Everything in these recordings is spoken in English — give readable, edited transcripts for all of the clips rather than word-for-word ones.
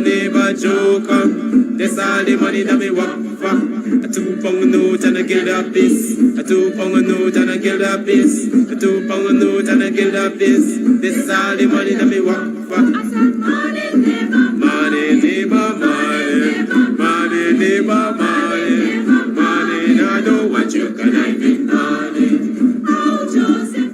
neighbor joker. This all the money that me work for. A 2 pound note and a kill the piece. A 2 pound note and a kill the piece. A 2 pound note and a kill the piece. This all the money that me work for. I said money neighbor, money neighbor, money, money neighbor, money, money. I know what you can I be money. Oh Joseph.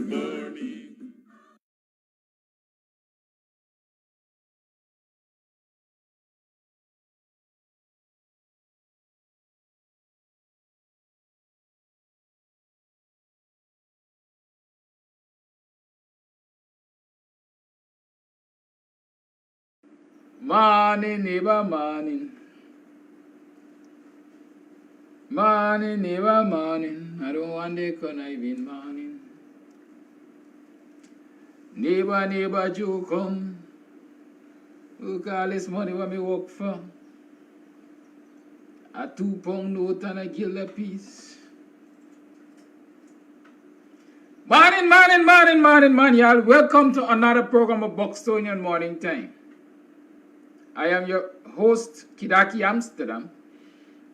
Morning, neighbor, morning. Morning, neighbor, morning. I don't want the conniving morning. Neighbor, neighbor, Joe come. Who call this money what me work for? A 2 pound note and a guilder piece. Morning, morning, morning, morning, morning, y'all. Welcome to another program of BUXTONIAN Morning Time. I am your host, Kidaki Amsterdam,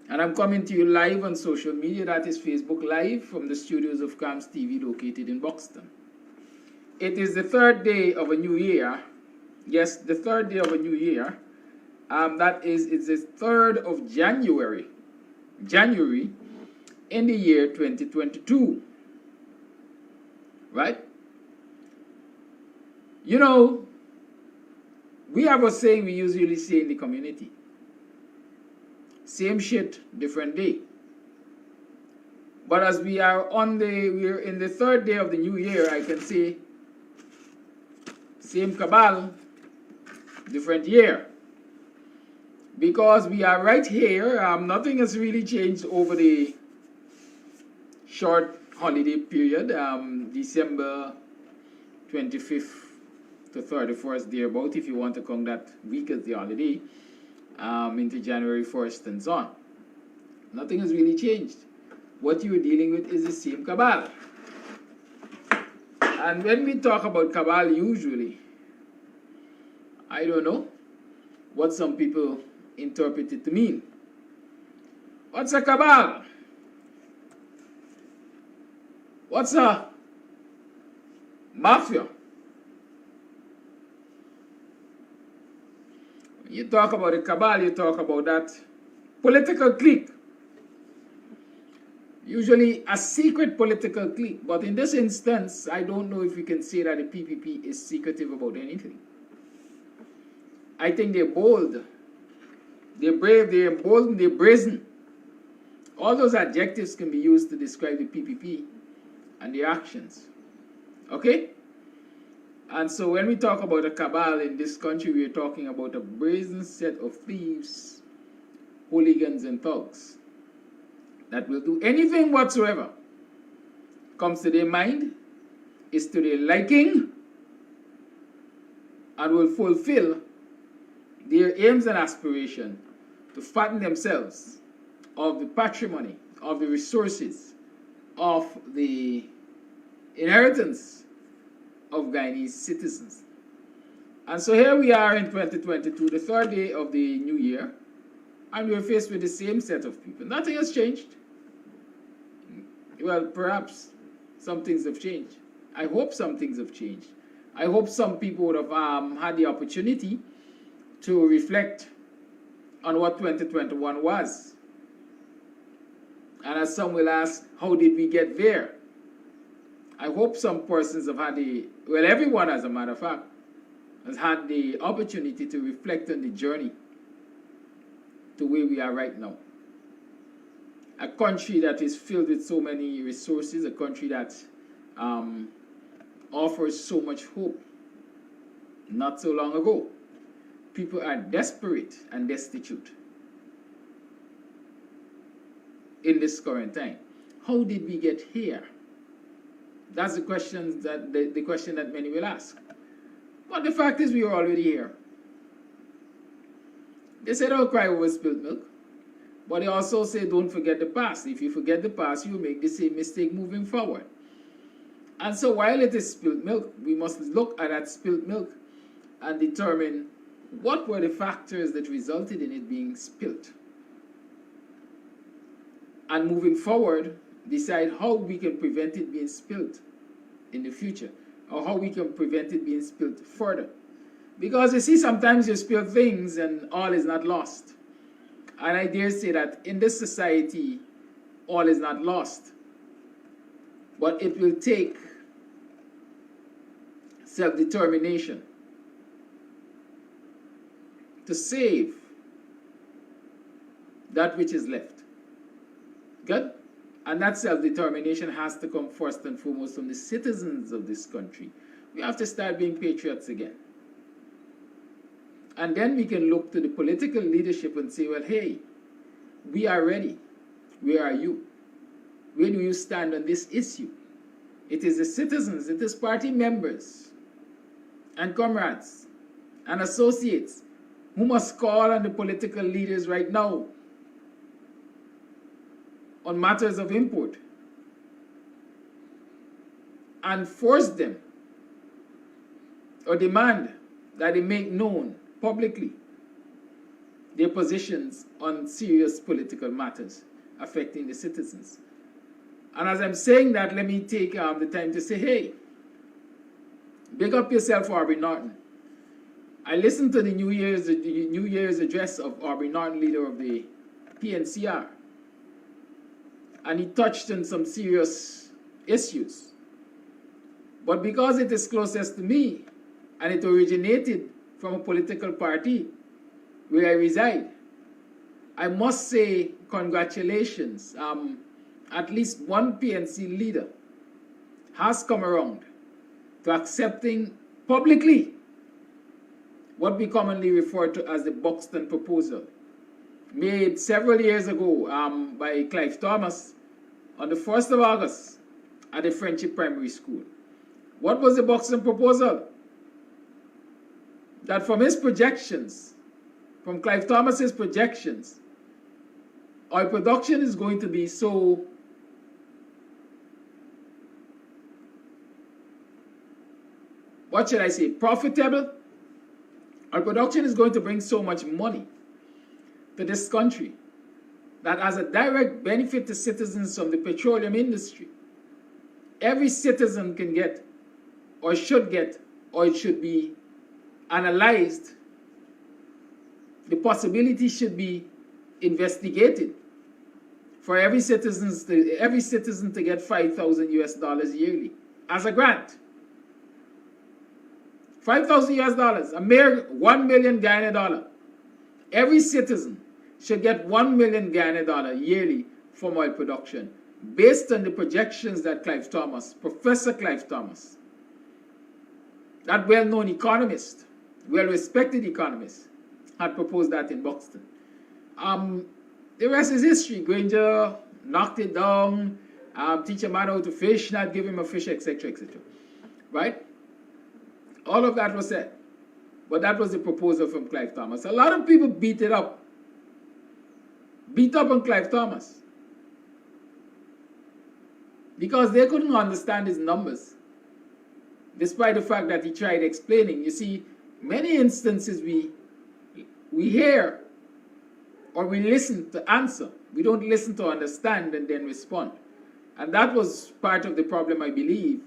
and I'm coming to you live on social media, that is Facebook Live, from the studios of KAMSTV located in Buxton. It is the third day of a new year. Yes, the third day of a new year. It's the 3rd of January in the year 2022. Right? You know, we have a saying we usually say in the community. Same shit, different day. But as we're in the 3rd day of the new year, I can say same cabal, different year. Because we are right here, nothing has really changed over the short holiday period, December 25th to 31st thereabout, if you want to count that week as the holiday, into January 1st and so on. Nothing has really changed. What you are dealing with is the same cabal. And when we talk about cabal, usually, I don't know what some people interpret it to mean. What's a cabal? What's a mafia? When you talk about a cabal, you talk about that political clique. Usually a secret political clique. But in this instance, I don't know if we can say that the PPP is secretive about anything. I think they're bold. They're brave, they're emboldened, they're brazen. All those adjectives can be used to describe the PPP and the actions. Okay? And so when we talk about a cabal in this country, we're talking about a brazen set of thieves, hooligans, and thugs that will do anything whatsoever comes to their mind, is to their liking, and will fulfill their aims and aspirations to fatten themselves of the patrimony, of the resources, of the inheritance of Guyanese citizens. And so here we are in 2022, the 3rd day of the new year, and we're faced with the same set of people. Nothing has changed. Well, perhaps some things have changed. I hope some things have changed. I hope some people would have had the opportunity to reflect on what 2021 was. And as some will ask, how did we get there? I hope some persons have had everyone, as a matter of fact, has had the opportunity to reflect on the journey to where we are right now. A country that is filled with so many resources, a country that offers so much hope. Not so long ago, people are desperate and destitute in this current time. How did we get here? That's the question that many will ask. But the fact is, we are already here. They say don't cry over spilled milk, but they also say don't forget the past. If you forget the past, you make the same mistake moving forward. And so while it is spilled milk, we must look at that spilled milk and determine what were the factors that resulted in it being spilt? And moving forward, decide how we can prevent it being spilt in the future, or how we can prevent it being spilt further. Because you see, sometimes you spill things and all is not lost. And I dare say that in this society, all is not lost. But it will take self-determination to save that which is left. Good? And that self-determination has to come first and foremost from the citizens of this country. We have to start being patriots again. And then we can look to the political leadership and say, well, hey, we are ready. Where are you? Where do you stand on this issue? It is the citizens, it is party members and comrades and associates who must call on the political leaders right now on matters of import and force them or demand that they make known publicly their positions on serious political matters affecting the citizens. And as I'm saying that, let me take the time to say, hey, big up yourself, Aubrey Norton. I listened to the New Year's address of Aubrey Norton, leader of the PNCR, and he touched on some serious issues. But because it is closest to me, and it originated from a political party where I reside, I must say congratulations. At least one PNC leader has come around to accepting publicly what we commonly refer to as the Buxton proposal, made several years ago by Clive Thomas on the 1st of August at the Friendship Primary School. What was the Buxton proposal? That from his projections, from Clive Thomas's projections, oil production is going to be so what should I say, profitable. Our production is going to bring so much money to this country that as a direct benefit to citizens from the petroleum industry, every citizen can get, or it should be analyzed. The possibility should be investigated for every citizen to get $5,000 yearly as a grant. $5,000, a mere 1 million Guyana dollar. Every citizen should get 1 million Guyana dollar yearly from oil production, based on the projections that Clive Thomas, Professor Clive Thomas, that well-known economist, well-respected economist, had proposed that in Buxton. The rest is history. Granger knocked it down, teach a man how to fish, not give him a fish, etc., etc. Right? All of that was said. But that was the proposal from Clive Thomas. A lot of people beat up on Clive Thomas, because they couldn't understand his numbers, despite the fact that he tried explaining. You see, many instances we hear or we listen to answer. We don't listen to understand and then respond. And that was part of the problem, I believe,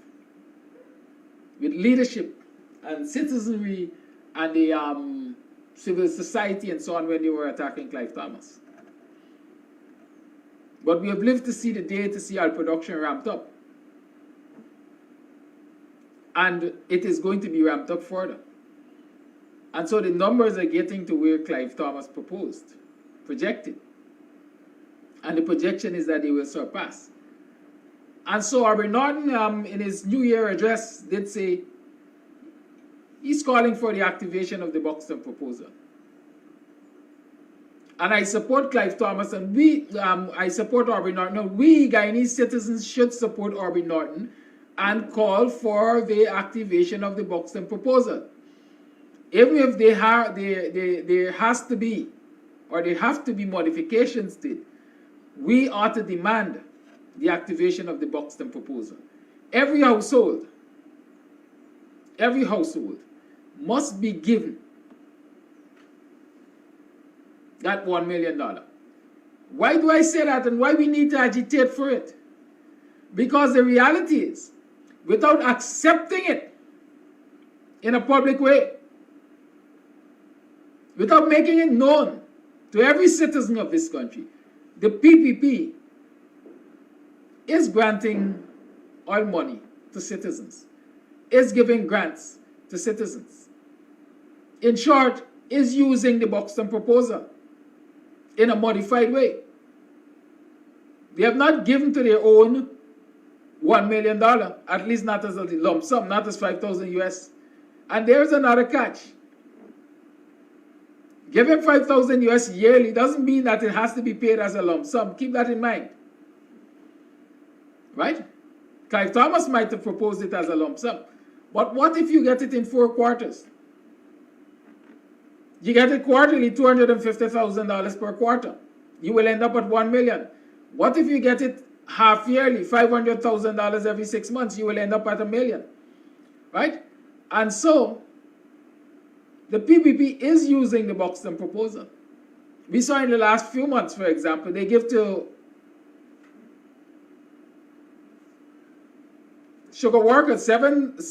with leadership and citizenry and the civil society and so on when they were attacking Clive Thomas. But we have lived to see the day to see our production ramped up. And it is going to be ramped up further. And so the numbers are getting to where Clive Thomas projected. And the projection is that they will surpass. And so Aubrey Norton, in his New Year address, did say he's calling for the activation of the Buxton proposal. And I support Clive Thomas, and I support Aubrey Norton. Now, we Guyanese citizens should support Aubrey Norton and call for the activation of the Buxton proposal. Even if there has to be, or there have to be modifications to it, we ought to demand the activation of the Buxton proposal. Every household must be given that $1 million. Why do I say that and why we need to agitate for it? Because the reality is, without accepting it in a public way, without making it known to every citizen of this country, the PPP is granting oil money to citizens, is giving grants to citizens. In short, is using the Buxton proposal in a modified way. They have not given to their own $1 million, at least not as a lump sum, not as 5,000 US. And there's another catch. Giving 5,000 US yearly doesn't mean that it has to be paid as a lump sum. Keep that in mind. Right? Clive Thomas might have proposed it as a lump sum. But what if you get it in 4 quarters? You get it quarterly, $250,000 per quarter. You will end up at $1 million. What if you get it half yearly, $500,000 every 6 months? You will end up at $1 million. Right? And so, the PPP is using the Buxton proposal. We saw in the last few months, for example, they give to sugar workers, severed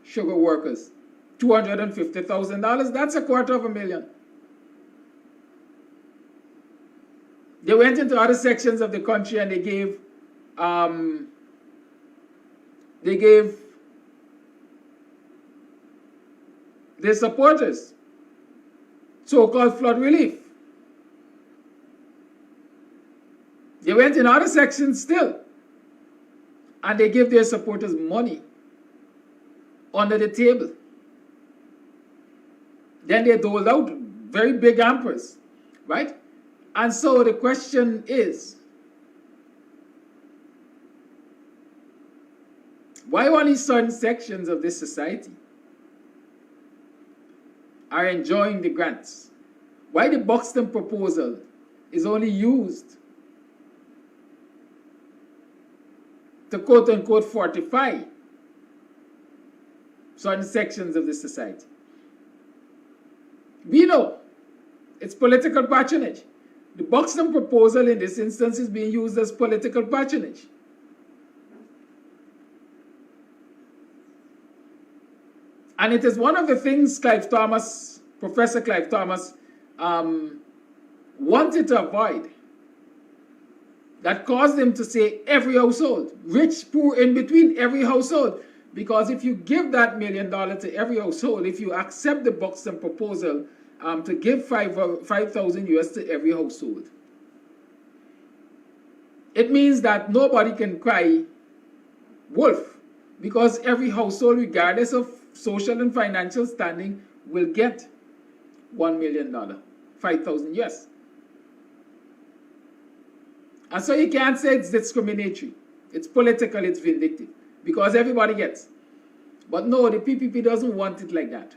sugar workers, $250,000. That's $250,000. They went into other sections of the country and they gave their supporters so-called flood relief. They went in other sections still and they gave their supporters money under the table. Then they doled out very big hampers, right? And so the question is, why only certain sections of this society are enjoying the grants? Why the Buxton proposal is only used to quote-unquote fortify certain sections of the society? We know it's political patronage. The Buxton proposal in this instance is being used as political patronage. And it is one of the things Professor Clive Thomas, wanted to avoid, that caused him to say every household, rich, poor, in between, every household. Because if you give that $1 million to every household, if you accept the Buxton proposal to give 5,000 US to every household, it means that nobody can cry wolf, because every household, regardless of social and financial standing, will get $1 million, 5,000 US. And so you can't say it's discriminatory. It's political, it's vindictive, because everybody gets. But no, the PPP doesn't want it like that.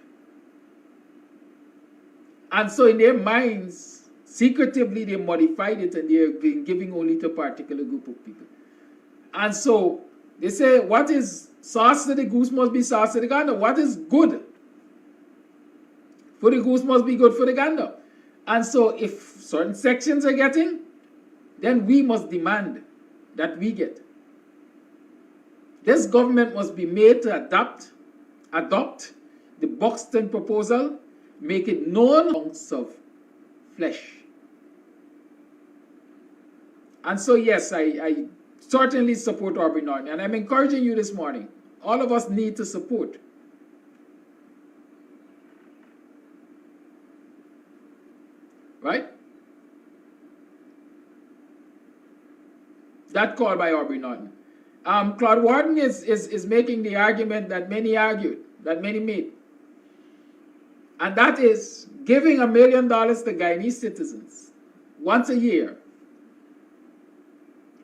And so in their minds, secretively they modified it and they're giving only to a particular group of people. And so they say, what is sauce to the goose must be sauce to the gander. What is good for the goose must be good for the gander. And so if certain sections are getting, then we must demand that we get. This government must be made to adopt the Buxton proposal, make it known ounce of flesh. And so yes, I certainly support Aubrey Norton, and I'm encouraging you this morning. All of us need to support. Right? That call by Aubrey Norton. Claude Warden is making the argument that many argued, that many made. And that is giving $1 million to Guyanese citizens once a year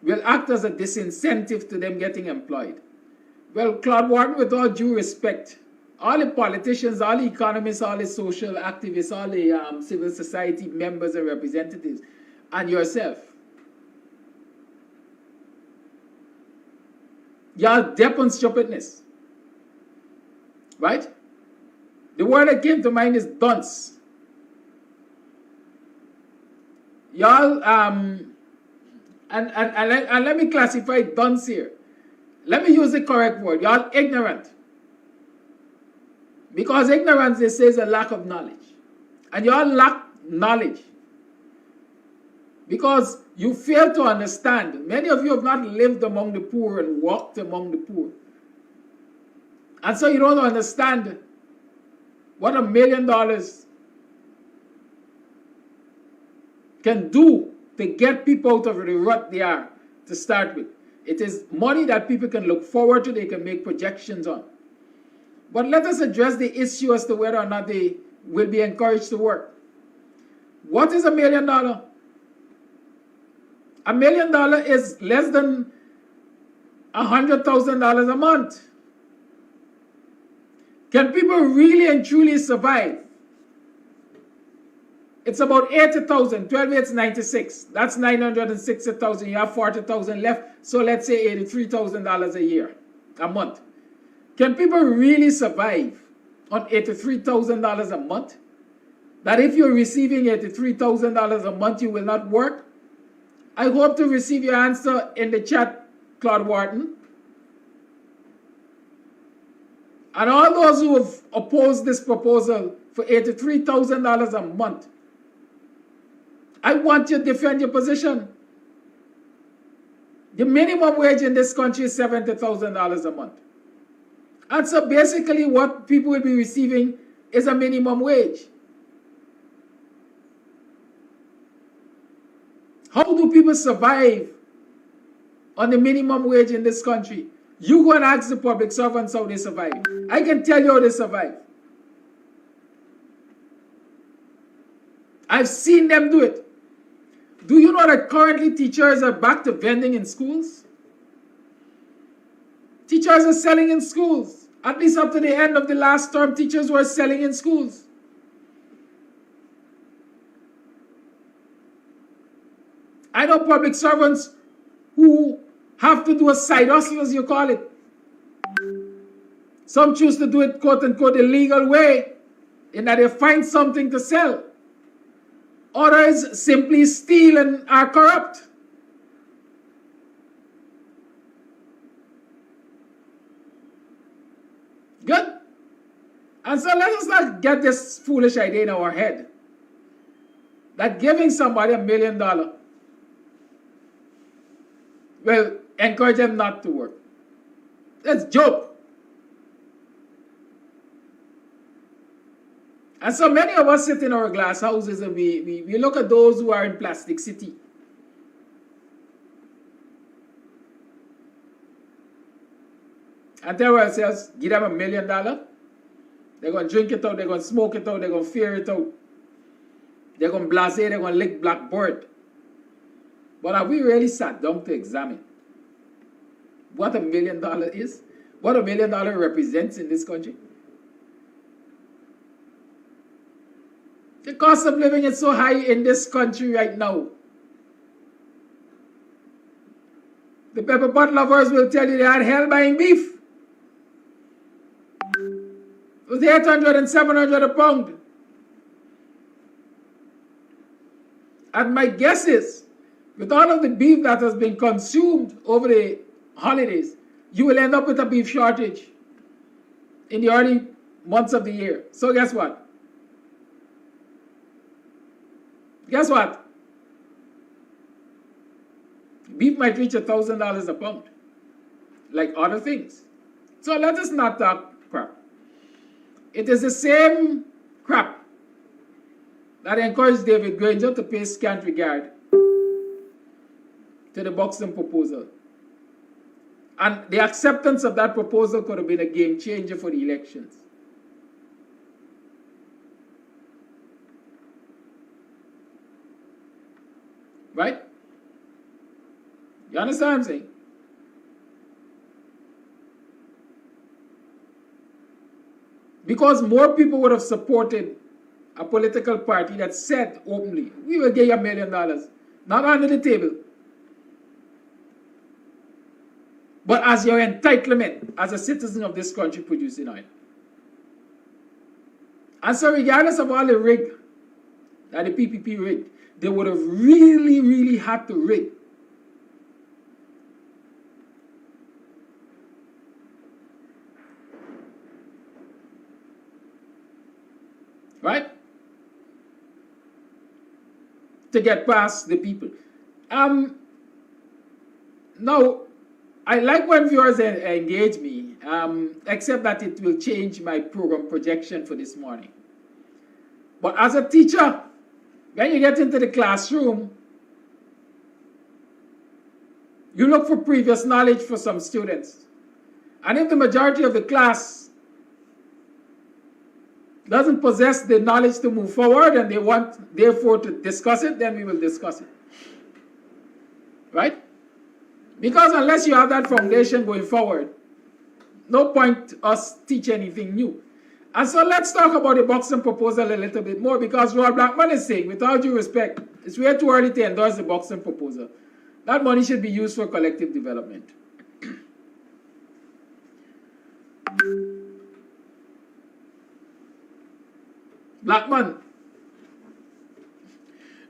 will act as a disincentive to them getting employed. Well, Claude Warden, with all due respect, all the politicians, all the economists, all the social activists, all the civil society members and representatives, and yourself, y'all dep on stupidness. Right? The word that came to mind is dunce. Y'all, and let me classify dunce here. Let me use the correct word. Y'all ignorant. Because ignorance, they say, is a lack of knowledge. And y'all lack knowledge. Because you fail to understand. Many of you have not lived among the poor and walked among the poor. And so you don't understand what $1 million can do to get people out of the rut they are to start with. It is money that people can look forward to, they can make projections on. But let us address the issue as to whether or not they will be encouraged to work. What is $1 million? $1 million is less than $100,000 a month. Can people really and truly survive? It's about 80,000. 12 8 is 96. That's 960,000. You have 40,000 left. So let's say $83,000 a year, a month. Can people really survive on $83,000 a month? That if you're receiving $83,000 a month, you will not work? I hope to receive your answer in the chat, Claude Wharton. And all those who have opposed this proposal for $83,000 a month, I want you to defend your position. The minimum wage in this country is $70,000 a month. And so basically what people will be receiving is a minimum wage. How do people survive on the minimum wage in this country? You go and ask the public servants how they survive. I can tell you how they survive. I've seen them do it. Do you know that currently teachers are back to vending in schools? Teachers are selling in schools. At least up to the end of the last term, teachers were selling in schools. I know public servants who have to do a side hustle, as you call it. Some choose to do it, quote unquote, the legal way, in that they find something to sell. Others simply steal and are corrupt. Good? And so let us not get this foolish idea in our head that giving somebody $1 million will encourage them not to work. That's a joke. And so many of us sit in our glass houses and we look at those who are in Plastic City. And tell ourselves, give them $1 million. They're going to drink it out, they're going to smoke it out, they're going to fear it out. They're going to blase, they're going to lick blackboard. But have we really sat down to examine what $1 million is? What $1 million represents in this country? The cost of living is so high in this country right now. The pepper pot lovers will tell you they had hell buying beef. It was $800 and $700 a pound. And my guess is, with all of the beef that has been consumed over the holidays, you will end up with a beef shortage in the early months of the year. So guess what? Guess what? Beef might reach $1,000 a pound, like other things. So let us not talk crap. It is the same crap that encouraged David Granger to pay scant regard to the Buxton proposal. And the acceptance of that proposal could have been a game changer for the elections. Right? You understand what I'm saying? Because more people would have supported a political party that said openly, we will give you $1 million, not under the table, but as your entitlement as a citizen of this country producing oil. And so regardless of all the rig that the PPP rigged, they would have really, really had to rig. Right? To get past the people. Now, I like when viewers engage me, except that it will change my program projection for this morning. But as a teacher, when you get into the classroom, you look for previous knowledge for some students. And if the majority of the class doesn't possess the knowledge to move forward and they want, therefore, to discuss it, then we will discuss it. Right? Because unless you have that foundation going forward, no point us teach anything new. And so let's talk about the Buxton proposal a little bit more, because Roy Blackman is saying, with all due respect, it's way too early to endorse the Buxton proposal. That money should be used for collective development. Blackman,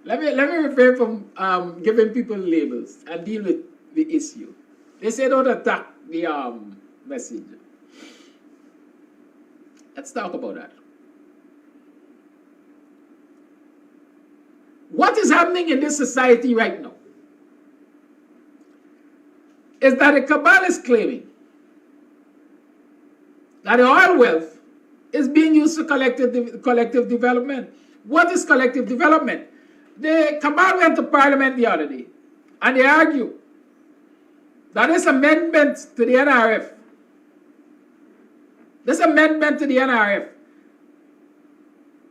let me refrain from giving people labels and deal with the issue. They say don't attack the message. Let's talk about that. What is happening in this society right now is that the cabal is claiming that the oil wealth is being used for collective development. What is collective development? The cabal went to Parliament the other day and they argue that this amendment to the NRF,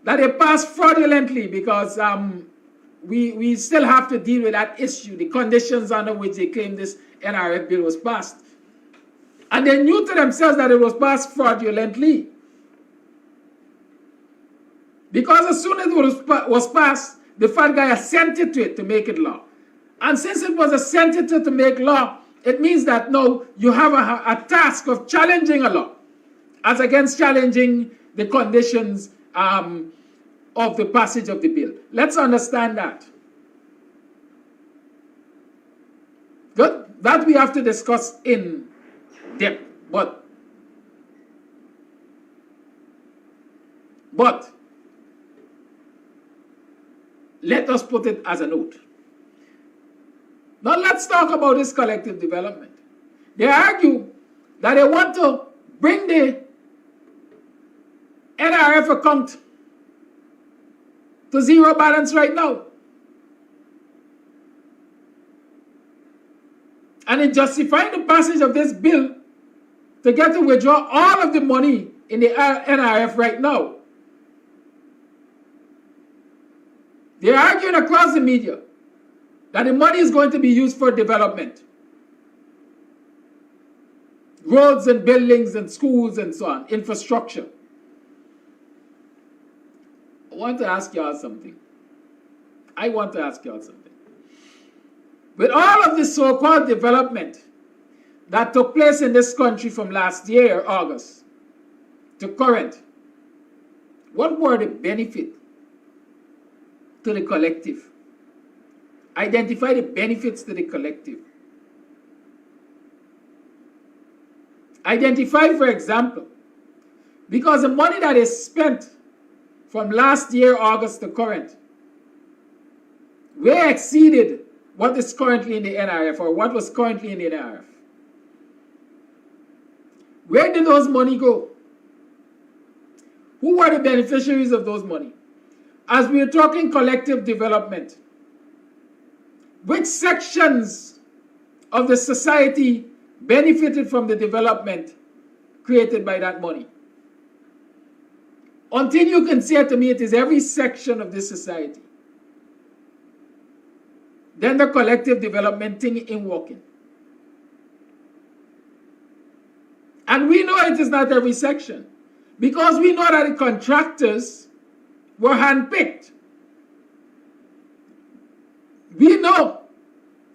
that they passed fraudulently because we still have to deal with that issue, the conditions under which they claim this NRF bill was passed. And they knew to themselves that it was passed fraudulently. Because as soon as it was passed, the fat guy assented to it to make it law. And since it was assented to make law, it means that now you have a task of challenging a law as against challenging the conditions of the passage of the bill. Let's understand that. Good? That we have to discuss in depth. But let us put it as a note. Now let's talk about this collective development. They argue that they want to bring the NRF account to zero balance right now. And in justifying the passage of this bill to get to withdraw all of the money in the NRF right now, they're arguing across the media that the money is going to be used for development. Roads and buildings and schools and so on, infrastructure. I want to ask y'all something. With all of this so-called development that took place in this country from last year, August, to current, what were the benefits to the collective? Identify the benefits to the collective. Identify, for example, because the money that is spent from last year, August to current, way exceeded what is currently in the NRF or what was currently in the NRF. Where did those money go? Who were the beneficiaries of those money? As we are talking collective development, which sections of the society benefited from the development created by that money? Until you can say to me it is every section of this society, then the collective development thing ain't working. And we know it is not every section, because we know that the contractors were handpicked. We know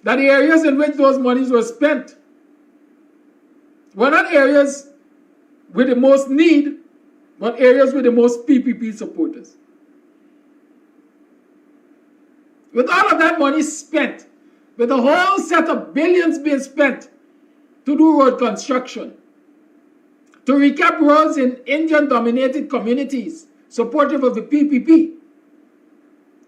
that the areas in which those monies were spent were not areas with the most need, but areas with the most PPP supporters. With all of that money spent, with a whole set of billions being spent to do road construction, to recap roads in Indian-dominated communities supportive of the PPP,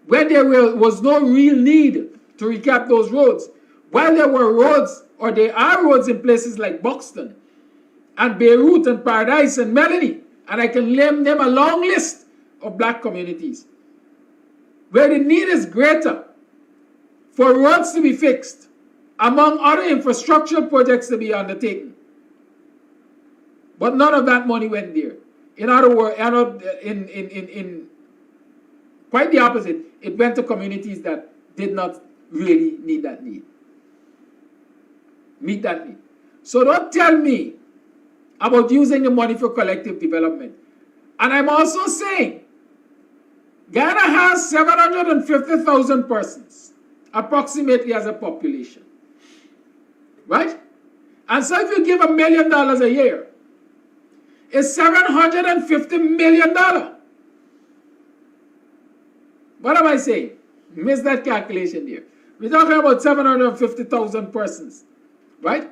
when there was no real need to recap those roads, while there were roads, or there are roads in places like Buxton and Beirut and Paradise and Melanie, and I can name them a long list of black communities, where the need is greater for roads to be fixed, among other infrastructural projects to be undertaken. But none of that money went there. In other words, in quite the opposite, it went to communities that did not really meet that need. So don't tell me about using the money for collective development. And I'm also saying, Ghana has 750,000 persons, approximately, as a population. Right? And so if you give $1 million a year, it's $750 million. What am I saying? Miss that calculation there. We're talking about 750,000 persons, right?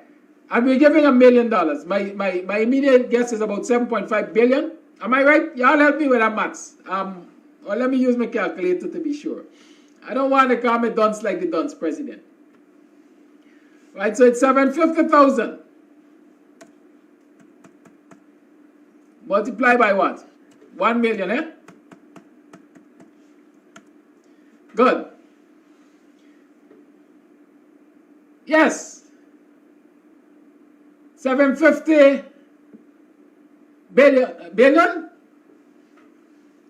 And we're giving $1 million. My immediate guess is about 7.5 billion. Am I right? Y'all help me with that maths. Or let me use my calculator to be sure. I don't want to call me dunce like the dunce president. Right, so it's 750,000. Multiply by what? 1 million, eh? Good. Yes. 750 billion?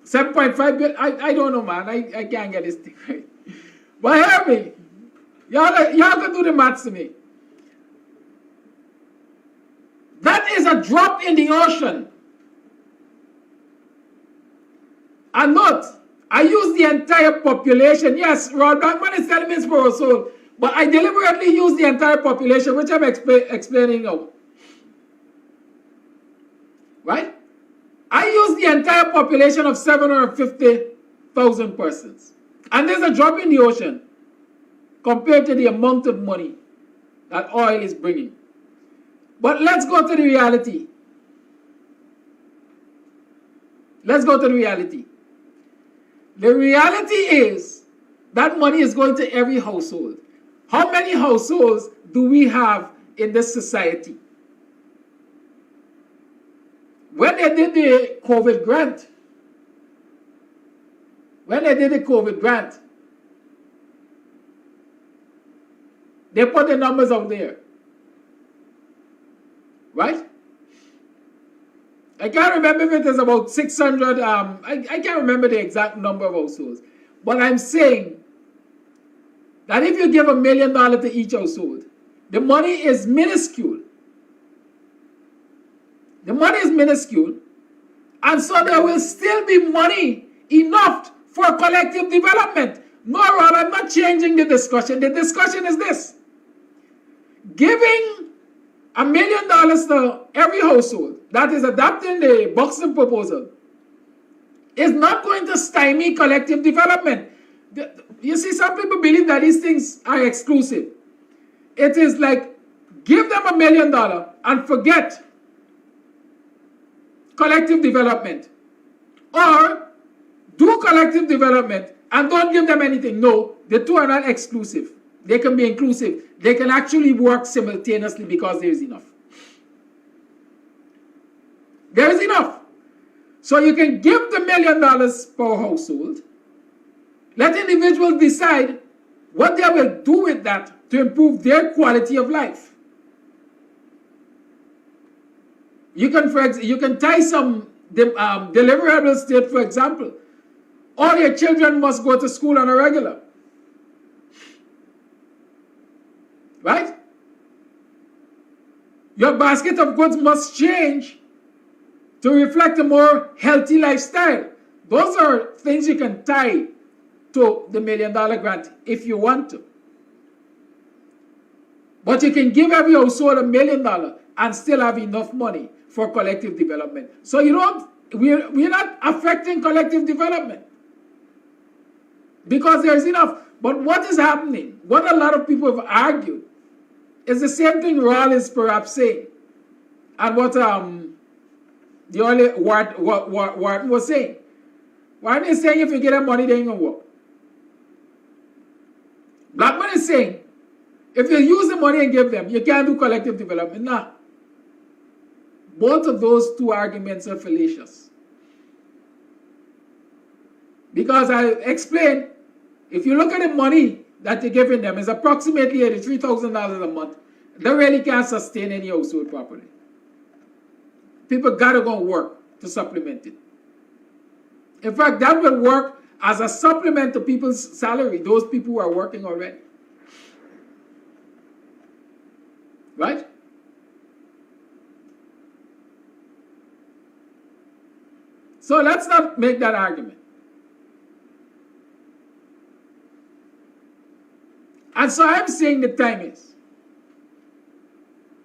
7.5 billion? I don't know, man. I can't get this thing right. But hear me. Y'all can do the maths to me. That is a drop in the ocean. And note, I use the entire population. Yes, Rod Blackman is telling me it's per household, but I deliberately use the entire population, which I'm explaining now. Right? I use the entire population of 750,000 persons. And there's a drop in the ocean compared to the amount of money that oil is bringing. But let's go to the reality. Let's go to the reality. The reality is that money is going to every household. How many households do we have in this society? When they did the COVID grant, they put the numbers out there. Right? I can't remember if it is about 600, I can't remember the exact number of households. But I'm saying that if you give $1 million to each household, the money is minuscule. The money is minuscule. And so there will still be money enough for collective development. No, Rod, I'm not changing the discussion. The discussion is this. Giving $1 million to every household that is adopting the Buxton proposal is not going to stymie collective development. You see, some people believe that these things are exclusive. It is like, give them $1 million and forget collective development. Or do collective development and don't give them anything. No, the two are not exclusive. They can be inclusive. They can actually work simultaneously because there is enough. There is enough. So you can give the $1 million per household. Let individuals decide what they will do with that to improve their quality of life. You can tie some deliverables to it, for example. All your children must go to school on a regular. Right? Your basket of goods must change to reflect a more healthy lifestyle. Those are things you can tie to the $1 million grant if you want to. But you can give every household $1 million and still have enough money for collective development. So we're not affecting collective development because there's enough. But what is happening, what a lot of people have argued, is the same thing Rawl is perhaps saying. And what the only Wharton was saying. Wharton is saying if you get that money, they ain't gonna work. Blackman is saying if you use the money and give them, you can't do collective development. Nah. Both of those two arguments are fallacious. Because I explained, if you look at the money that you're giving them, it's approximately $83,000 a month. They really can't sustain any household properly. People gotta go work to supplement it. In fact, that will work as a supplement to people's salary, those people who are working already. Right? So let's not make that argument. And so I'm saying the time is.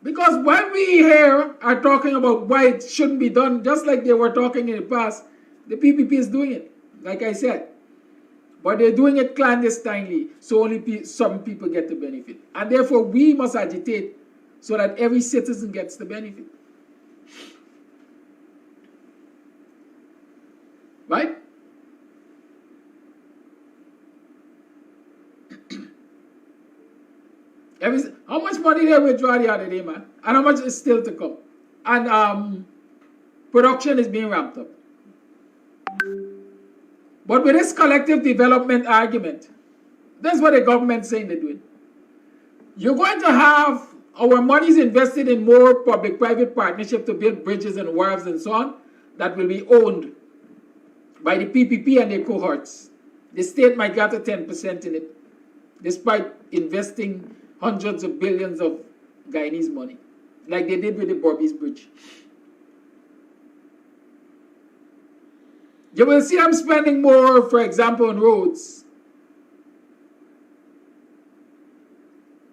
Because when we here are talking about why it shouldn't be done, just like they were talking in the past, the PPP is doing it, like I said. But they're doing it clandestinely, so only some people get the benefit. And therefore, we must agitate so that every citizen gets the benefit. Right? How much money they withdraw the other day, man? And how much is still to come? And production is being ramped up. But with this collective development argument, that's what the government's saying they're doing. You're going to have our monies invested in more public-private partnership to build bridges and wharves and so on that will be owned by the PPP and their cohorts. The state might get a 10% in it, despite investing hundreds of billions of Guyanese money, like they did with the Berbice Bridge. You will see them spending more, for example, on roads.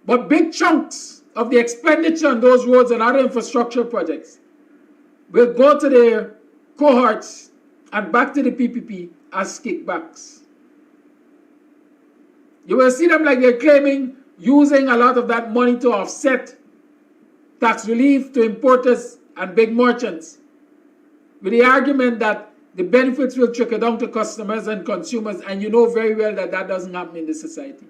But big chunks of the expenditure on those roads and other infrastructure projects will go to their cohorts and back to the PPP as kickbacks. You will see them like they're claiming using a lot of that money to offset tax relief to importers and big merchants, with the argument that the benefits will trickle down to customers and consumers, and you know very well that that doesn't happen in this society.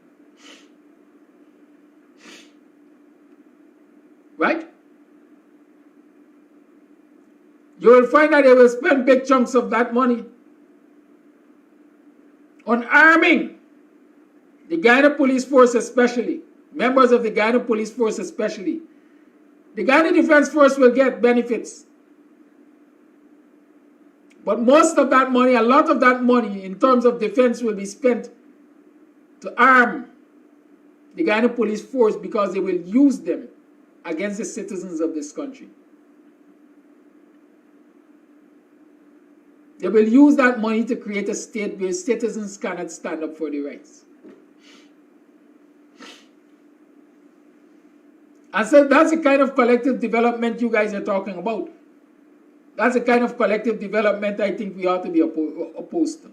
Right? You will find that they will spend big chunks of that money on arming the Guyana Police Force especially, members of the Guyana Police Force especially. The Guyana Defense Force will get benefits. But most of that money, a lot of that money in terms of defense will be spent to arm the Guyana Police Force because they will use them against the citizens of this country. They will use that money to create a state where citizens cannot stand up for their rights. And so that's the kind of collective development you guys are talking about. That's the kind of collective development I think we ought to be opposed to.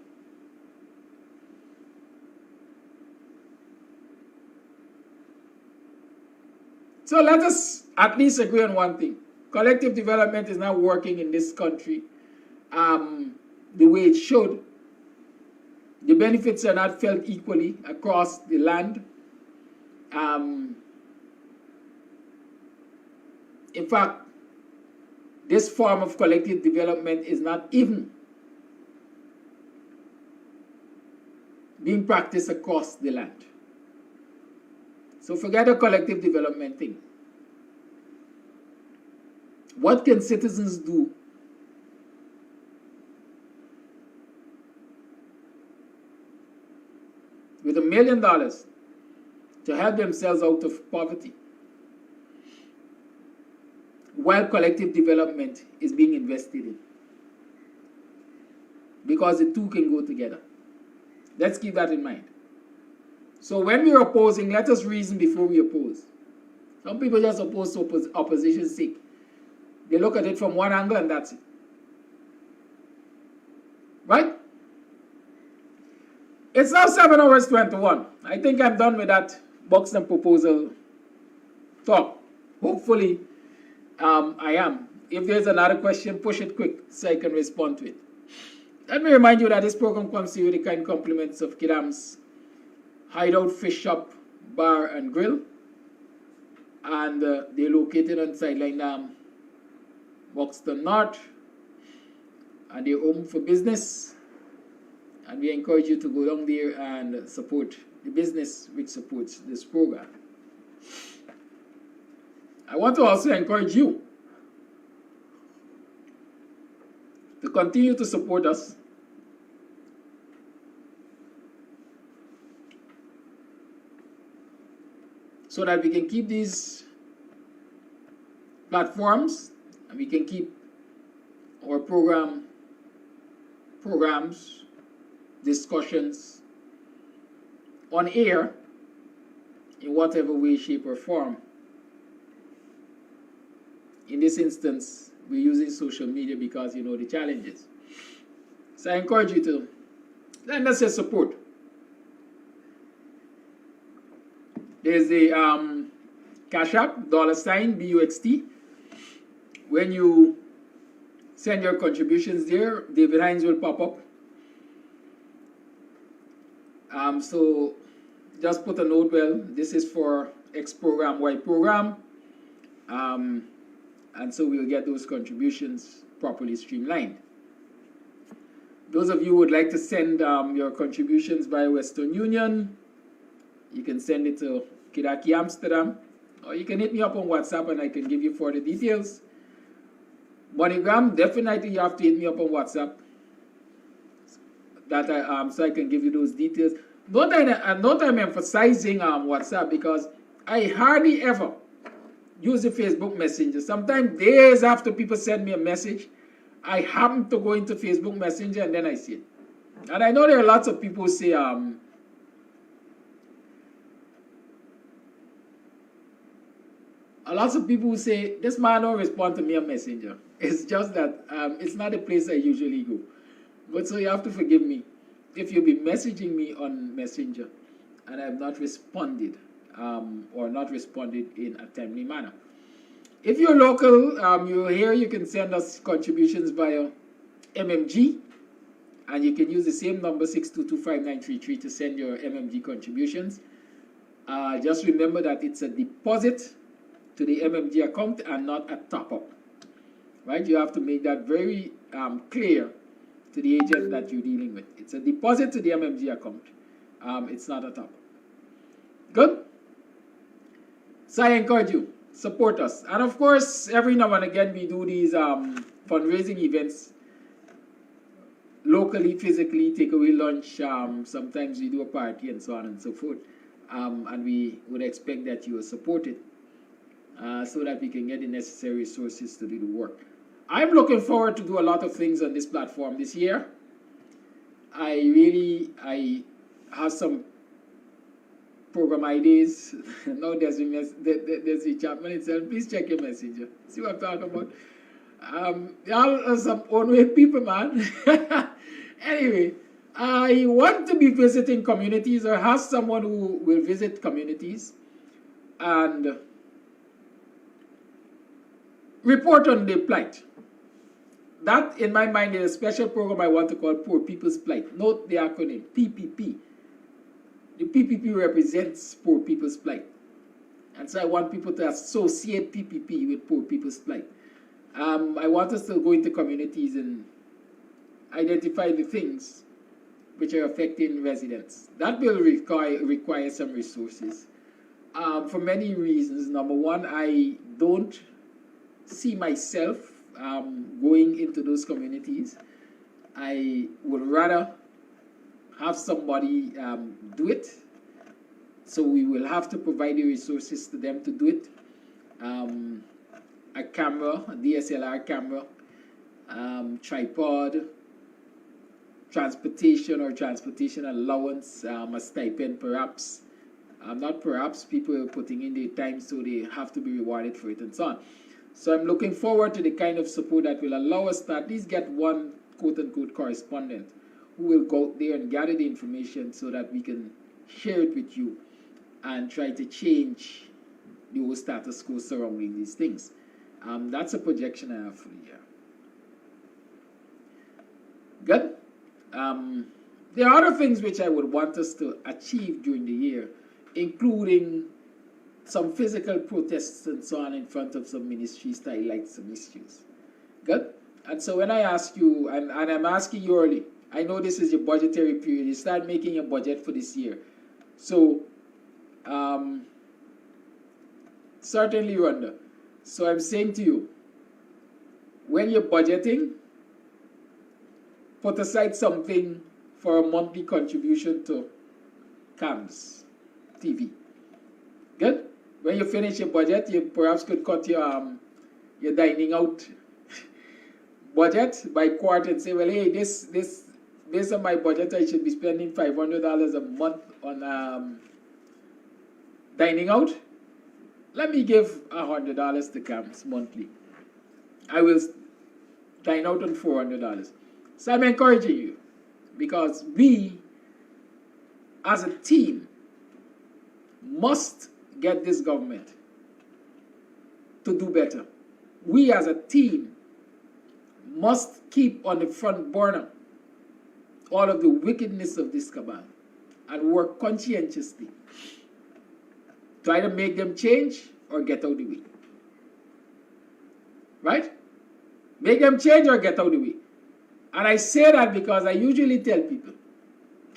So let us at least agree on one thing. Collective development is not working in this country the way it should. The benefits are not felt equally across the land. In fact, this form of collective development is not even being practiced across the land. So forget the collective development thing. What can citizens do with $1 million to help themselves out of poverty, while collective development is being invested in? Because the two can go together. Let's keep that in mind. So when we're opposing, let us reason before we oppose. Some people just oppose to opposition's sake. They look at it from one angle and that's it. Right? It's now 7 hours 21. I think I'm done with that Buxton proposal talk. Hopefully, I am. If there's another question, push it quick so I can respond to it. Let me remind you that this program comes to you with the kind compliments of Kidam's Hideout Fish Shop, Bar and Grill. And they're located on Sideline Dam, Buxton North. And they're open for business. And we encourage you to go down there and support the business which supports this program. I want to also encourage you to continue to support us. So that we can keep these platforms and we can keep our programs, discussions on air in whatever way, shape, or form. In this instance, we're using social media because you know the challenges. So I encourage you to lend us your support. There's a Cash App, $BUXT. When you send your contributions there, David Hinds will pop up. So just put a note, well, this is for X program, Y program. And so we'll get those contributions properly streamlined. Those of you who would like to send your contributions by Western Union, you can send it to Kidaki Amsterdam, or you can hit me up on WhatsApp and I can give you further details. MoneyGram, definitely you have to hit me up on WhatsApp so I can give you those details. Note I'm emphasizing WhatsApp because I hardly ever use the Facebook Messenger. Sometimes days after people send me a message, I happen to go into Facebook Messenger and then I see it. And I know there are lots of people who say, lots of people who say, this man don't respond to me on Messenger. It's just that it's not a place I usually go. But so you have to forgive me if you'll be messaging me on Messenger and I have not responded or not responded in a timely manner. If you're local, you're here, you can send us contributions via MMG, and you can use the same number 6225933 to send your MMG contributions. Just remember that it's a deposit to the MMG account and not a top-up. Right? You have to make that very clear to the agent that you're dealing with. It's a deposit to the MMG account. It's not a top-up. Good? So I encourage you, support us. And of course, every now and again, we do these fundraising events locally, physically, takeaway lunch. Sometimes we do a party and so on and so forth. And we would expect that you will support it so that we can get the necessary resources to do the work. I'm looking forward to do a lot of things on this platform this year. I have some program ideas. Now there's the Chapman itself. Please check your messenger. See what I'm talking about? Y'all are some own-way people, man. Anyway, I want to be visiting communities or have someone who will visit communities and report on their plight. That, in my mind, is a special program I want to call Poor People's Plight. Note the acronym, PPP. The PPP represents Poor People's Plight. And so I want people to associate PPP with Poor People's Plight. I want us to go into communities and identify the things which are affecting residents. That will require some resources for many reasons. Number one, I don't see myself going into those communities. I would rather have somebody do it. So we will have to provide the resources to them to do it. A camera, a DSLR camera, tripod, transportation allowance, a stipend perhaps. Not perhaps, people are putting in their time so they have to be rewarded for it and so on. So I'm looking forward to the kind of support that will allow us to at least get one quote-unquote correspondent who will go out there and gather the information so that we can share it with you and try to change the whole status quo surrounding these things. That's a projection I have for the year. Good. There are other things which I would want us to achieve during the year, including some physical protests and so on in front of some ministries to highlight some issues. Good. And so when I ask you, and I'm asking you early, I know this is your budgetary period, you start making your budget for this year. So, certainly, Rhonda. So I'm saying to you, when you're budgeting, put aside something for a monthly contribution to KAMSTV. Good? When you finish your budget, you perhaps could cut your dining out budget by quarter and say, well, hey, this based on my budget, I should be spending $500 a month on dining out. Let me give $100 to KAMS monthly. I will dine out on $400. So I'm encouraging you, because we, as a team, must get this government to do better. We, as a team, must keep on the front burner all of the wickedness of this cabal and work conscientiously to either make them change or get out of the way. Right? Make them change or get out of the way. And I say that because I usually tell people,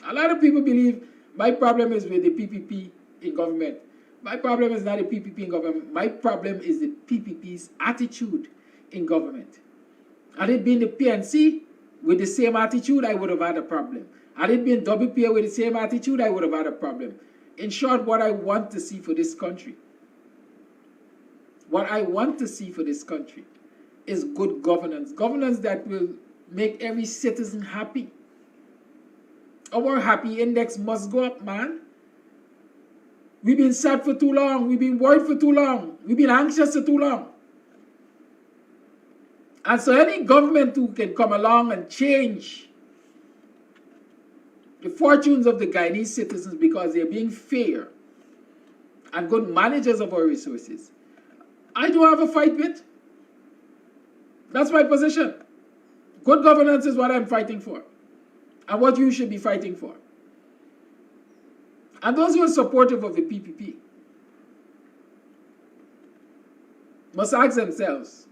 a lot of people believe my problem is with the PPP in government. My problem is not the PPP in government. My problem is the PPP's attitude in government. Had it been the PNC with the same attitude, I would have had a problem. Had it been WPA with the same attitude, I would have had a problem. In short, what I want to see for this country, is good governance. Governance that will make every citizen happy. Our happy index must go up, man. We've been sad for too long. We've been worried for too long. We've been anxious for too long. And so any government who can come along and change the fortunes of the Guyanese citizens because they're being fair and good managers of our resources, I don't have a fight with. That's my position. Good governance is what I'm fighting for, and what you should be fighting for. And those who are supportive of the PPP must ask themselves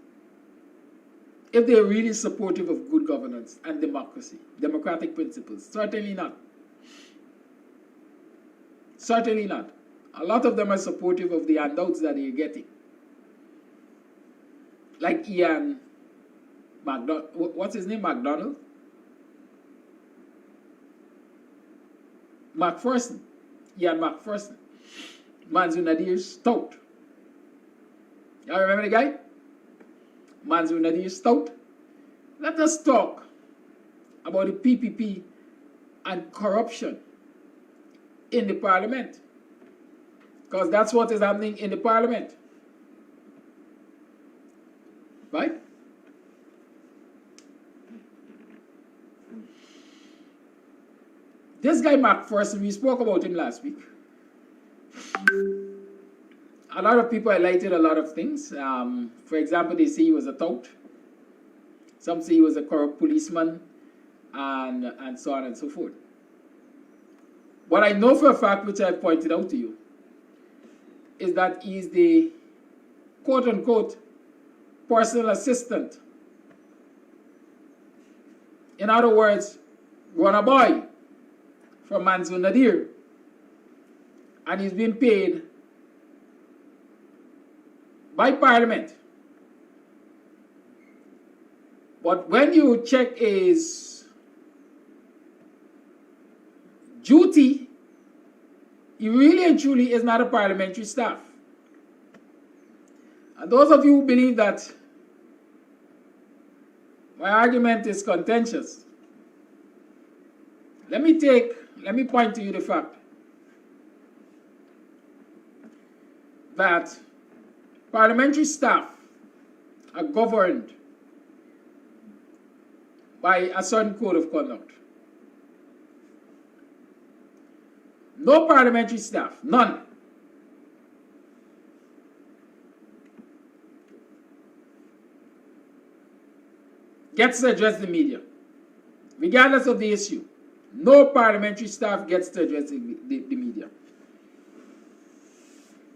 if they're really supportive of good governance and democracy, democratic principles. Certainly not. Certainly not. A lot of them are supportive of the handouts that they're getting. Like Ian McDonald, what's his name? McDonald? McPherson. Ian McPherson. Mansour Nadir Stout. Y'all remember the guy? Mansour Nadir Stout. Let us talk about the PPP and corruption in the parliament, because that's what is happening in the parliament. Right? This guy McPherson, we spoke about him last week. A lot of people highlighted a lot of things. For example, they say he was a tout. Some say he was a corrupt policeman, and so on and so forth. What I know for a fact, which I pointed out to you, is that he's the quote-unquote personal assistant. In other words, runner boy from Mansour Nadir, and he's been paid by Parliament. But when you check his duty, he really and truly is not a parliamentary staff. And those of you who believe that my argument is contentious, let me point to you the fact that parliamentary staff are governed by a certain code of conduct. No parliamentary staff, none. Gets to address the media, regardless of the issue. No parliamentary staff gets to address the media.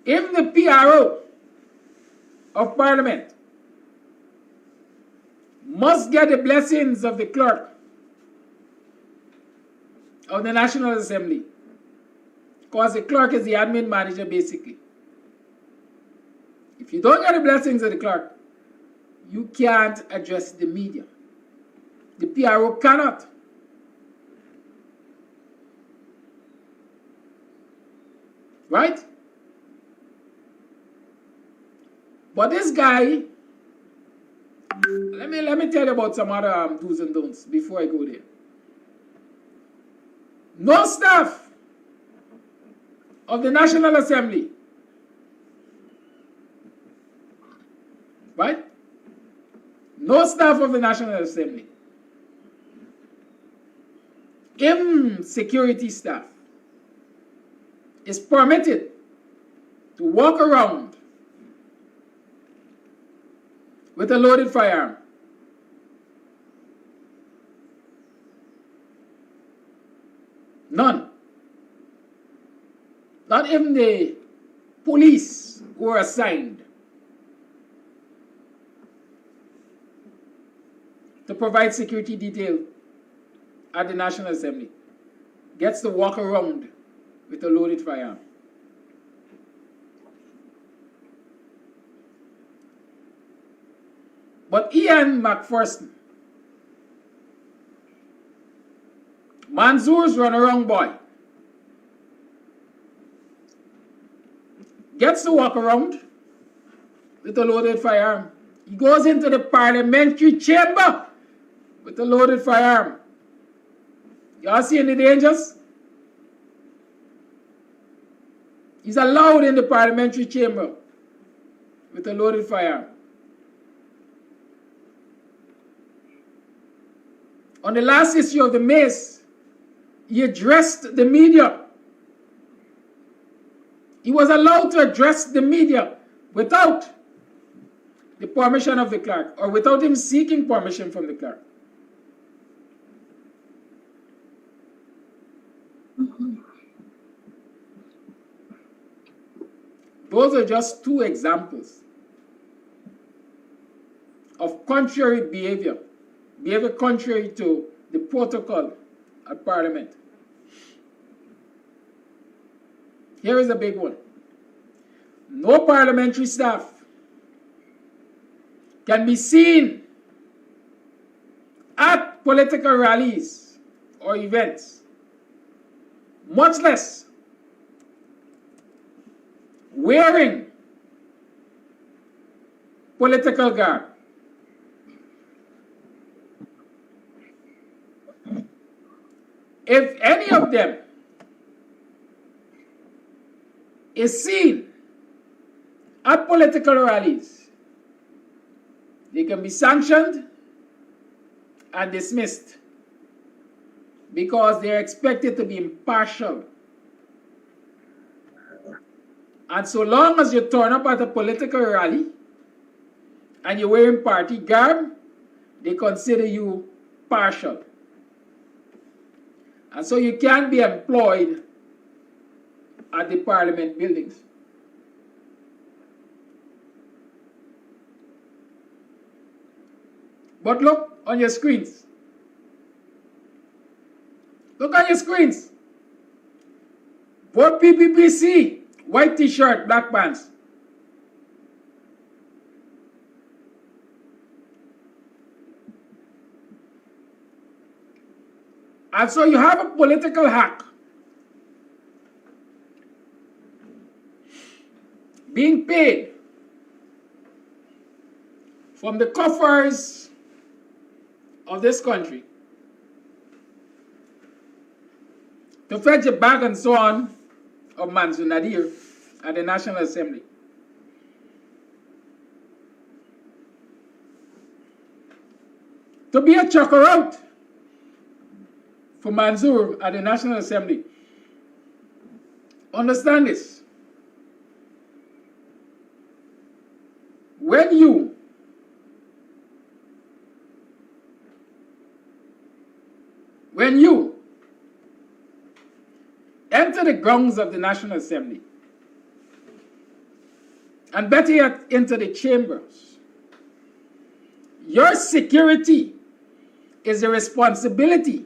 Even the PRO of Parliament must get the blessings of the clerk of the National Assembly, because the clerk is the admin manager basically. If you don't get the blessings of the clerk, you can't address the media. The PRO cannot. Right? But this guy, let me tell you about some other do's and don'ts before I go there. No staff of the National Assembly, right? No staff of the National Assembly, even security staff, is permitted to walk around with a loaded firearm. None. Not even the police who are assigned to provide security detail at the National Assembly gets to walk around with a loaded firearm. But Ian McPherson, Manzoor's runaround boy, gets to walk around with a loaded firearm. He goes into the parliamentary chamber with a loaded firearm. Y'all see any dangers? He's allowed in the parliamentary chamber with a loaded firearm. On the last issue of the Mace, he addressed the media. He was allowed to address the media without the permission of the clerk, or without him seeking permission from the clerk. Those are just two examples of contrary behavior contrary to the protocol at Parliament. Here is a big one. No parliamentary staff can be seen at political rallies or events, much less wearing political garb. If any of them is seen at political rallies, they can be sanctioned and dismissed because they are expected to be impartial. And so long as you turn up at a political rally and you're wearing party garb, they consider you partial. And so you can't be employed at the Parliament buildings. But look on your screens. Look on your screens. Vote PPPC, white t-shirt, black pants. And so you have a political hack being paid from the coffers of this country to fetch a bag and so on of Mansour Nadir at the National Assembly. To be a chucker out for Mansour at the National Assembly. Understand this. When you enter the grounds of the National Assembly, and better yet, enter the chambers, your security is the responsibility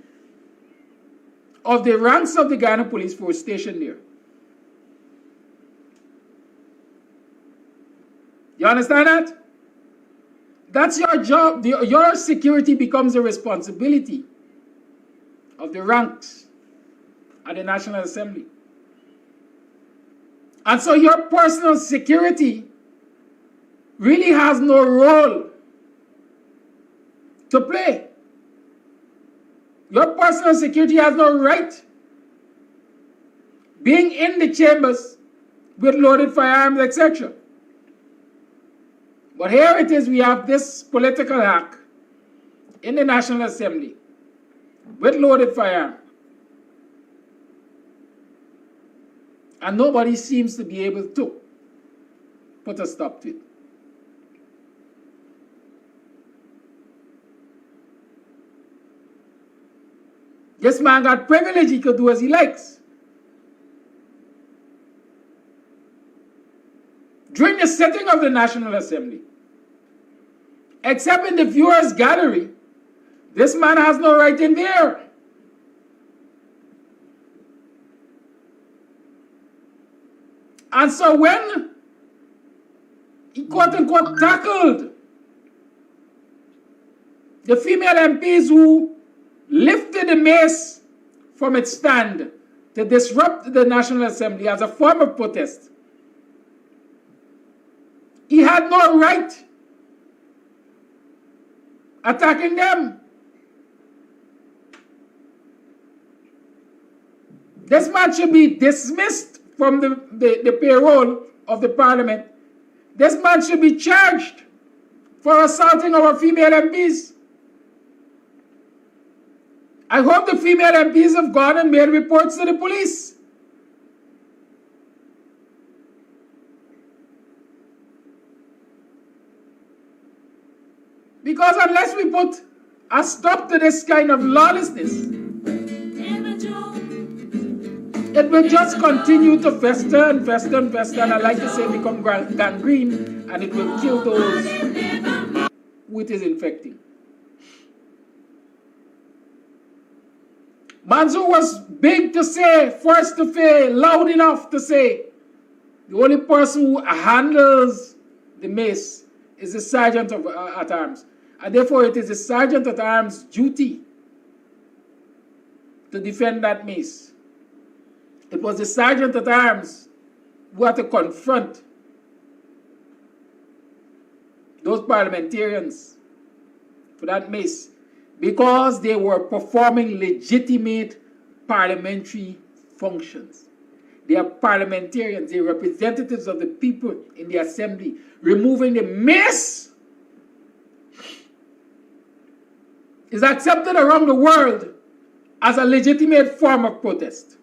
of the ranks of the Ghana Police Force stationed there. You understand that? That's your job. Your security becomes a responsibility of the ranks at the National Assembly. And so your personal security really has no role to play. Your personal security has no right being in the chambers with loaded firearms, etc. But here it is, we have this political hack in the National Assembly with loaded firearms. And nobody seems to be able to put a stop to it. This man got privilege, he could do as he likes. During the sitting of the National Assembly, except in the viewers' gallery, this man has no right in there. And so when he quote-unquote tackled the female MPs who lifted the mace from its stand to disrupt the National Assembly as a form of protest, he had no right attacking them. This man should be dismissed from the payroll of the parliament. This man should be charged for assaulting our female MPs. I hope the female MPs have gone and made reports to the police. Because unless we put a stop to this kind of lawlessness, it will just continue to fester and fester and fester, and I like to say become gangrene, and it will kill those who it is infecting. Manzu was big to say, first to say, loud enough to say, the only person who handles the mace is the sergeant at arms. And therefore it is the sergeant at arms' duty to defend that mace. It was the sergeant at arms who had to confront those parliamentarians for that mace, because they were performing legitimate parliamentary functions. They are parliamentarians, they are representatives of the people in the assembly. Removing the mace is accepted around the world as a legitimate form of protest.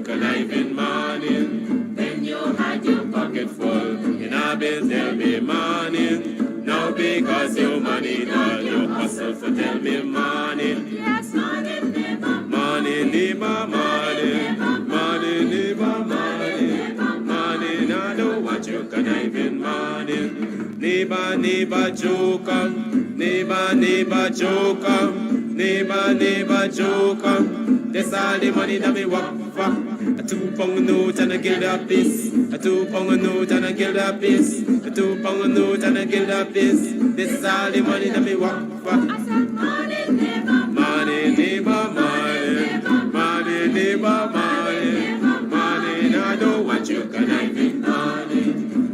Conniving morning, when you had your pocket full, in a bill tell me morning. Now because your money done, you hustle for tell me morning. Yes, morning, neighbor. Morning, neighbor, morning. Morning, neighbor, morning. Morning, I know what you conniving morning. Neighbor, neighbor, joker. Neighbor, neighbor, joker. Neighbor, neighbor, joker. They This all the money that me work for. A 2 pound note and a guilder piece. A 2 pound note and a guilder piece. A 2 pound note and a guilder piece. This is all the money that me work for. I said money, neighbor, money, neighbor, money, money, neighbor, money, money. I don't want you conniving money.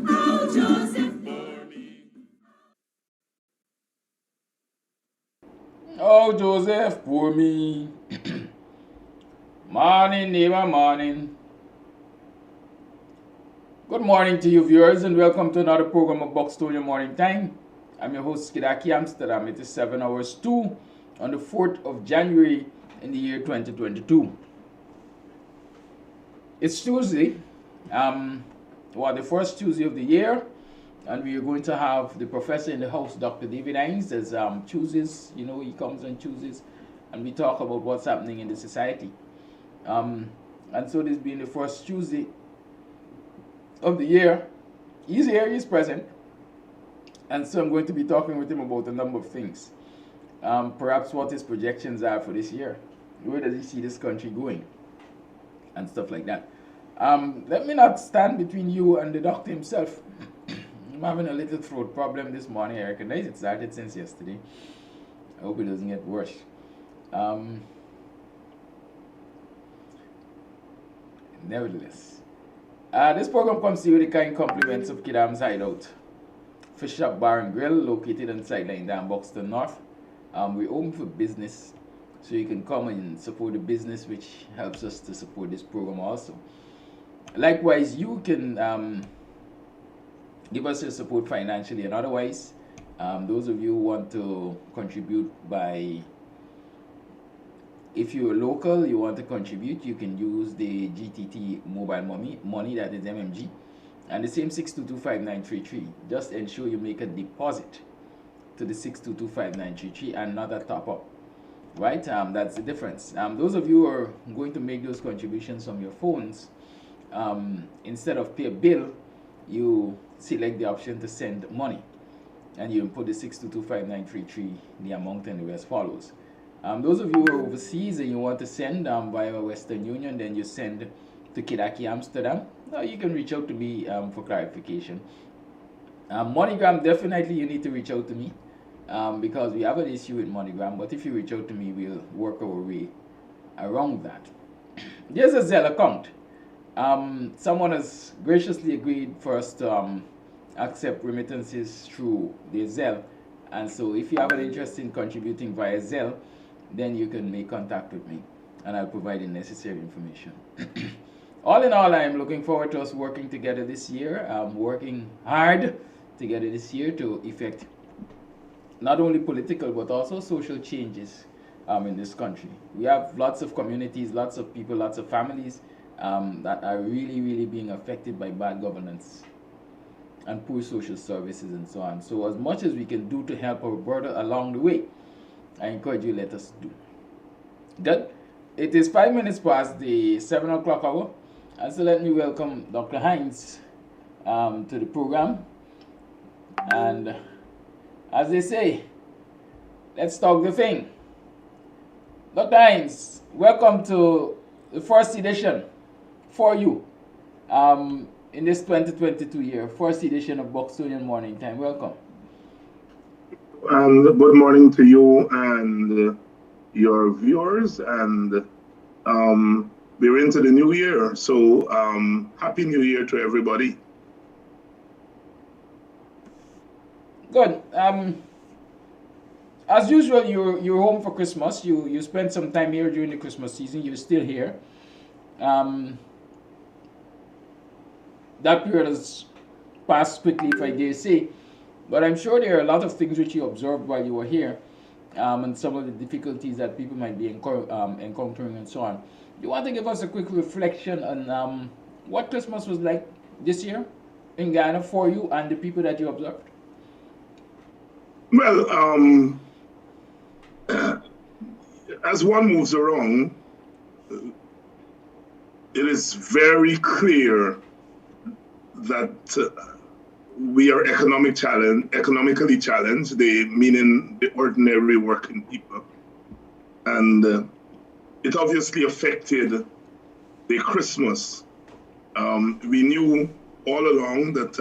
Oh, Joseph, for me. Oh, Joseph, for me. Morning, neighbor, morning. Good morning to you viewers and welcome to another program of BUXTONIAN Morning Time. I'm your host KAMSTV. It is 7 hours 2 on the 4th of January in the year 2022. It's Tuesday, the first Tuesday of the year, and we are going to have the professor in the house, Dr. David Hinds, as chooses, he comes and chooses, and we talk about what's happening in the society. And so this being the first Tuesday of the year, he's here, he's present, and so I'm going to be talking with him about a number of things. Perhaps what his projections are for this year, where does he see this country going, and stuff like that. Let me not stand between you and the doctor himself. I'm having a little throat problem this morning. I recognize it started since yesterday. I hope it doesn't get worse. Nevertheless, this program comes to you with the kind compliments of Kidam's Hideout Fish Shop Bar and Grill, located on Sideline down Buxton North. We're open for business, so you can come and support the business, which helps us to support this program also. Likewise, you can give us your support financially and otherwise. Those of you who want to contribute by, if you're local, you want to contribute, you can use the GTT mobile money, that is MMG, and the same 6225933. Just ensure you make a deposit to the 6225933 and not a top up, right? That's the difference. Those of you who are going to make those contributions from your phones, instead of pay a bill, you select the option to send money, and you put the 6225933, the amount, and the rest follows. Those of you who are overseas and you want to send via Western Union, then you send to Kidaki Amsterdam. Now you can reach out to me for clarification. MoneyGram, definitely you need to reach out to me because we have an issue with MoneyGram, but if you reach out to me, we'll work our way around that. There's a Zelle account. Someone has graciously agreed for us to accept remittances through the Zelle, and so if you have an interest in contributing via Zelle, then you can make contact with me and I'll provide the necessary information. All in all, I am looking forward to us working together this year, working hard together this year to effect not only political but also social changes in this country. We have lots of communities, lots of people, lots of families that are really being affected by bad governance and poor social services and so on. So as much as we can do to help our brother along the way, I encourage you, let us do. Good. It is 5 minutes past the 7 o'clock hour, and so let me welcome Dr. Hinds to the program. And as they say, let's talk the thing. Dr. Hinds, welcome to the first edition for you in this 2022 year, first edition of BUXTONIAN Morning Time. Welcome. Good morning to you and your viewers, and we're into the new year, so happy new year to everybody. Good. As usual, you're home for Christmas. You spent some time here during the Christmas season. You're still here. That period has passed quickly, if I dare say. But I'm sure there are a lot of things which you observed while you were here, and some of the difficulties that people might be encountering and so on. You want to give us a quick reflection on what Christmas was like this year in Ghana for you and the people that you observed? Well, as one moves around, it is very clear that we are economically challenged, meaning the ordinary working people. And it obviously affected the Christmas. We knew all along that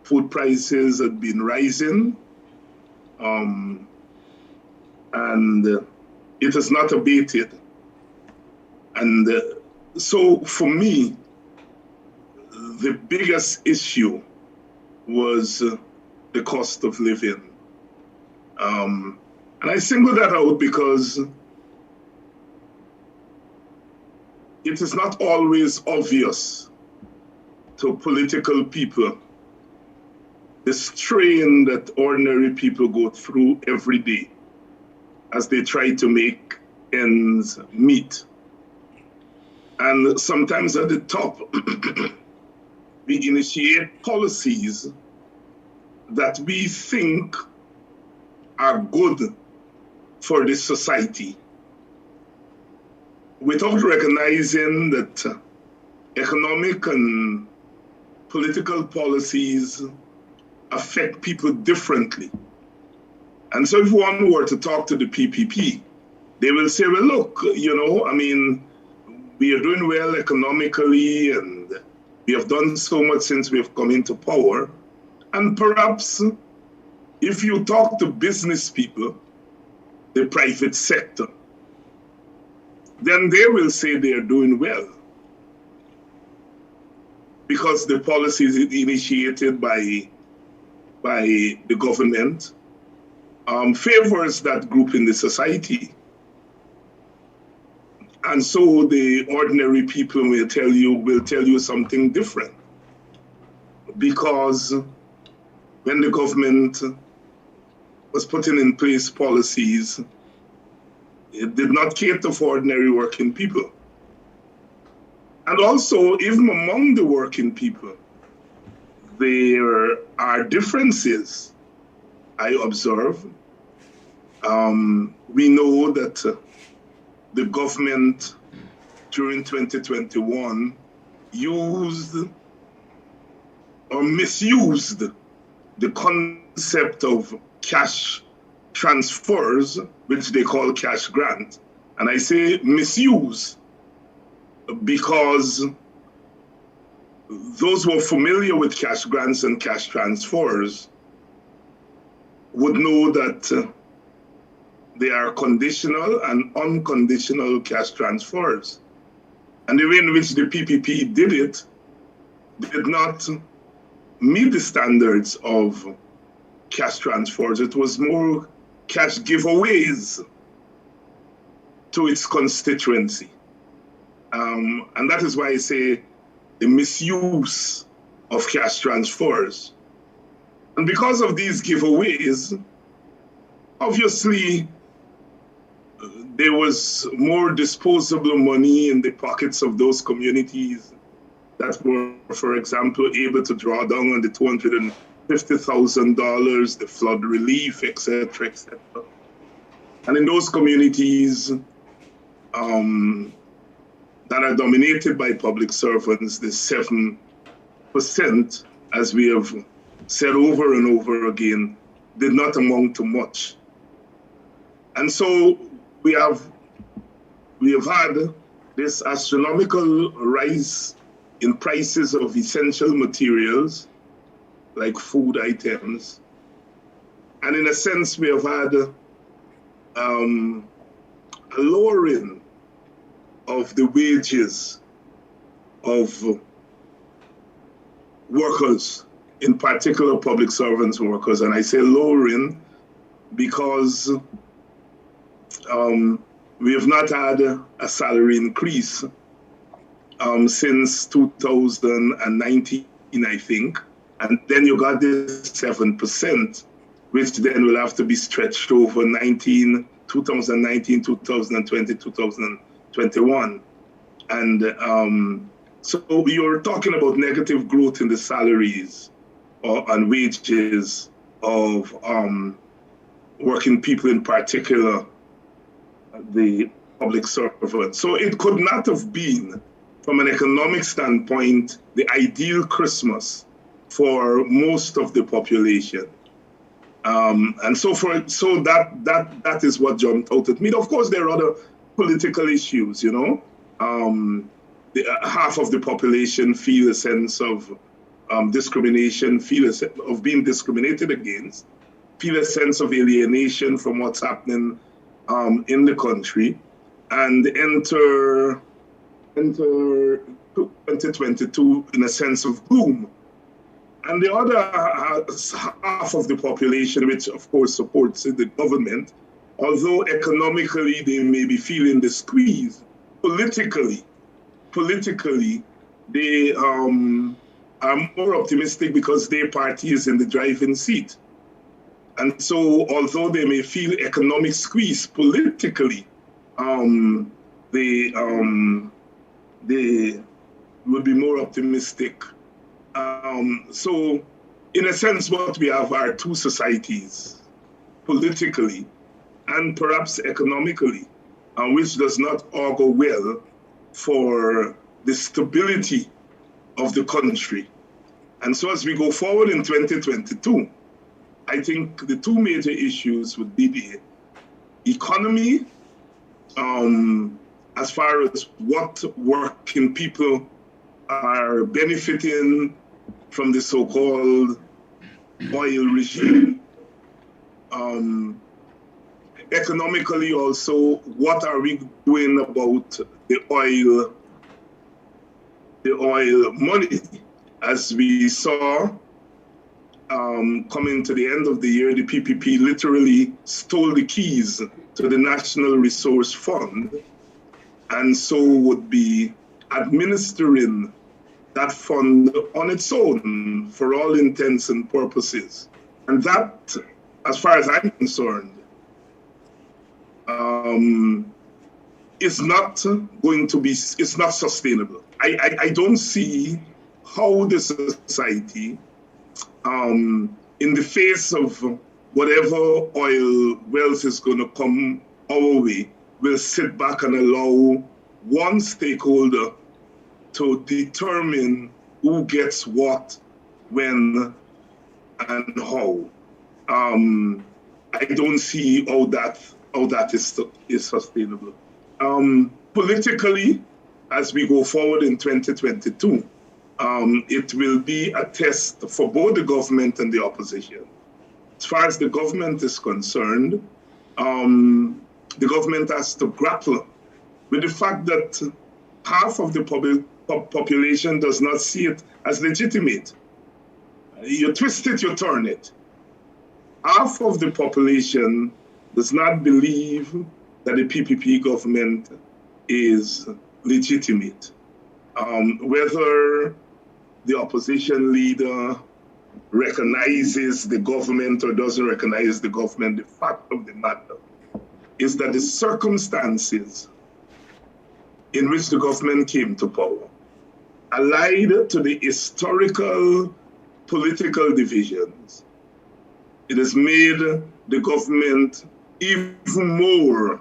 food prices had been rising, and it has not abated. And so for me, the biggest issue was the cost of living. And I single that out because it is not always obvious to political people the strain that ordinary people go through every day as they try to make ends meet. And sometimes at the top, we initiate policies that we think are good for this society without recognizing that economic and political policies affect people differently. And so if one were to talk to the PPP, they will say, well, look, I mean, we are doing well economically and we have done so much since we've come into power. And perhaps if you talk to business people, the private sector, then they will say they are doing well because the policies initiated by the government favors that group in the society. And so the ordinary people will tell you something different. Because when the government was putting in place policies, it did not cater for ordinary working people. And also, even among the working people, there are differences, I observe. We know that the government during 2021 used or misused the concept of cash transfers, which they call cash grant. And I say misuse because those who are familiar with cash grants and cash transfers would know that they are conditional and unconditional cash transfers. And the way in which the PPP did it did not meet the standards of cash transfers. It was more cash giveaways to its constituency. And that is why I say the misuse of cash transfers. And because of these giveaways, obviously, there was more disposable money in the pockets of those communities that were, for example, able to draw down on the $250,000, the flood relief, etc., etc. And in those communities that are dominated by public servants, the 7%, as we have said over and over again, did not amount to much. And so we have had this astronomical rise in prices of essential materials like food items. And in a sense, we have had a lowering of the wages of workers, in particular public servants workers. And I say lowering because we have not had a salary increase since 2019, I think. And then you got this 7%, which then will have to be stretched over 2019, 2020, 2021. And so you're talking about negative growth in the salaries and wages of working people, in particular, the public servants. So it could not have been, from an economic standpoint, the ideal Christmas for most of the population. And so that is what jumped out at me. Of course, there are other political issues, you know. Half of the population feel a sense of discrimination, feel a sense of being discriminated against, feel a sense of alienation from what's happening in the country, and enter 2022 in a sense of gloom. And the other half of the population, which of course supports the government, although economically they may be feeling the squeeze, politically they are more optimistic because their party is in the driving seat. And so although they may feel economic squeeze politically, they would be more optimistic. So in a sense, what we have are two societies, politically and perhaps economically, which does not augur well for the stability of the country. And so as we go forward in 2022, I think the two major issues would be the economy, as far as what working people are benefiting from the so-called oil regime. Economically also, what are we doing about the oil money? As we saw coming to the end of the year, the PPP literally stole the keys to the National Resource Fund, and so would be administering that fund on its own for all intents and purposes. And that, as far as I'm concerned, is not going to be, it's not sustainable. I don't see how the society, in the face of whatever oil wealth is going to come our way, will sit back and allow one stakeholder to determine who gets what, when, and how. I don't see how that is sustainable. Politically, as we go forward in 2022, it will be a test for both the government and the opposition. As far as the government is concerned, the government has to grapple with the fact that half of the population does not see it as legitimate. You twist it, you turn it. Half of the population does not believe that the PPP government is legitimate. Whether the opposition leader recognizes the government or doesn't recognize the government, the fact of the matter is that the circumstances in which the government came to power, allied to the historical political divisions, it has made the government even more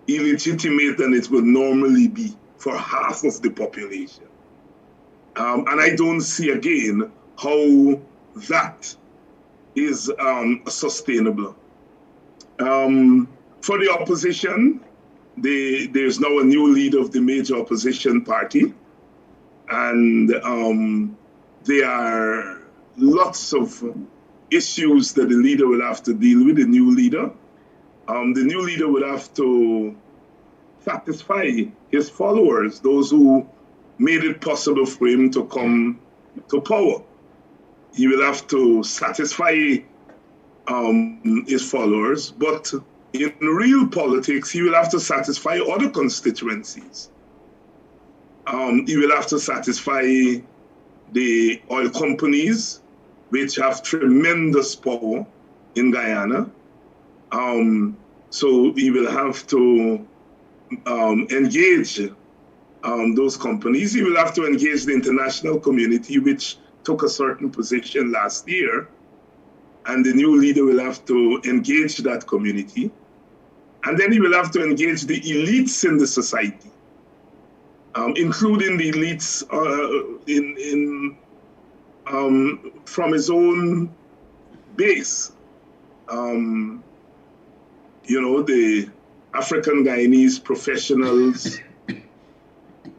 illegitimate than it would normally be for half of the population. And I don't see again how that is sustainable. For the opposition, there's now a new leader of the major opposition party, and there are lots of issues that the leader will have to deal with, the new leader. The new leader will have to satisfy his followers, those who made it possible for him to come to power. He will have to satisfy his followers, but in real politics, he will have to satisfy other constituencies. He will have to satisfy the oil companies, which have tremendous power in Guyana. So he will have to engage those companies. He will have to engage the international community, which took a certain position last year. And the new leader will have to engage that community. And then he will have to engage the elites in the society, including the elites from his own base. the African Guyanese professionals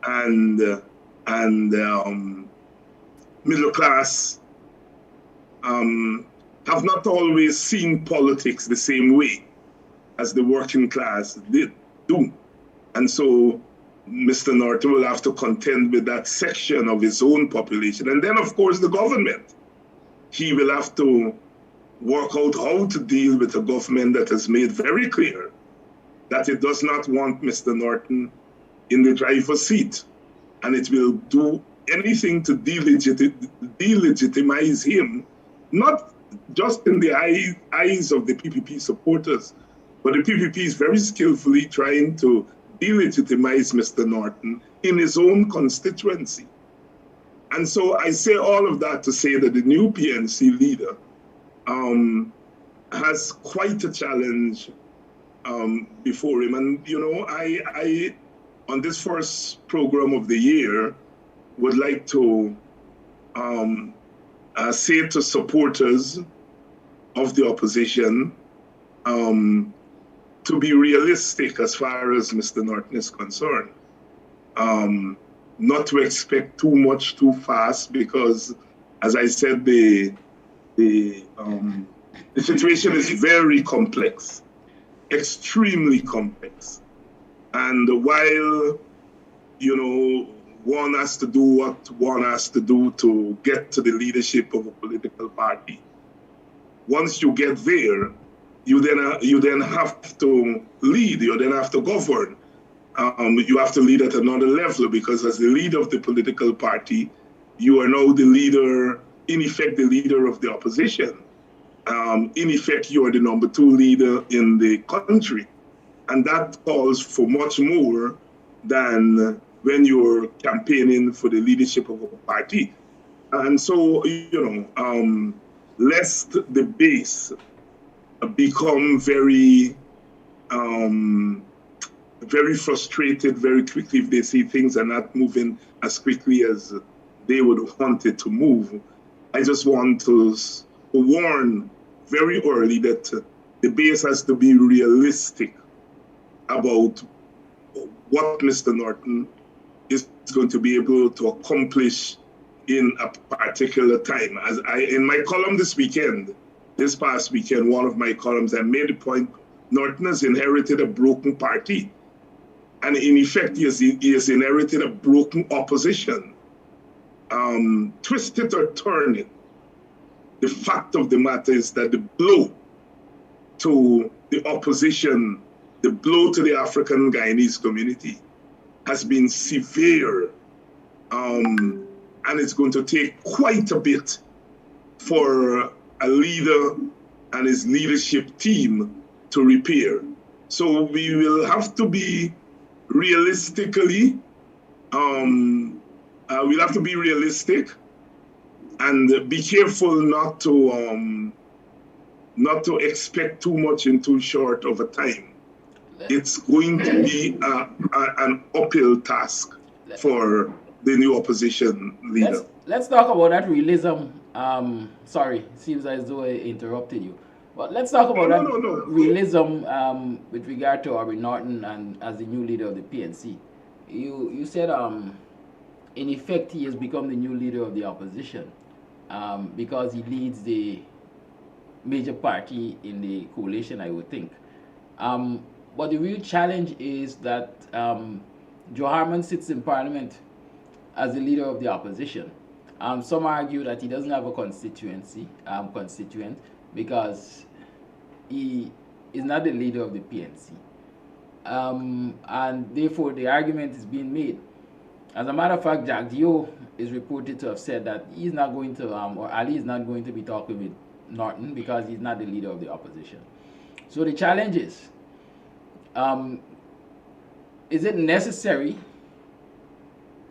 and middle class have not always seen politics the same way as the working class do. And so Mr. Norton will have to contend with that section of his own population. And then, of course, the government. He will have to work out how to deal with a government that has made very clear that it does not want Mr. Norton in the driver's seat. And it will do anything to delegitimize him, not just in the eyes of the PPP supporters, but the PPP is very skillfully trying to delegitimize Mr. Norton in his own constituency. And so I say all of that to say that the new PNC leader has quite a challenge before him. And, I on this first program of the year, would like to say to supporters of the opposition to be realistic as far as Mr. Norton is concerned. Not to expect too much too fast, because, as I said, the situation is very complex, extremely complex. And while, one has to do what one has to do to get to the leadership of a political party, once you get there, you then have to lead, you then have to govern. You have to lead at another level, because as the leader of the political party, you are now the leader, in effect, the leader of the opposition. In effect, you are the number 2 leader in the country. And that calls for much more than when you're campaigning for the leadership of a party. And so, lest the base become very frustrated very quickly if they see things are not moving as quickly as they would want it to move. I just want to warn very early that the base has to be realistic about what Mr. Norton is going to be able to accomplish in a particular time. As in my column this past weekend, one of my columns, I made the point, Norton has inherited a broken party. And in effect, he has inherited a broken opposition. Twist it or turn it, the fact of the matter is that the blow to the opposition, the blow to the African Guyanese community has been severe. And it's going to take quite a bit for a leader and his leadership team to repair. So we will have to be realistic, and be careful not to expect too much in too short of a time. It's going to be an uphill task for the new opposition leader. Let's talk about that realism. Sorry, seems as though I interrupted you. But let's talk about realism with regard to Aubrey Norton and as the new leader of the PNC. You said in effect he has become the new leader of the opposition because he leads the major party in the coalition, I would think. But the real challenge is that Joe Harmon sits in Parliament as the leader of the opposition. Some argue that he doesn't have a constituent because he is not the leader of the PNC. And therefore the argument is being made. As a matter of fact, Jack Dio is reported to have said that he's not going to, or Ali is not going to be talking with Norton because he's not the leader of the opposition. So the challenge is it necessary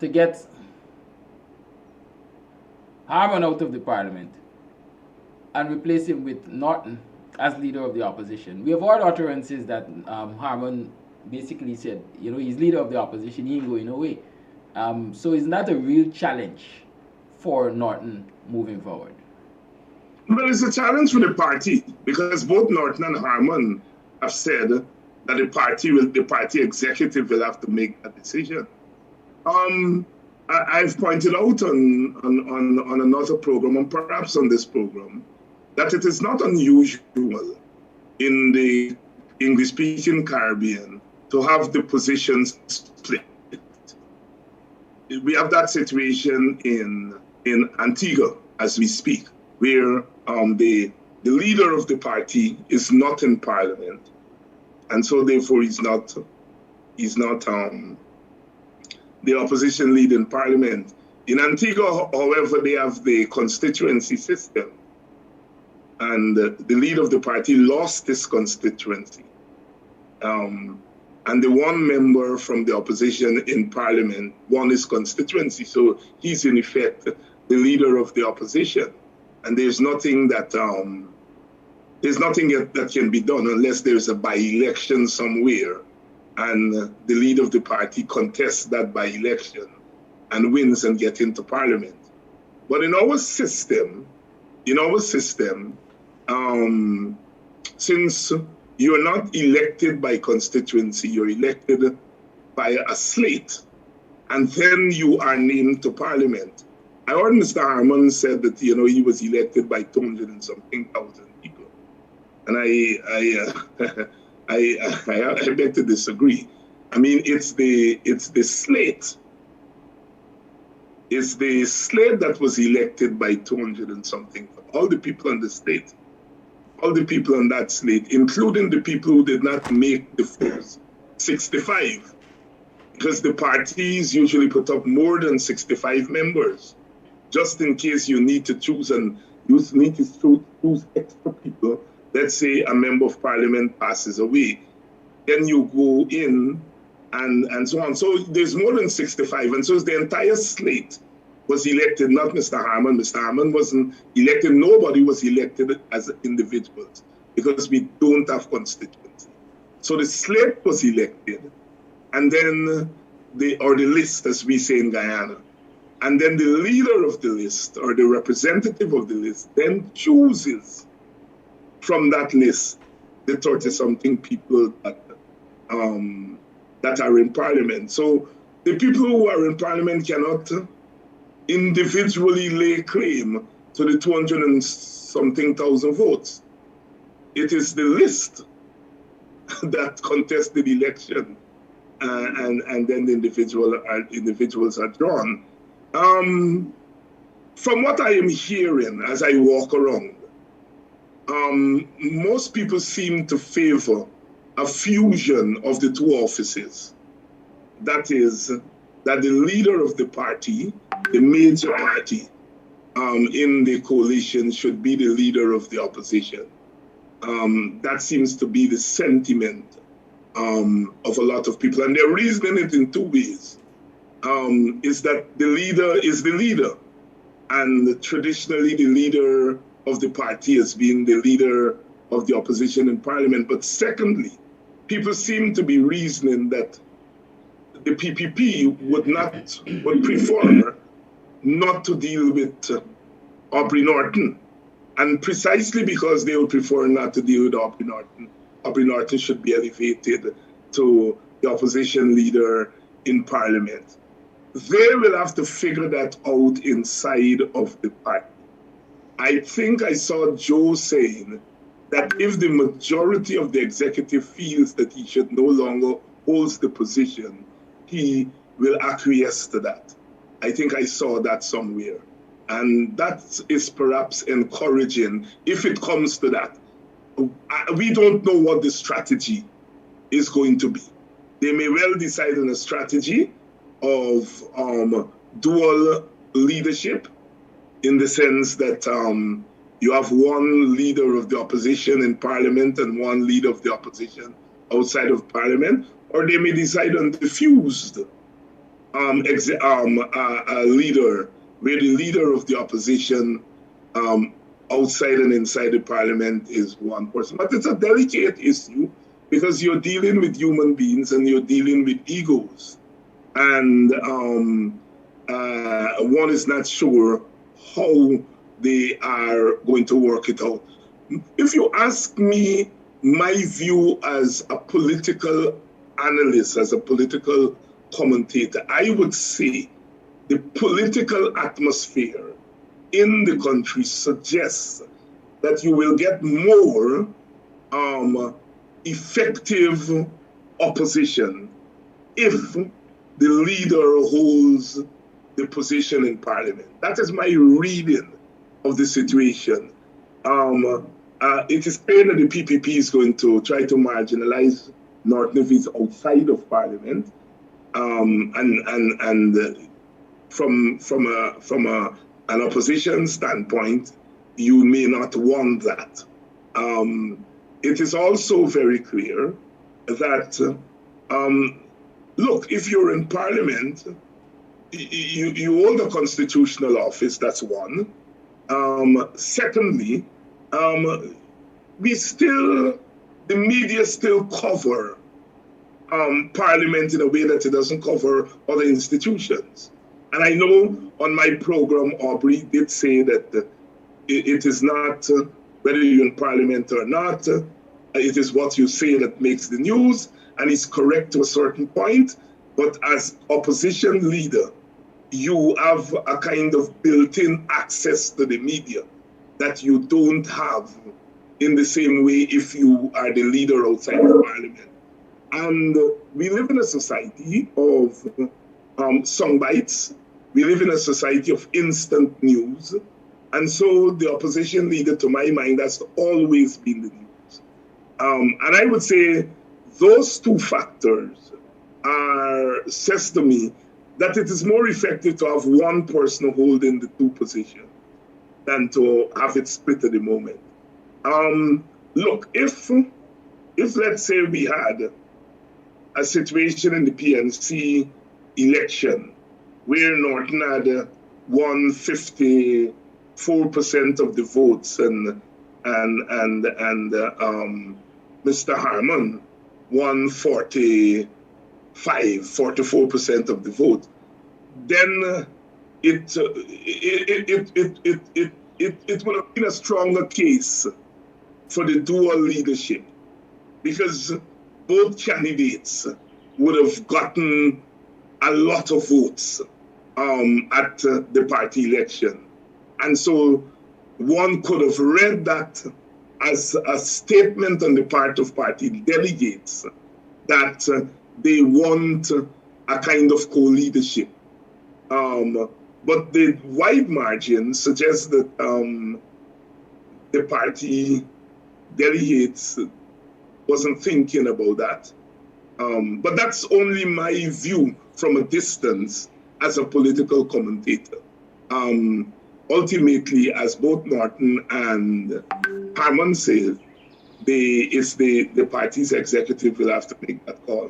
to get Harmon out of the parliament and replace him with Norton as leader of the opposition? We have heard utterances that Harmon basically said, he's leader of the opposition, he ain't going away. So is that a real challenge for Norton moving forward? Well, it's a challenge for the party because both Norton and Harmon have said that the party executive will have to make that decision. I've pointed out on another program, and perhaps on this program, that it is not unusual in the English-speaking Caribbean to have the positions split. We have that situation in Antigua as we speak, where the leader of the party is not in parliament, and so therefore he's not the opposition leader in parliament. In Antigua, however, they have the constituency system, and the leader of the party lost this constituency. And the one member from the opposition in parliament won his constituency, so he's in effect the leader of the opposition. And there's nothing that that can be done unless there's a by-election somewhere, and the leader of the party contests that by-election and wins and gets into parliament. But in our system, since you're not elected by constituency, you're elected by a slate, and then you are named to parliament. I heard Mr. Harmon said that, he was elected by 200 and something thousand people. And I beg to disagree. I mean, it's the slate. It's the slate that was elected by 200 and something. All the people on the slate, all the people on that slate, including the people who did not make the first 65, because the parties usually put up more than 65 members, just in case you need to choose, and you need to choose extra people. Let's say a member of parliament passes away, then you go in and so on. So there's more than 65, and so the entire slate was elected, not Mr. Harmon. Mr. Harmon wasn't elected. Nobody was elected as individuals because we don't have constituency. So the slate was elected, and then the list, as we say in Guyana, and then the leader of the list or the representative of the list then chooses from that list the 30-something people that are in parliament. So the people who are in parliament cannot individually lay claim to the 200 and something thousand votes. It is the list that contested the election, and then the individuals are drawn. From what I am hearing as I walk around, most people seem to favor a fusion of the two offices. That is, that the leader of the party, the major party in the coalition, should be the leader of the opposition. That seems to be the sentiment of a lot of people. And they're reasoning it in two ways. Is that the leader is the leader. And traditionally, the leader of the party has been the leader of the opposition in parliament. But secondly, people seem to be reasoning that the PPP would prefer not to deal with Aubrey Norton. And precisely because they would prefer not to deal with Aubrey Norton should be elevated to the opposition leader in parliament. They will have to figure that out inside of the party. I think I saw Joe saying that if the majority of the executive feels that he should no longer hold the position, he will acquiesce to that. I think I saw that somewhere. And that is perhaps encouraging if it comes to that. We don't know what the strategy is going to be. They may well decide on a strategy of dual leadership, in the sense that you have one leader of the opposition in parliament and one leader of the opposition outside of parliament, or they may decide on diffused leader, where the leader of the opposition outside and inside the parliament is one person. But it's a delicate issue because you're dealing with human beings and you're dealing with egos. And one is not sure how they are going to work it out. If you ask me my view as a political analyst, as a political commentator, I would say the political atmosphere in the country suggests that you will get more effective opposition if the leader holds the position in parliament. That is my reading of the situation. It is clear that the PPP is going to try to marginalize Norton if he's outside of parliament, and from an opposition standpoint, you may not want that. It is also very clear that, look, if you're in parliament, you hold a constitutional office, that's one. Secondly, the media still cover parliament in a way that it doesn't cover other institutions. And I know on my program, Aubrey did say that it is not whether you're in parliament or not, it is what you say that makes the news, and it's correct to a certain point. But as opposition leader, you have a kind of built-in access to the media that you don't have in the same way if you are the leader outside of parliament. And we live in a society of sound bites. We live in a society of instant news. And so the opposition leader, to my mind, has always been the news. And I would say those two factors says to me that it is more effective to have one person holding the two positions than to have it split at the moment. Look, if let's say we had a situation in the PNC election where Norton had won 54% of the votes and Mr. Harmon won 44% of the vote, then it would have been a stronger case for the dual leadership, because both candidates would have gotten a lot of votes at the party election. And so one could have read that as a statement on the part of party delegates that they want a kind of co-leadership. But the wide margin suggests that the party delegates wasn't thinking about that. But that's only my view from a distance as a political commentator. Ultimately, as both Norton and Harmon say, it's the party's executive will have to make that call.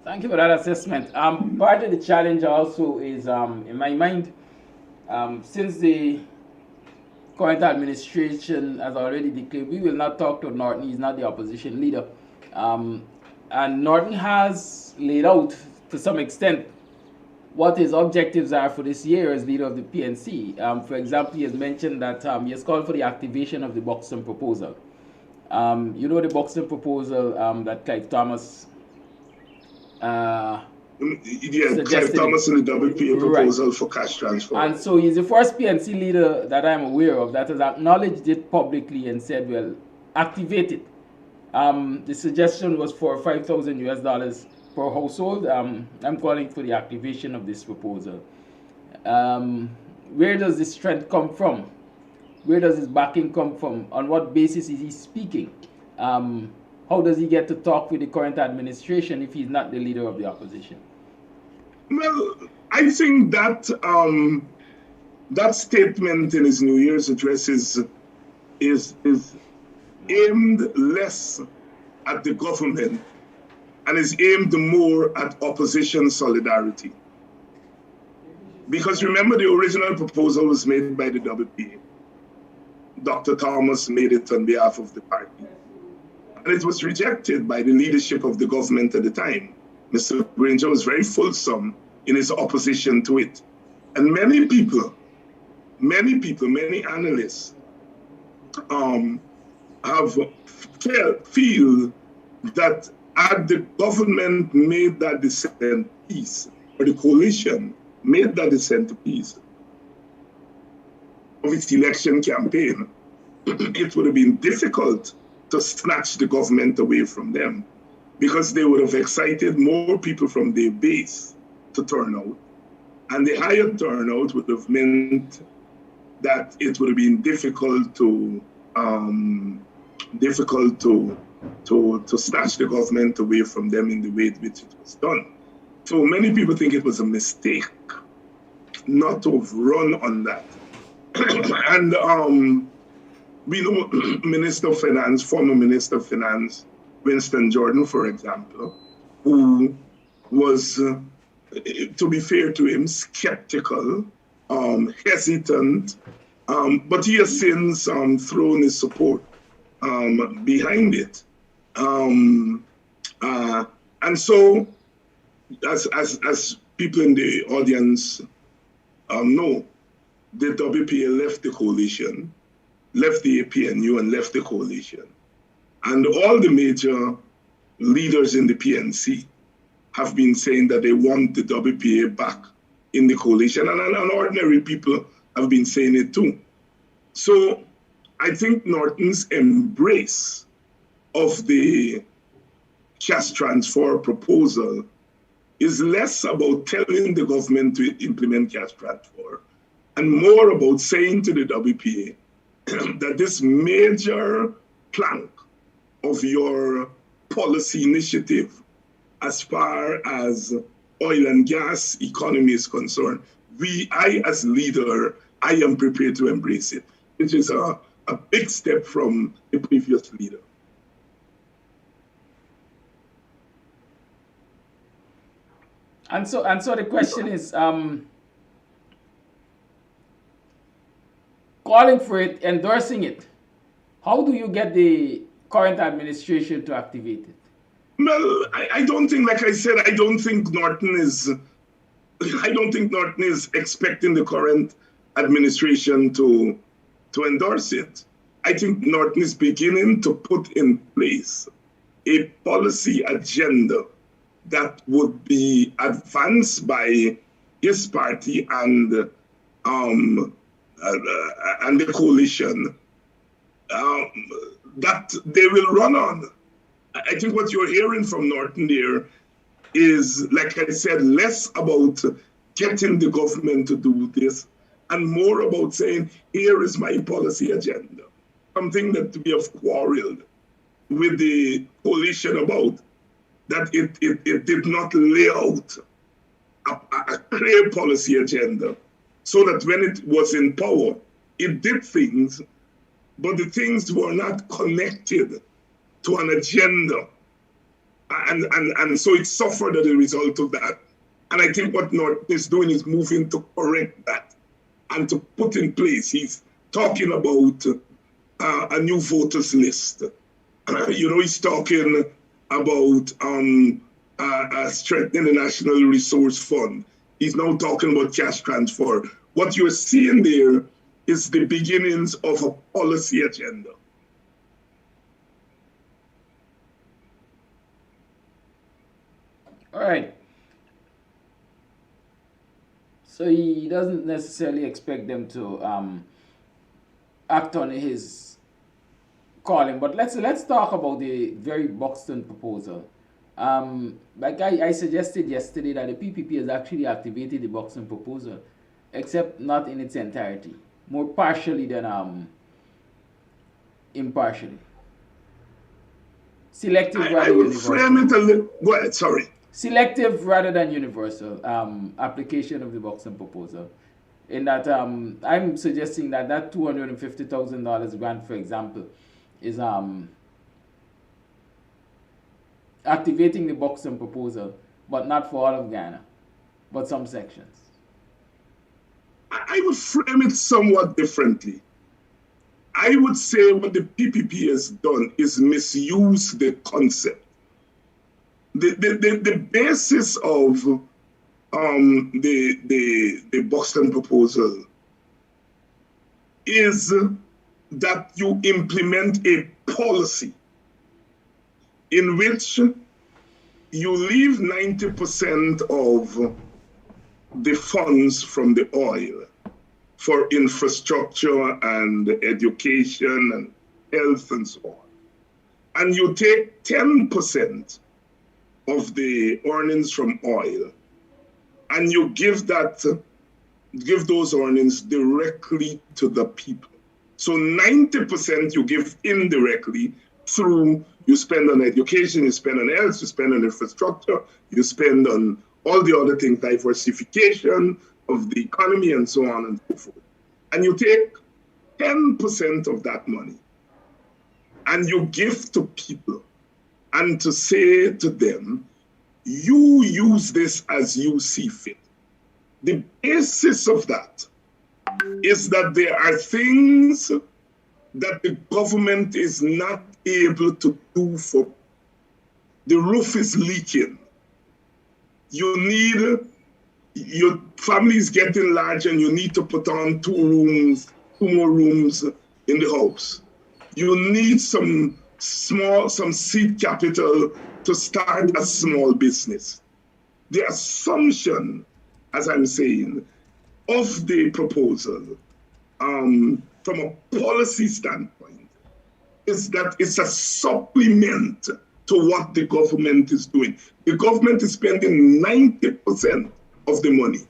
Thank you for that assessment. Part of the challenge also is, in my mind, since the current administration has already declared we will not talk to Norton, he's not the opposition leader. And Norton has laid out, to some extent, what his objectives are for this year as leader of the PNC. For example, he has mentioned that he has called for the activation of the Buxton proposal. You know the Buxton proposal that Clive Thomas Clive Thomas and the WPA proposal for cash transfer. And so he's the first PNC leader that I'm aware of that has acknowledged it publicly and said, well, activate it. The suggestion was for $5,000 per household. I'm calling for the activation of this proposal. Where does this strength come from? Where does his backing come from? On what basis is he speaking? How does he get to talk with the current administration if he's not the leader of the opposition? Well, I think that that statement in his New Year's address is aimed less at the government and is aimed more at opposition solidarity. Because remember, the original proposal was made by the WPA. Dr. Thomas made it on behalf of the party. And it was rejected by the leadership of the government at the time. Mr. Granger was very fulsome in his opposition to it. And many people, many analysts have feel that had the government made that the centerpiece, or the coalition made that the centerpiece of its election campaign, it would have been difficult to snatch the government away from them, because they would have excited more people from their base to turn out. And the higher turnout would have meant that it would have been difficult to snatch the government away from them in the way in which it was done. So many people think it was a mistake not to have run on that. And we know Minister of Finance, former Minister of Finance, Winston Jordan, for example, who was, to be fair to him, skeptical, hesitant, but he has since thrown his support behind it. And so, as people in the audience know, the WPA left the coalition, left the APNU and left the coalition. And all the major leaders in the PNC have been saying that they want the WPA back in the coalition, and ordinary people have been saying it too. So I think Norton's embrace of the cash transfer proposal is less about telling the government to implement cash transfer and more about saying to the WPA that this major plank of your policy initiative as far as oil and gas economy is concerned, I as leader, I am prepared to embrace it, which is a big step from the previous leader. And so the question is, calling for it, endorsing it, how do you get the current administration to activate it? Well, I don't think, like I said, I don't think Norton is expecting the current administration to endorse it. I think Norton is beginning to put in place a policy agenda that would be advanced by his party and the coalition that they will run on. I think what you're hearing from Norton there is, like I said, less about getting the government to do this and more about saying, here is my policy agenda. Something that we have quarreled with the coalition about, that it did not lay out a clear policy agenda, so that when it was in power, it did things, but the things were not connected to an agenda. And so it suffered as a result of that. And I think what Norton is doing is moving to correct that and to put in place. He's talking about a new voters list. He's talking about strengthening the National Resource Fund. He's now talking about cash transfer. What you're seeing there is the beginnings of a policy agenda. All right. So he doesn't necessarily expect them to act on his calling, but let's talk about the very Buxton proposal. Like I suggested yesterday, that the PPP has actually activated the Buxton proposal, except not in its entirety, more partially than impartially. Selective rather I will universal. frame it a little. Go ahead, sorry. Selective rather than universal application of the Buxton proposal. In that I'm suggesting that $250,000 grant, for example, is activating the Buxton proposal, but not for all of Ghana, but some sections. I would frame it somewhat differently. I would say what the PPP has done is misuse the concept. The basis of the Buxton proposal is that you implement a policy in which you leave 90% of the funds from the oil for infrastructure and education and health and so on. And you take 10% of the earnings from oil and you give those earnings directly to the people. So 90% you give indirectly through, you spend on education, you spend on health, you spend on infrastructure, you spend on all the other things, diversification of the economy and so on and so forth. And you take 10% of that money and you give to people and to say to them, you use this as you see fit. The basis of that is that there are things that the government is not able to do for. The roof is leaking. Your family is getting large and you need to put on two more rooms in the house. You need some seed capital to start a small business. The assumption, as I'm saying, of the proposal from a policy standpoint is that it's a supplement to what the government is doing. The government is spending 90% of the money,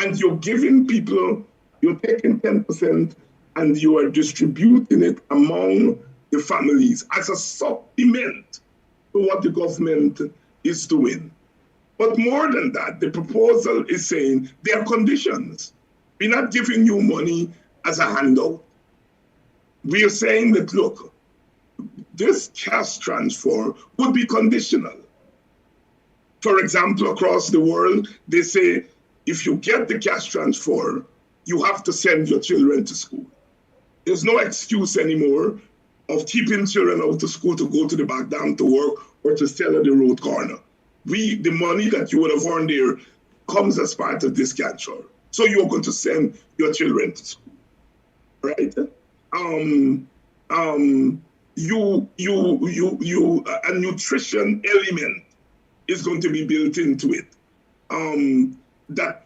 and you're giving people, you're taking 10% and you are distributing it among the families as a supplement to what the government is doing. But more than that, the proposal is saying there are conditions. We're not giving you money as a handout. We are saying that, look, this cash transfer would be conditional. For example, across the world, they say, if you get the cash transfer, you have to send your children to school. There's no excuse anymore of keeping children out of school to go to the back down to work or to sell at the road corner. The money that you would have earned there comes as part of this cash transfer. So you're going to send your children to school, right? A nutrition element is going to be built into it. That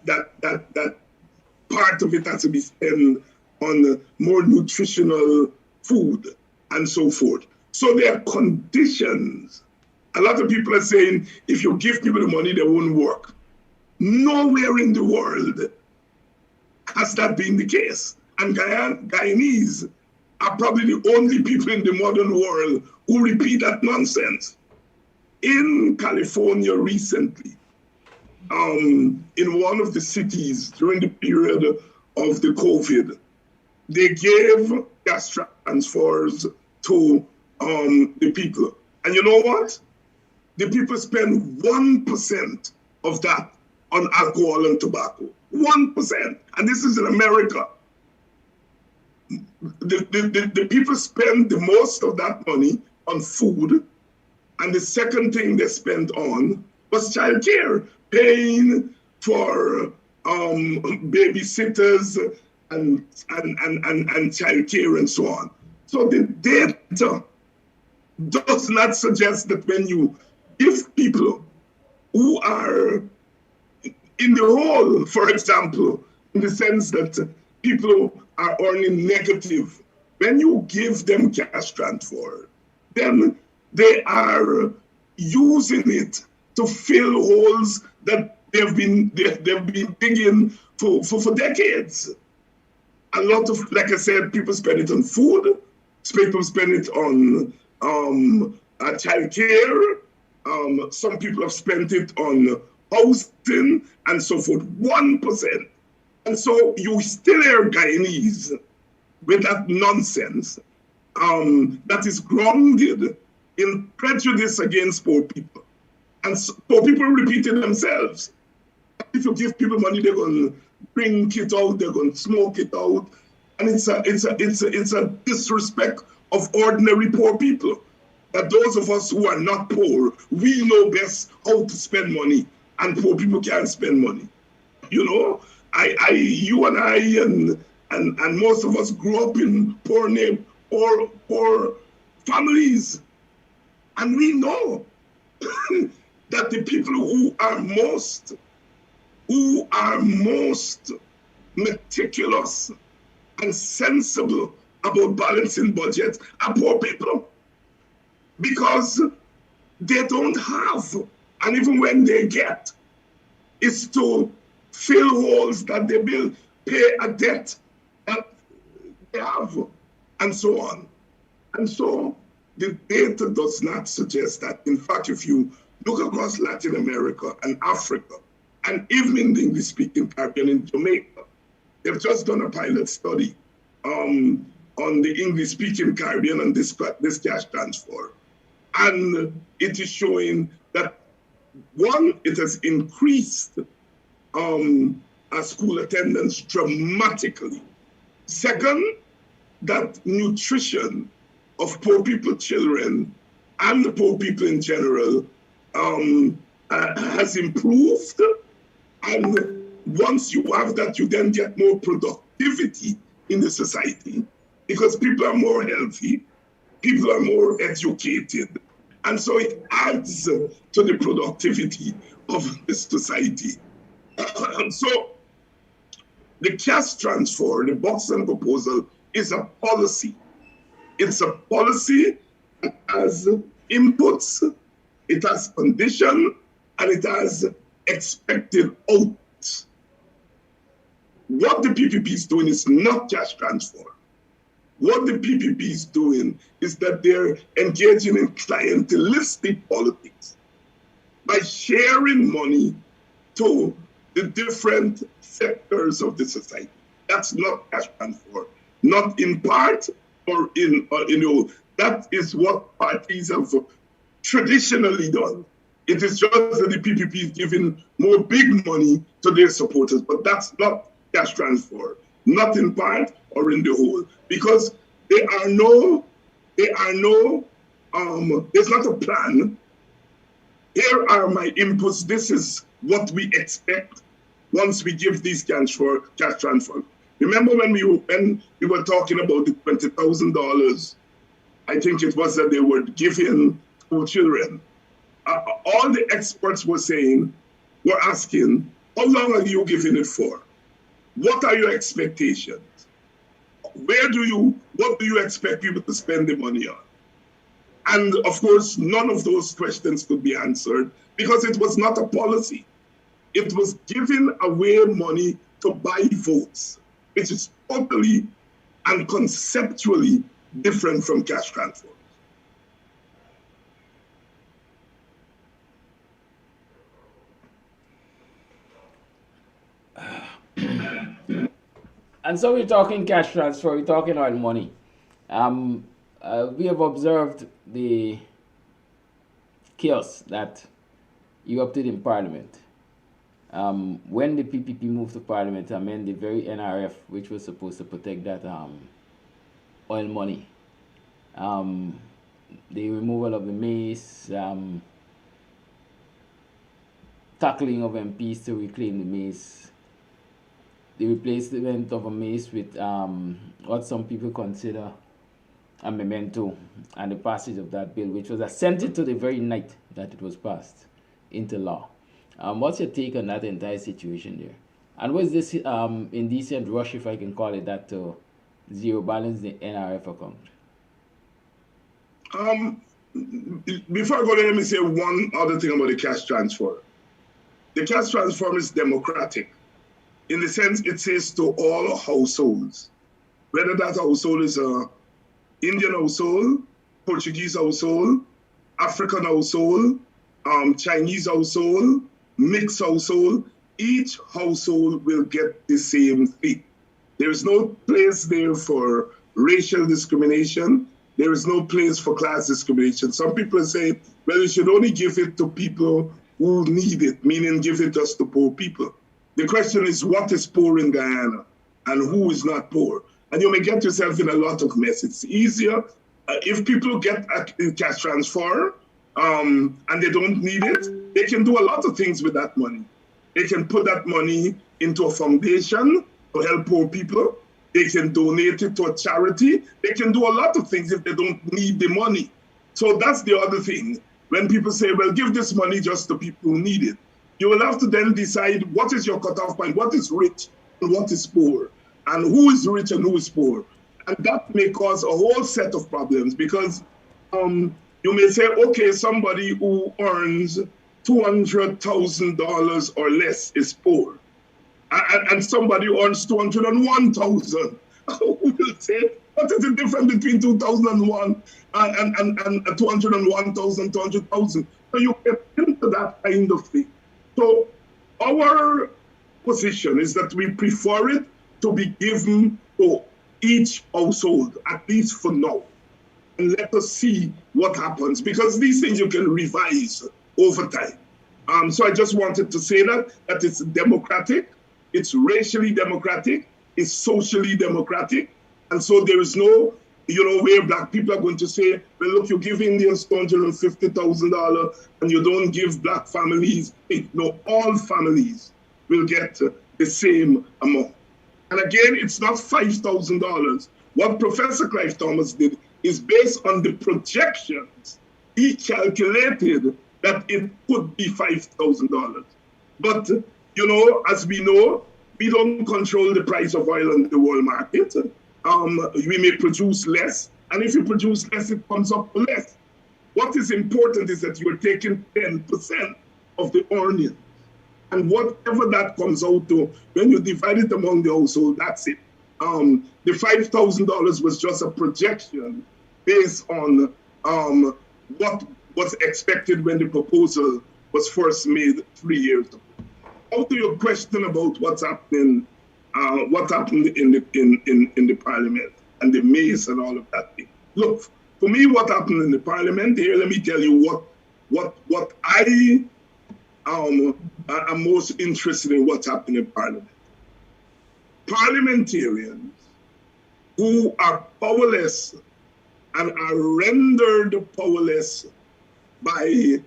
part of it has to be spent on more nutritional food and so forth. So there are conditions. A lot of people are saying, if you give people the money, they won't work. Nowhere in the world has that been the case. And Guyanese are probably the only people in the modern world who repeat that nonsense. In California recently, in one of the cities during the period of the COVID, they gave gas transfers to the people. And you know what? The people spend 1% of that on alcohol and tobacco. 1%. And this is in America. The people spend the most of that money on food. And the second thing they spent on was childcare, paying for babysitters and childcare and so on. So the data does not suggest that when you give people who are in the hole, for example, in the sense that people are earning negative, when you give them cash transfer, then they are using it to fill holes that they've been digging for decades. A lot of, like I said, people spend it on food, people spend it on childcare, some people have spent it on housing and so forth, 1%. And so you still hear Guyanese with that nonsense that is grounded in prejudice against poor people. And so poor people repeat it themselves. If you give people money, they're going to drink it out, they're going to smoke it out. And it's a disrespect of ordinary poor people. That those of us who are not poor, we know best how to spend money, and poor people can't spend money. You know, you and I and most of us grew up in poor families. And we know that the people who are most meticulous and sensible about balancing budgets are poor people, because they don't have, and even when they get, it's to fill holes that they will pay a debt that they have, and so on. And so the data does not suggest that. In fact, if you look across Latin America and Africa, and even in the English-speaking Caribbean in Jamaica, they've just done a pilot study on the English-speaking Caribbean and this cash transfer. And it is showing that, one, it has increased school attendance dramatically. Second, that nutrition of poor people children and the poor people in general has improved. And once you have that, you then get more productivity in the society, because people are more healthy, people are more educated. And so it adds to the productivity of the society. And so the cash transfer, the Boston proposal, is a policy. It's a policy that has inputs, it has condition, and it has expected outputs. What the PPP is doing is not cash transfer. What the PPP is doing is that they're engaging in clientelistic politics by sharing money to the different sectors of the society. That's not cash transfer, not in part or in whole. That is what parties have traditionally done. It is just that the PPP is giving more big money to their supporters, but that's not cash transfer, not in part or in the whole, because there's not a plan. Here are my inputs. This is what we expect once we give these cash transfer. Remember when we were talking about the $20,000, I think it was that they were giving school children. All the experts were asking, how long are you giving it for? What are your expectations? What do you expect people to spend the money on? And of course, none of those questions could be answered because it was not a policy. It was giving away money to buy votes, which is totally and conceptually different from cash transfer. And so we're talking cash transfer, we're talking oil money. We have observed the chaos that erupted in Parliament. When the PPP moved to Parliament, I mean the very NRF, which was supposed to protect that oil money. The removal of the mace, tackling of MPs to reclaim the mace, the replacement of a mace with what some people consider a memento, and the passage of that bill, which was assented to the very night that it was passed into law. What's your take on that entire situation there? And was this indecent rush, if I can call it that, to zero balance the NRF account? Before I go there, let me say one other thing about the cash transfer. The cash transfer is democratic in the sense it says to all households, whether that household is a Indian household, Portuguese household, African household, Chinese household, mixed household, each household will get the same thing. There is no place there for racial discrimination. There is no place for class discrimination. Some people say, well, you should only give it to people who need it, meaning give it just to poor people. The question is, what is poor in Guyana and who is not poor? And you may get yourself in a lot of mess. It's easier if people get a cash transfer and they don't need it, they can do a lot of things with that money. They can put that money into a foundation to help poor people. They can donate it to a charity. They can do a lot of things if they don't need the money. So that's the other thing. When people say, well, give this money just to people who need it, you will have to then decide what is your cutoff point, what is rich and what is poor, and who is rich and who is poor. And that may cause a whole set of problems because you may say, okay, somebody who earns $200,000 or less is poor. And somebody who earns 201,000 who will say, what is the difference between 2001 and 201,000, 200,000? So you get into that kind of thing. So our position is that we prefer it to be given to each household, at least for now. And let us see what happens, because these things you can revise over time. So I just wanted to say that it's democratic, it's racially democratic, it's socially democratic. And so there is no, where black people are going to say, well, look, you give Indians $250,000 and you don't give black families. No, all families will get the same amount. And again, it's not $5,000. What Professor Clive Thomas did is based on the projections. He calculated that it could be $5,000. But, as we know, we don't control the price of oil on the world market. We may produce less, and if you produce less, it comes up to less. What is important is that you're taking 10% of the earnings. And whatever that comes out to, when you divide it among the household, that's it. The $5,000 was just a projection based on what was expected when the proposal was first made 3 years ago. Out to your question about what happened in the parliament and the maze and all of that thing. Look, for me, what happened in the parliament here, let me tell you what I am most interested in what's happening in parliament. Parliamentarians who are powerless and are rendered powerless by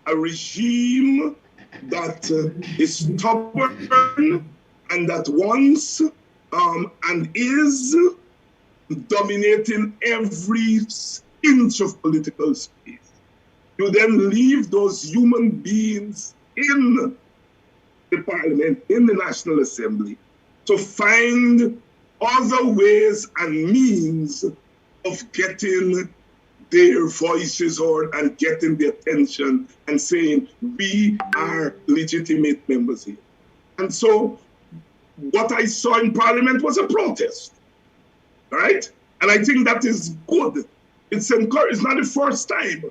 a regime that is stubborn and that wants and is dominating every inch of political space. You then leave those human beings in the parliament, in the National Assembly, to find other ways and means of getting their voices heard and getting the attention and saying, we are legitimate members here. And so what I saw in parliament was a protest, right? And I think that is good. It's encouraged. It's not the first time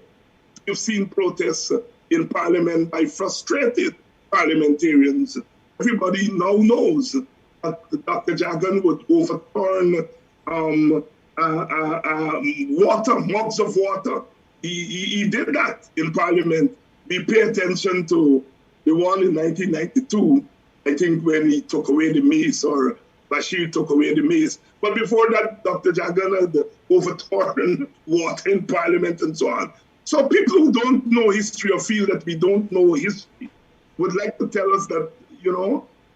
you've seen protests in parliament by frustrated parliamentarians. Everybody now knows that Dr. Jagan would overturn mugs of water. He did that in parliament. We pay attention to the one in 1992, I think, when he took away the mace, or Bashir took away the mace. But before that, Dr. Jagan had overturned water in parliament and so on. So people who don't know history or feel that we don't know history would like to tell us that,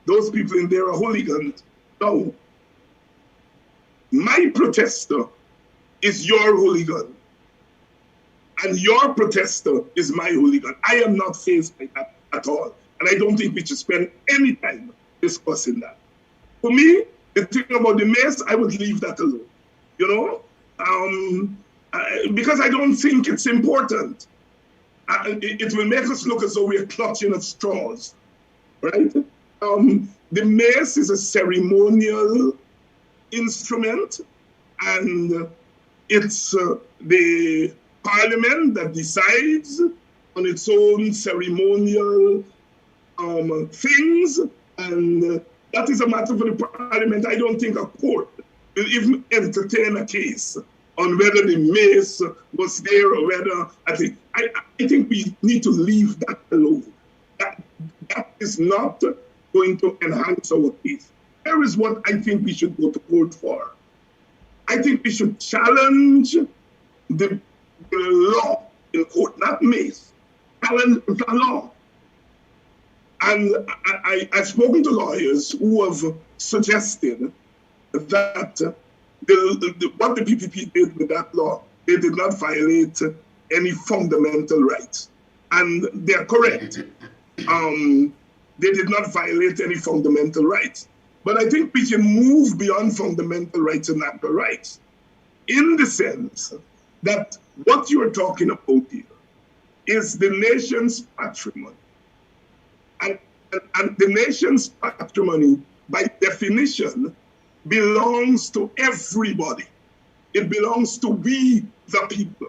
those people in there are hooligans. No. My protester is your hooligan. And your protester is my hooligan. I am not faced by that at all. And I don't think we should spend any time discussing that. For me, the thing about the mace, I would leave that alone. Because I don't think it's important. It will make us look as though we're clutching at straws, right? The mace is a ceremonial instrument, and it's the parliament that decides on its own ceremonial things, and that is a matter for the parliament. I don't think a court will even entertain a case on whether the mace was there or whether, I think we need to leave that alone. That is not going to enhance our case. Here is what I think we should go to court for. I think we should challenge the law in court, not mace. Challenge the law. And I've spoken to lawyers who have suggested that what the PPP did with that law, they did not violate any fundamental rights. And they're correct. They did not violate any fundamental rights. But I think we can move beyond fundamental rights and natural rights in the sense that what you're talking about here is the nation's patrimony. And the nation's patrimony, by definition, belongs to everybody. It belongs to we, the people.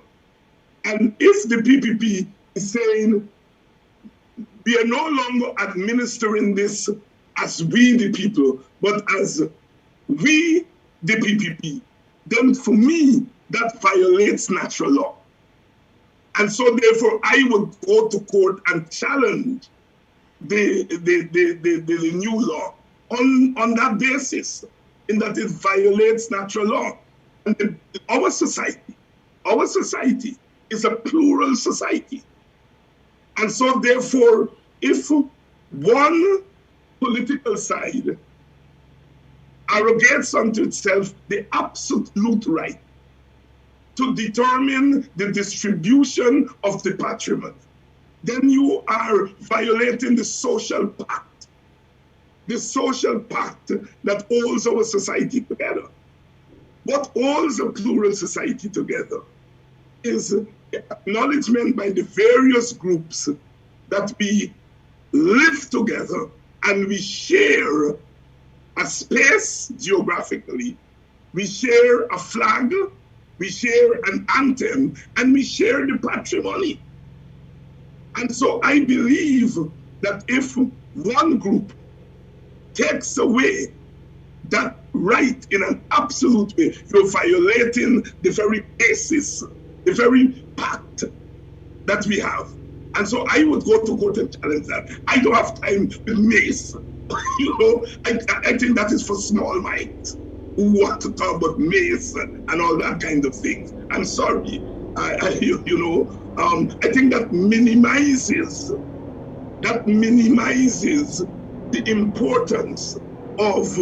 And if the PPP is saying, we are no longer administering this as we, the people, but as we, the PPP, then for me, that violates natural law. And so therefore, I would go to court and challenge the new law on that basis, in that it violates natural law. And our society is a plural society. And so therefore, if one political side arrogates unto itself the absolute right to determine the distribution of the patrimony, then you are violating the social pact that holds our society together. What holds a plural society together is acknowledgement by the various groups that we live together and we share a space geographically, we share a flag, we share an anthem, and we share the patrimony. And so I believe that if one group takes away that right in an absolute way, you're violating the very basis, the very pact that we have. And so I would go to court and challenge that. I don't have time with mace. I think that is for small minds who want to talk about mace and all that kind of things. I'm sorry. I think that minimizes the importance of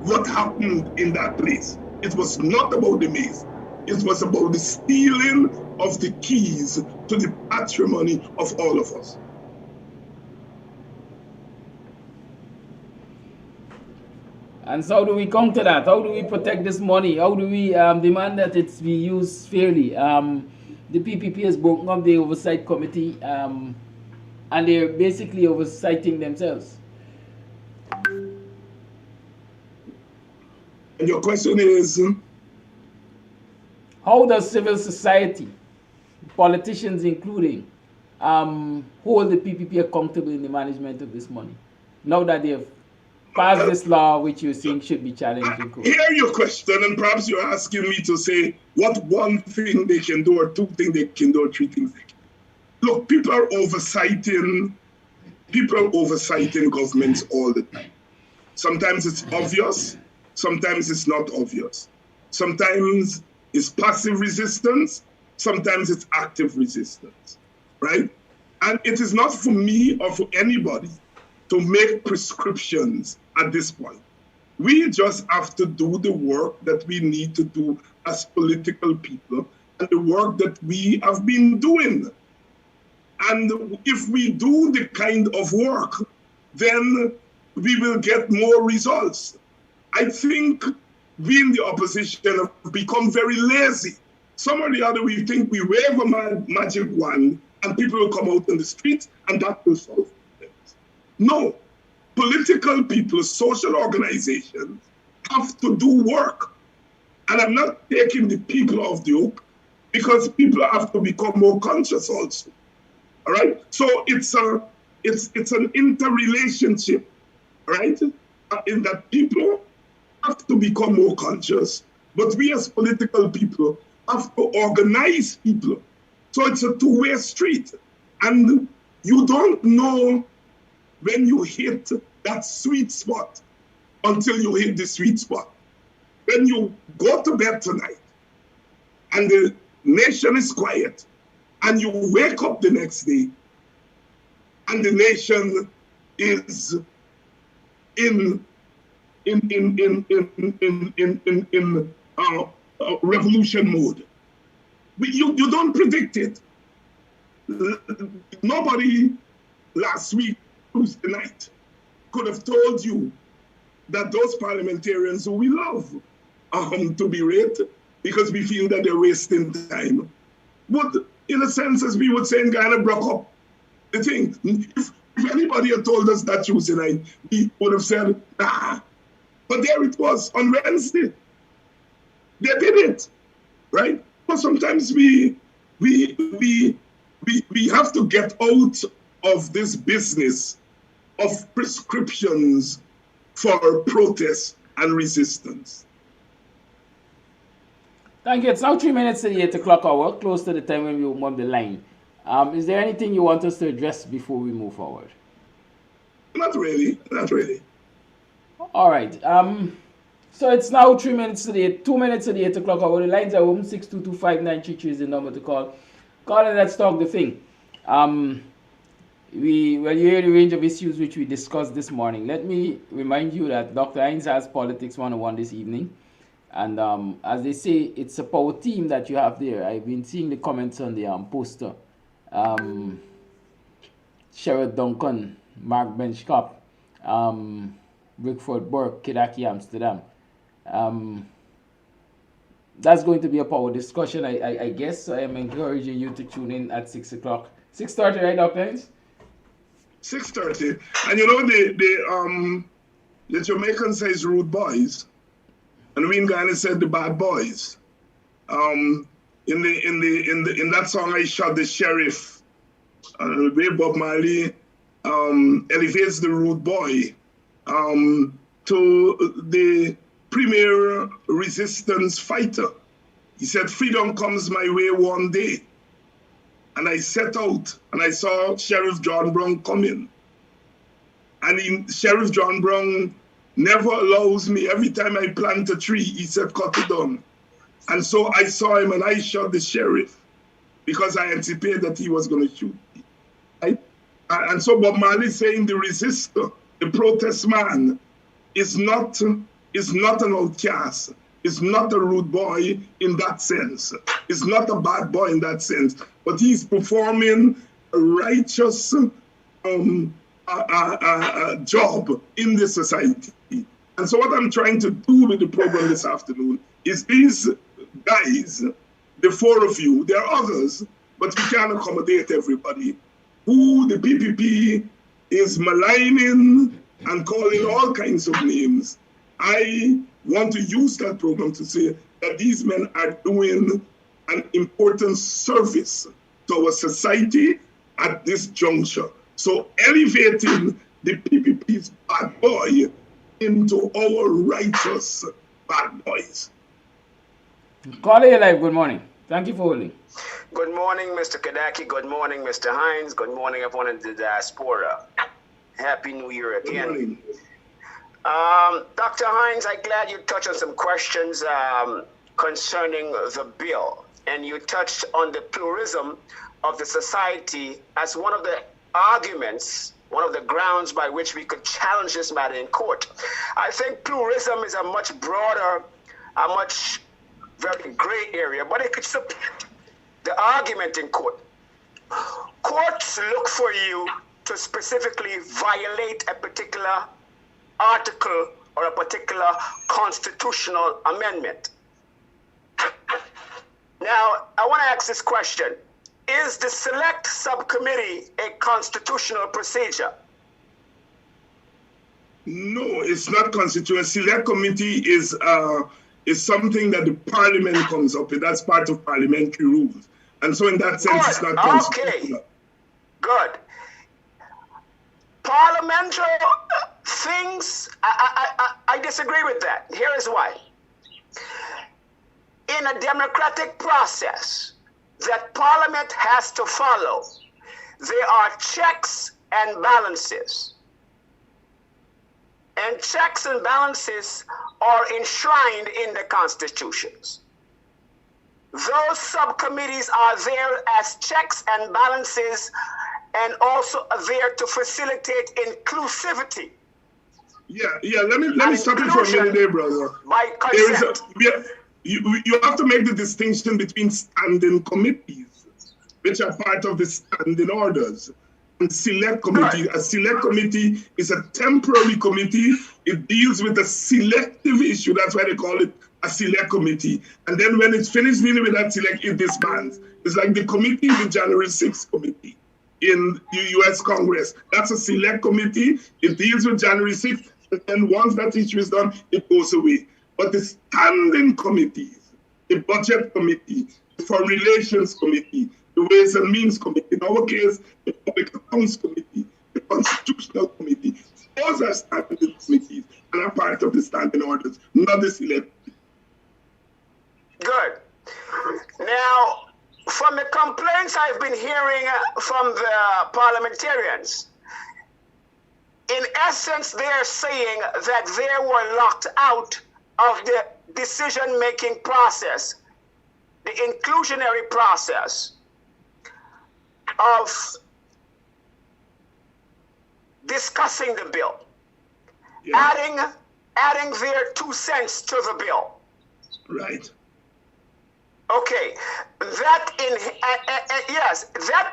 what happened in that place. It was not about the maze. It was about the stealing of the keys to the patrimony of all of us. And so how do we counter that? How do we protect this money? How do we demand that it's be used fairly? The PPP has broken up the oversight committee, and they're basically oversighting themselves. And your question is? How does civil society, politicians including, hold the PPP accountable in the management of this money, now that they have passed this law, which you think should be challenged in court? I hear your question, and perhaps you're asking me to say what one thing they can do, or two things they can do, or three things they can do. Look, people are oversighting governments all the time. Sometimes it's obvious, sometimes it's not obvious. Sometimes it's passive resistance, sometimes it's active resistance, right? And it is not for me or for anybody to make prescriptions at this point. We just have to do the work that we need to do as political people and the work that we have been doing. And if we do the kind of work, then we will get more results. I think we in the opposition have become very lazy. Some or the other, we think we wave a magic wand and people will come out in the streets and that will solve things. No, political people, social organizations have to do work. And I'm not taking the people off the hook because people have to become more conscious also. All right? So it's an interrelationship, right? In that people have to become more conscious, but we as political people have to organize people. So it's a two-way street. And you don't know when you hit that sweet spot until you hit the sweet spot. When you go to bed tonight and the nation is quiet and you wake up the next day and the nation is in revolution mode. You don't predict it. Nobody last week, Tuesday night, could have told you that those parliamentarians who we love to be raped because we feel that they're wasting time would, in a sense, as we would say in Ghana, broke up the thing. If anybody had told us that Tuesday night, we would have said, nah. But there it was on Wednesday. They did it, right? But sometimes we have to get out of this business of prescriptions for protest and resistance. Thank you. It's now 3 minutes to the 8 o'clock hour, close to the time when we open up the line. Is there anything you want us to address before we move forward? Not really. All right. So it's now 2 minutes to the 8 o'clock hour. The lines are open. 6225933 is the number to call. Call and let's talk the thing. You hear the range of issues which we discussed this morning. Let me remind you that Dr. Hinds has Politics 101 this evening. And as they say, it's a power team that you have there. I've been seeing the comments on the poster. Sherrod Duncan, Mark Benchcop, Rickford Burke, Kedaki Amsterdam. That's going to be a power discussion, I guess. So I am encouraging you to tune in at 6 o'clock. 6:30, right, Dr. Hinds? 6:30. And you know, the Jamaicans says rude boys. And we in Ghana said the bad boys. In that song, I shot the sheriff. The way Bob Marley elevates the rude boy to the premier resistance fighter. He said, freedom comes my way one day. And I set out and I saw Sheriff John Brown coming. And Sheriff John Brown never allows me, every time I plant a tree, he said, cut it down. And so I saw him and I shot the sheriff because I anticipated that he was going to shoot me. Right? And so Bob Marley saying the resistor, the protest man, is not an outcast. Is not a rude boy in that sense. Is not a bad boy in that sense. But he's performing a righteous job in the society. And so what I'm trying to do with the program this afternoon is these guys, the four of you, there are others, but we can't accommodate everybody, who the PPP is maligning and calling all kinds of names. I want to use that program to say that these men are doing an important service to our society at this juncture. So elevating the PPP's bad boy into our righteous bad boys. Caller live, good morning. Thank you for holding. Good morning, Mr. Kadaki. Good morning, Mr. Hinds. Good morning, everyone in the diaspora. Happy New Year again. Good morning. Dr. Hinds, I'm glad you touched on some questions concerning the bill. And you touched on the pluralism of the society as one of the arguments, one of the grounds by which we could challenge this matter in court. I think pluralism is a much broader, a much very gray area, but it could support the argument in court. Courts look for you to specifically violate a particular article or a particular constitutional amendment. Now, I want to ask this question. Is the select subcommittee a constitutional procedure? No, it's not constitutional. Select committee is something that the parliament comes up with. That's part of parliamentary rules. And so in that sense, it's not constitutional. Okay, good. Parliamentary things, I disagree with that. Here is why. In a democratic process that Parliament has to follow, there are checks and balances. And checks and balances are enshrined in the constitutions. Those subcommittees are there as checks and balances and also are there to facilitate inclusivity. Yeah. Let me stop you for a minute there, brother. By There is consent. you have to make the distinction between standing committees, which are part of the standing orders, and select committee. Right. A select committee is a temporary committee. It deals with a selective issue. That's why they call it a select committee. And then when it's finished dealing with that select, it disbands. It's like the committee, the January 6th committee in the U.S. Congress. That's a select committee. It deals with January 6th. And then once that issue is done, it goes away. But the standing committees, the budget committee, the foreign relations committee, the ways and means committee, in our case, the public accounts committee, the constitutional committee, those are standing committees and are part of the standing orders, not the select. Good. Now, from the complaints I've been hearing from the parliamentarians, in essence, they're saying that they were locked out of the decision-making process, the inclusionary process of discussing the bill, Yeah. adding their 2 cents to the bill. Right. Okay, that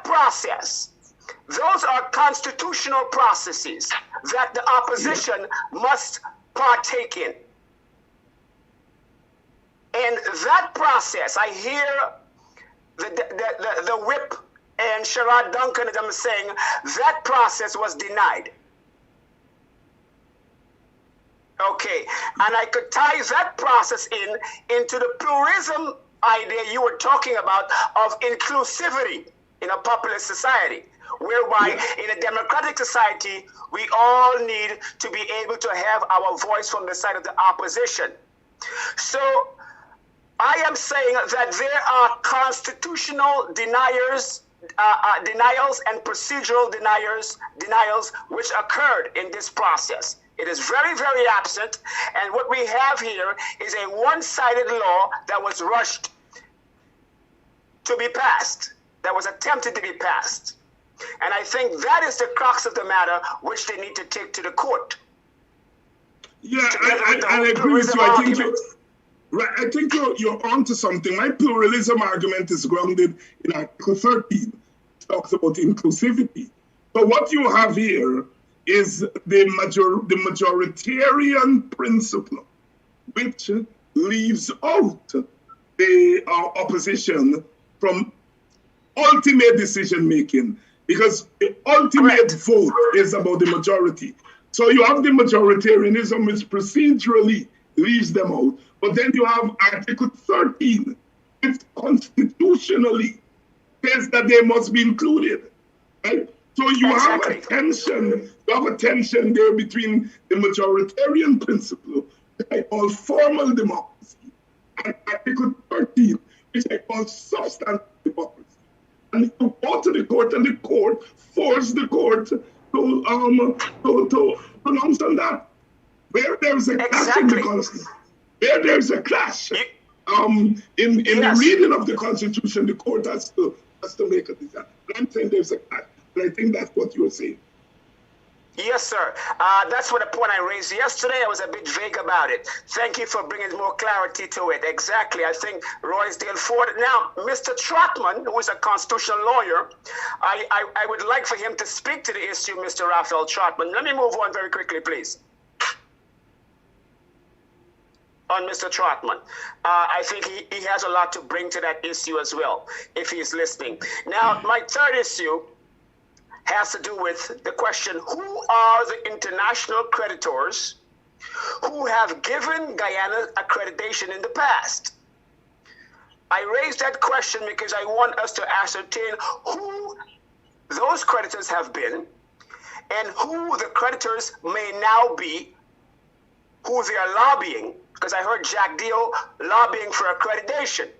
process, those are constitutional processes that the opposition must partake in. And that process, I hear the whip and Sherrod Duncan and them saying that process was denied. Okay, and I could tie that process into the pluralism idea you were talking about of inclusivity in a populist society, whereby in a democratic society, we all need to be able to have our voice from the side of the opposition. So I am saying that there are constitutional denials and procedural denials which occurred in this process. It is very, very absent, and what we have here is a one-sided law that was rushed to be passed, that was attempted to be passed. And I think that is the crux of the matter, which they need to take to the court. Yeah, I agree with you. I think you're onto something. My pluralism argument is grounded in Article 13. It talks about inclusivity. But what you have here is the majoritarian principle, which leaves out the opposition from ultimate decision making, because the ultimate vote is about the majority. So you have the majoritarianism, which procedurally leaves them out. But then you have Article 13, which constitutionally says that they must be included. Right? So you have a tension. You have a tension there between the majoritarian principle, which I call formal democracy, and Article 13, which I call substantive democracy. And you go to the court, and the court forced the court to pronounce on that. Where there's a clash in the Constitution, where there's a clash in the reading of the Constitution, the court has to make a decision. I'm saying there's a clash, and I think that's what you're saying. Yes, sir. That's what the point I raised yesterday. I was a bit vague about it. Thank you for bringing more clarity to it. Exactly. I think Roysdale Ford. Now, Mr. Trotman, who is a constitutional lawyer, I would like for him to speak to the issue, Mr. Raphael Trotman. Let me move on very quickly, please. On Mr. Trotman. I think he has a lot to bring to that issue as well, if he's listening. Now, my third issue has to do with the question, who are the international creditors who have given Guyana accreditation in the past? I raised that question because I want us to ascertain who those creditors have been and who the creditors may now be, who they are lobbying, because I heard Jack Deal lobbying for accreditation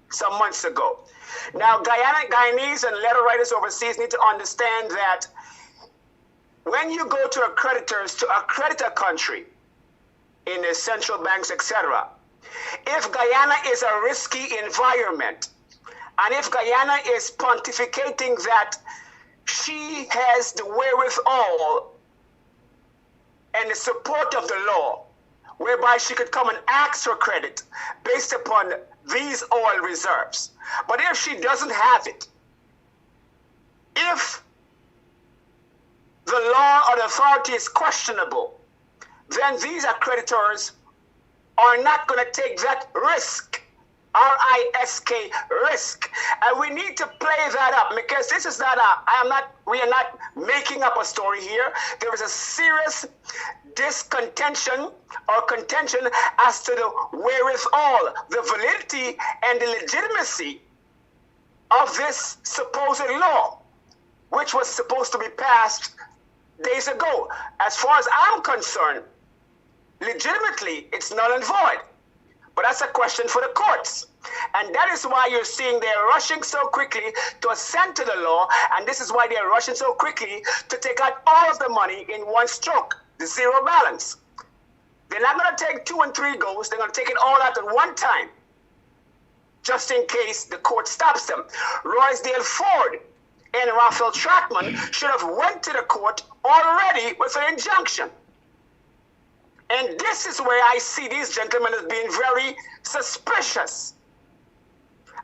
some months ago. Now, Guyanese and letter writers overseas need to understand that when you go to accreditors to accredit a country in the central banks, etc., if Guyana is a risky environment, and if Guyana is pontificating that she has the wherewithal and the support of the law, whereby she could come and ask for credit based upon these oil reserves. But if she doesn't have it, if the law or the authority is questionable, then these accreditors are not going to take that risk, R-I-S-K, risk. And we need to play that up, because this is not we are not making up a story here. There is a serious discontention or contention as to the wherewithal, the validity and the legitimacy of this supposed law, which was supposed to be passed days ago. As far as I'm concerned, legitimately, it's null and void. But that's a question for the courts. And that is why you're seeing they're rushing so quickly to assent to the law. And this is why they're rushing so quickly to take out all of the money in one stroke, the zero balance. They're not going to take 2 and 3 goes. They're going to take it all out at one time, just in case the court stops them. Roysdale Ford and Raphael Trackman should have went to the court already with an injunction. And this is where I see these gentlemen as being very suspicious.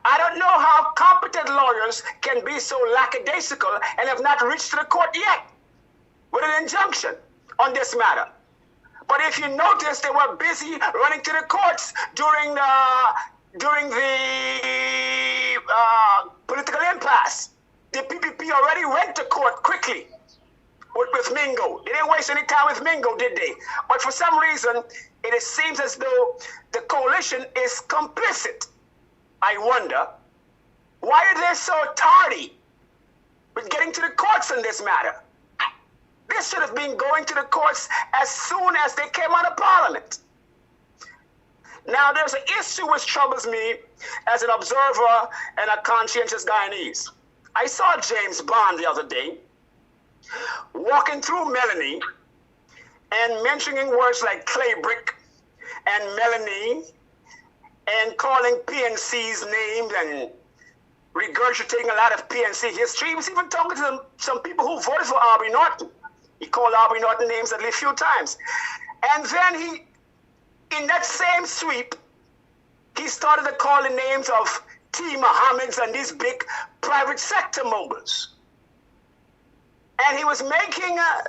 I don't know how competent lawyers can be so lackadaisical and have not reached to the court yet with an injunction on this matter. But if you notice, they were busy running to the courts during the political impasse. The PPP already went to court quickly with Mingo. They didn't waste any time with Mingo, did they? But for some reason, it seems as though the coalition is complicit. I wonder, why are they so tardy with getting to the courts on this matter? This should have been going to the courts as soon as they came out of Parliament. Now, there's an issue which troubles me as an observer and a conscientious Guyanese. I saw James Bond the other day walking through Melanie and mentioning words like clay brick and Melanie and calling PNC's names and regurgitating a lot of PNC history. He was even talking to some people who voted for Aubrey Norton. He called Aubrey Norton names at least a few times. And then he, in that same sweep, he started to call the names of T. Mohammeds and these big private sector moguls. And he was making a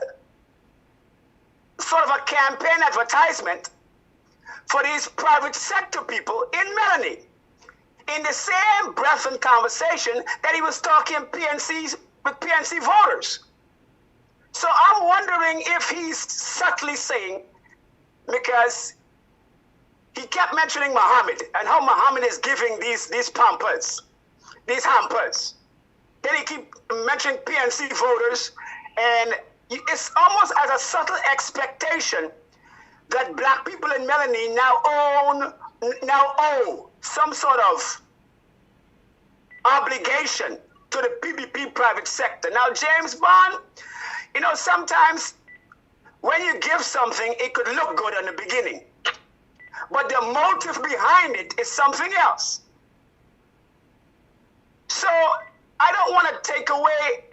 sort of a campaign advertisement for these private sector people in Melanie, in the same breath and conversation that he was talking PNCs with PNC voters. So I'm wondering if he's subtly saying, because he kept mentioning Muhammad and how Muhammad is giving these pampers, these hampers. Then he keep mentioning PNC voters, and it's almost as a subtle expectation that black people in Melanie now owe some sort of obligation to the PPP private sector. Now, James Bond, you know, sometimes when you give something, it could look good in the beginning, but the motive behind it is something else. So I don't want to take away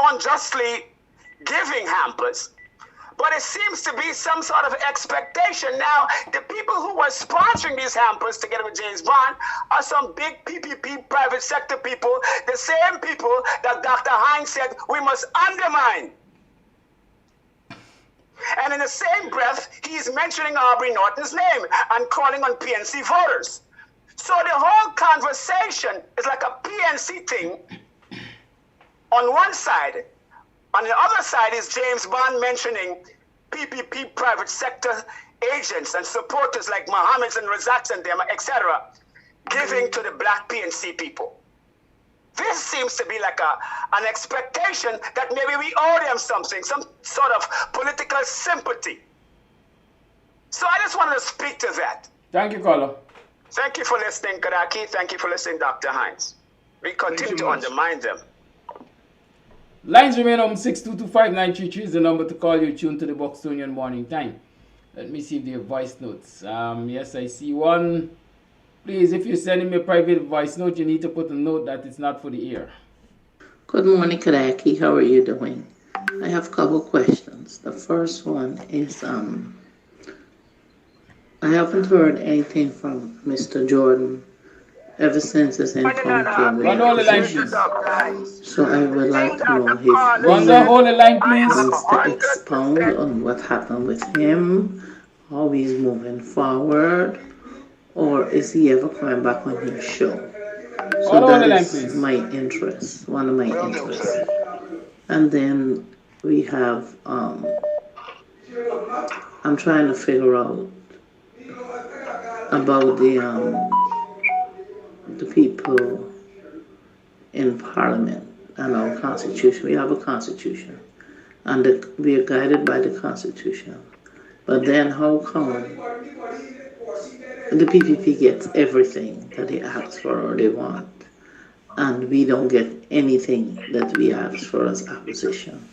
unjustly giving hampers, but it seems to be some sort of expectation. Now, the people who were sponsoring these hampers together with James Bond are some big PPP private sector people, the same people that Dr. Hinds said we must undermine. And in the same breath, he's mentioning Aubrey Norton's name and calling on PNC voters. So the whole conversation is like a PNC thing on one side. On the other side is James Bond mentioning PPP private sector agents and supporters like Mohammeds and Razaks and them, etc., giving to the black PNC people. This seems to be like an expectation that maybe we owe them something, some sort of political sympathy. So I just wanted to speak to that. Thank you, caller. Thank you for listening, Kadaki. Thank you for listening, Dr. Hinds. We continue to undermine them. Lines remain on 6225933 is the number to call you. Tune to the Buxtonian Morning Time. Let me see if there are voice notes. Yes, I see one. Please, if you're sending me a private voice note, you need to put a note that it's not for the ear. Good morning, Kadaki. How are you doing? I have a couple questions. The first one is I haven't heard anything from Mr. Jordan ever since his encounter with Run on the line, opposition. please. So I would like to know if Run the whole line, he please. wants to expound on what happened with him, how he's moving forward, or is he ever coming back on his show? So Run on the that line, is please. my interest, one of my interests. And then we have, I'm trying to figure out about the people in Parliament and our Constitution. We have a Constitution, and we are guided by the Constitution. But then how come the PPP gets everything that they ask for or they want, and we don't get anything that we ask for as opposition?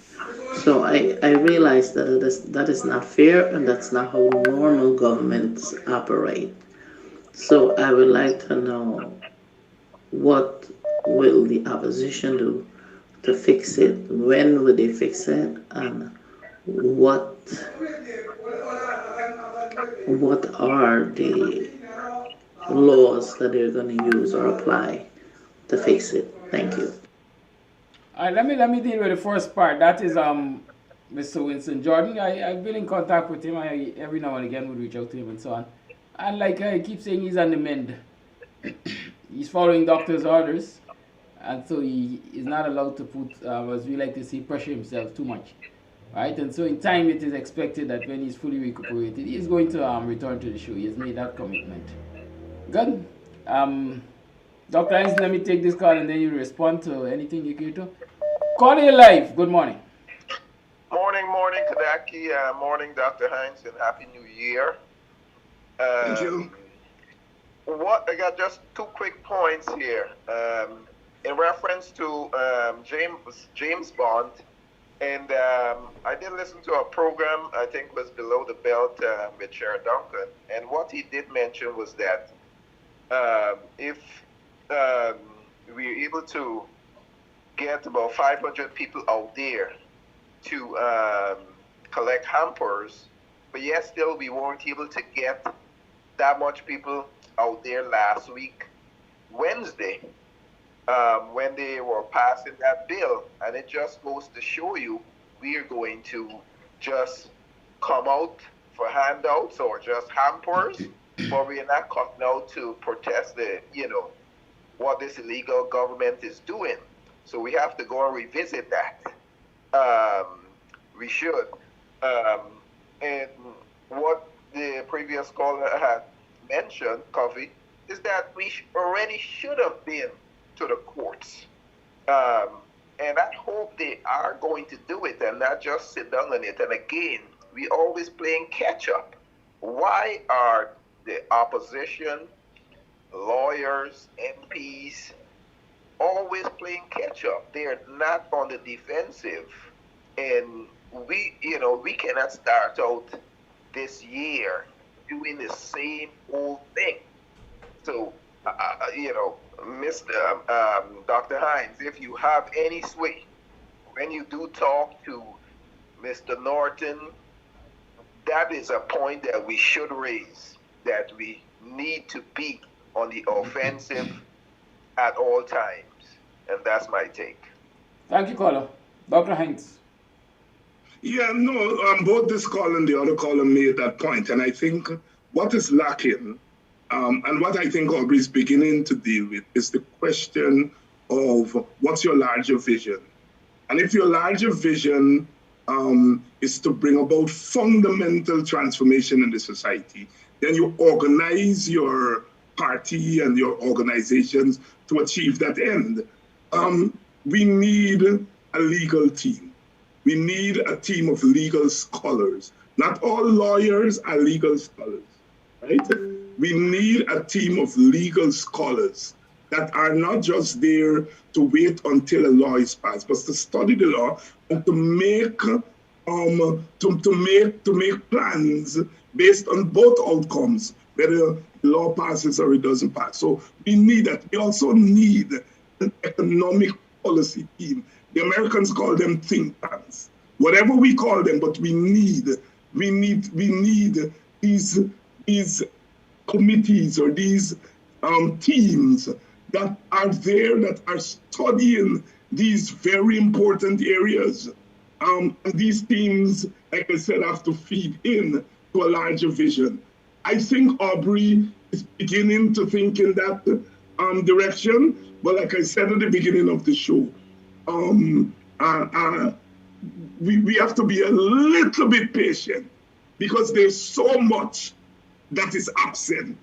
So I realize that is not fair, and that's not how normal governments operate. So I would like to know, what will the opposition do to fix it? When will they fix it? And what are the laws that they're going to use or apply to fix it? Thank you. All right, let me deal with the first part. That is Mr. Winston Jordan. I've been in contact with him. I every now and again would reach out to him and so on. And like I keep saying, he's on the mend. He's following doctor's orders, and so he is not allowed to put, as we like to say, pressure himself too much, right? And so in time, it is expected that when he's fully recuperated, he is going to return to the show. He has made that commitment. Good. Dr. Hinds, let me take this call and then you respond to anything you care to. Call you live. Good morning. Morning, Kadaki. Morning, Dr. Hinds, and Happy New Year. Thank you. I got just 2 quick points here. In reference to James Bond, and I did listen to a program, I think was Below the Belt with Sharon Duncan, and what he did mention was that if we're able to get about 500 people out there to collect hampers, but yet still we weren't able to get that much people out there last week, Wednesday, when they were passing that bill. And it just goes to show you, we are going to just come out for handouts or just hampers, but we are not coming out to protest what this illegal government is doing. So we have to go and revisit that. We should. And what the previous caller had mentioned, Coffee, is that we already should have been to the courts. And I hope they are going to do it and not just sit down on it. And again, we always playing catch up. Why are the opposition, lawyers, MPs, always playing catch up? They're not on the defensive. And we cannot start out this year doing the same old thing. So, Mr. Dr. Hinds, if you have any sway, when you do talk to Mr. Norton, that is a point that we should raise, that we need to be on the offensive at all times. And that's my take. Thank you, caller. Dr. Hinds. Yeah, no, both this call and the other caller made that point. And I think what is lacking, and what I think Aubrey is beginning to deal with, is the question of what's your larger vision. And if your larger vision is to bring about fundamental transformation in the society, then you organize your party and your organizations to achieve that end. We need a legal team. We need a team of legal scholars. Not all lawyers are legal scholars, right? We need a team of legal scholars that are not just there to wait until a law is passed, but to study the law and to make plans based on both outcomes, whether the law passes or it doesn't pass. So we need that. We also need an economic policy team. The Americans call them think tanks. whatever we call them, but we need these committees or these teams that are there, that are studying these very important areas. And these teams, like I said, have to feed in to a larger vision. I think Aubrey is beginning to think in that direction, but like I said at the beginning of the show, we have to be a little bit patient because there's so much that is absent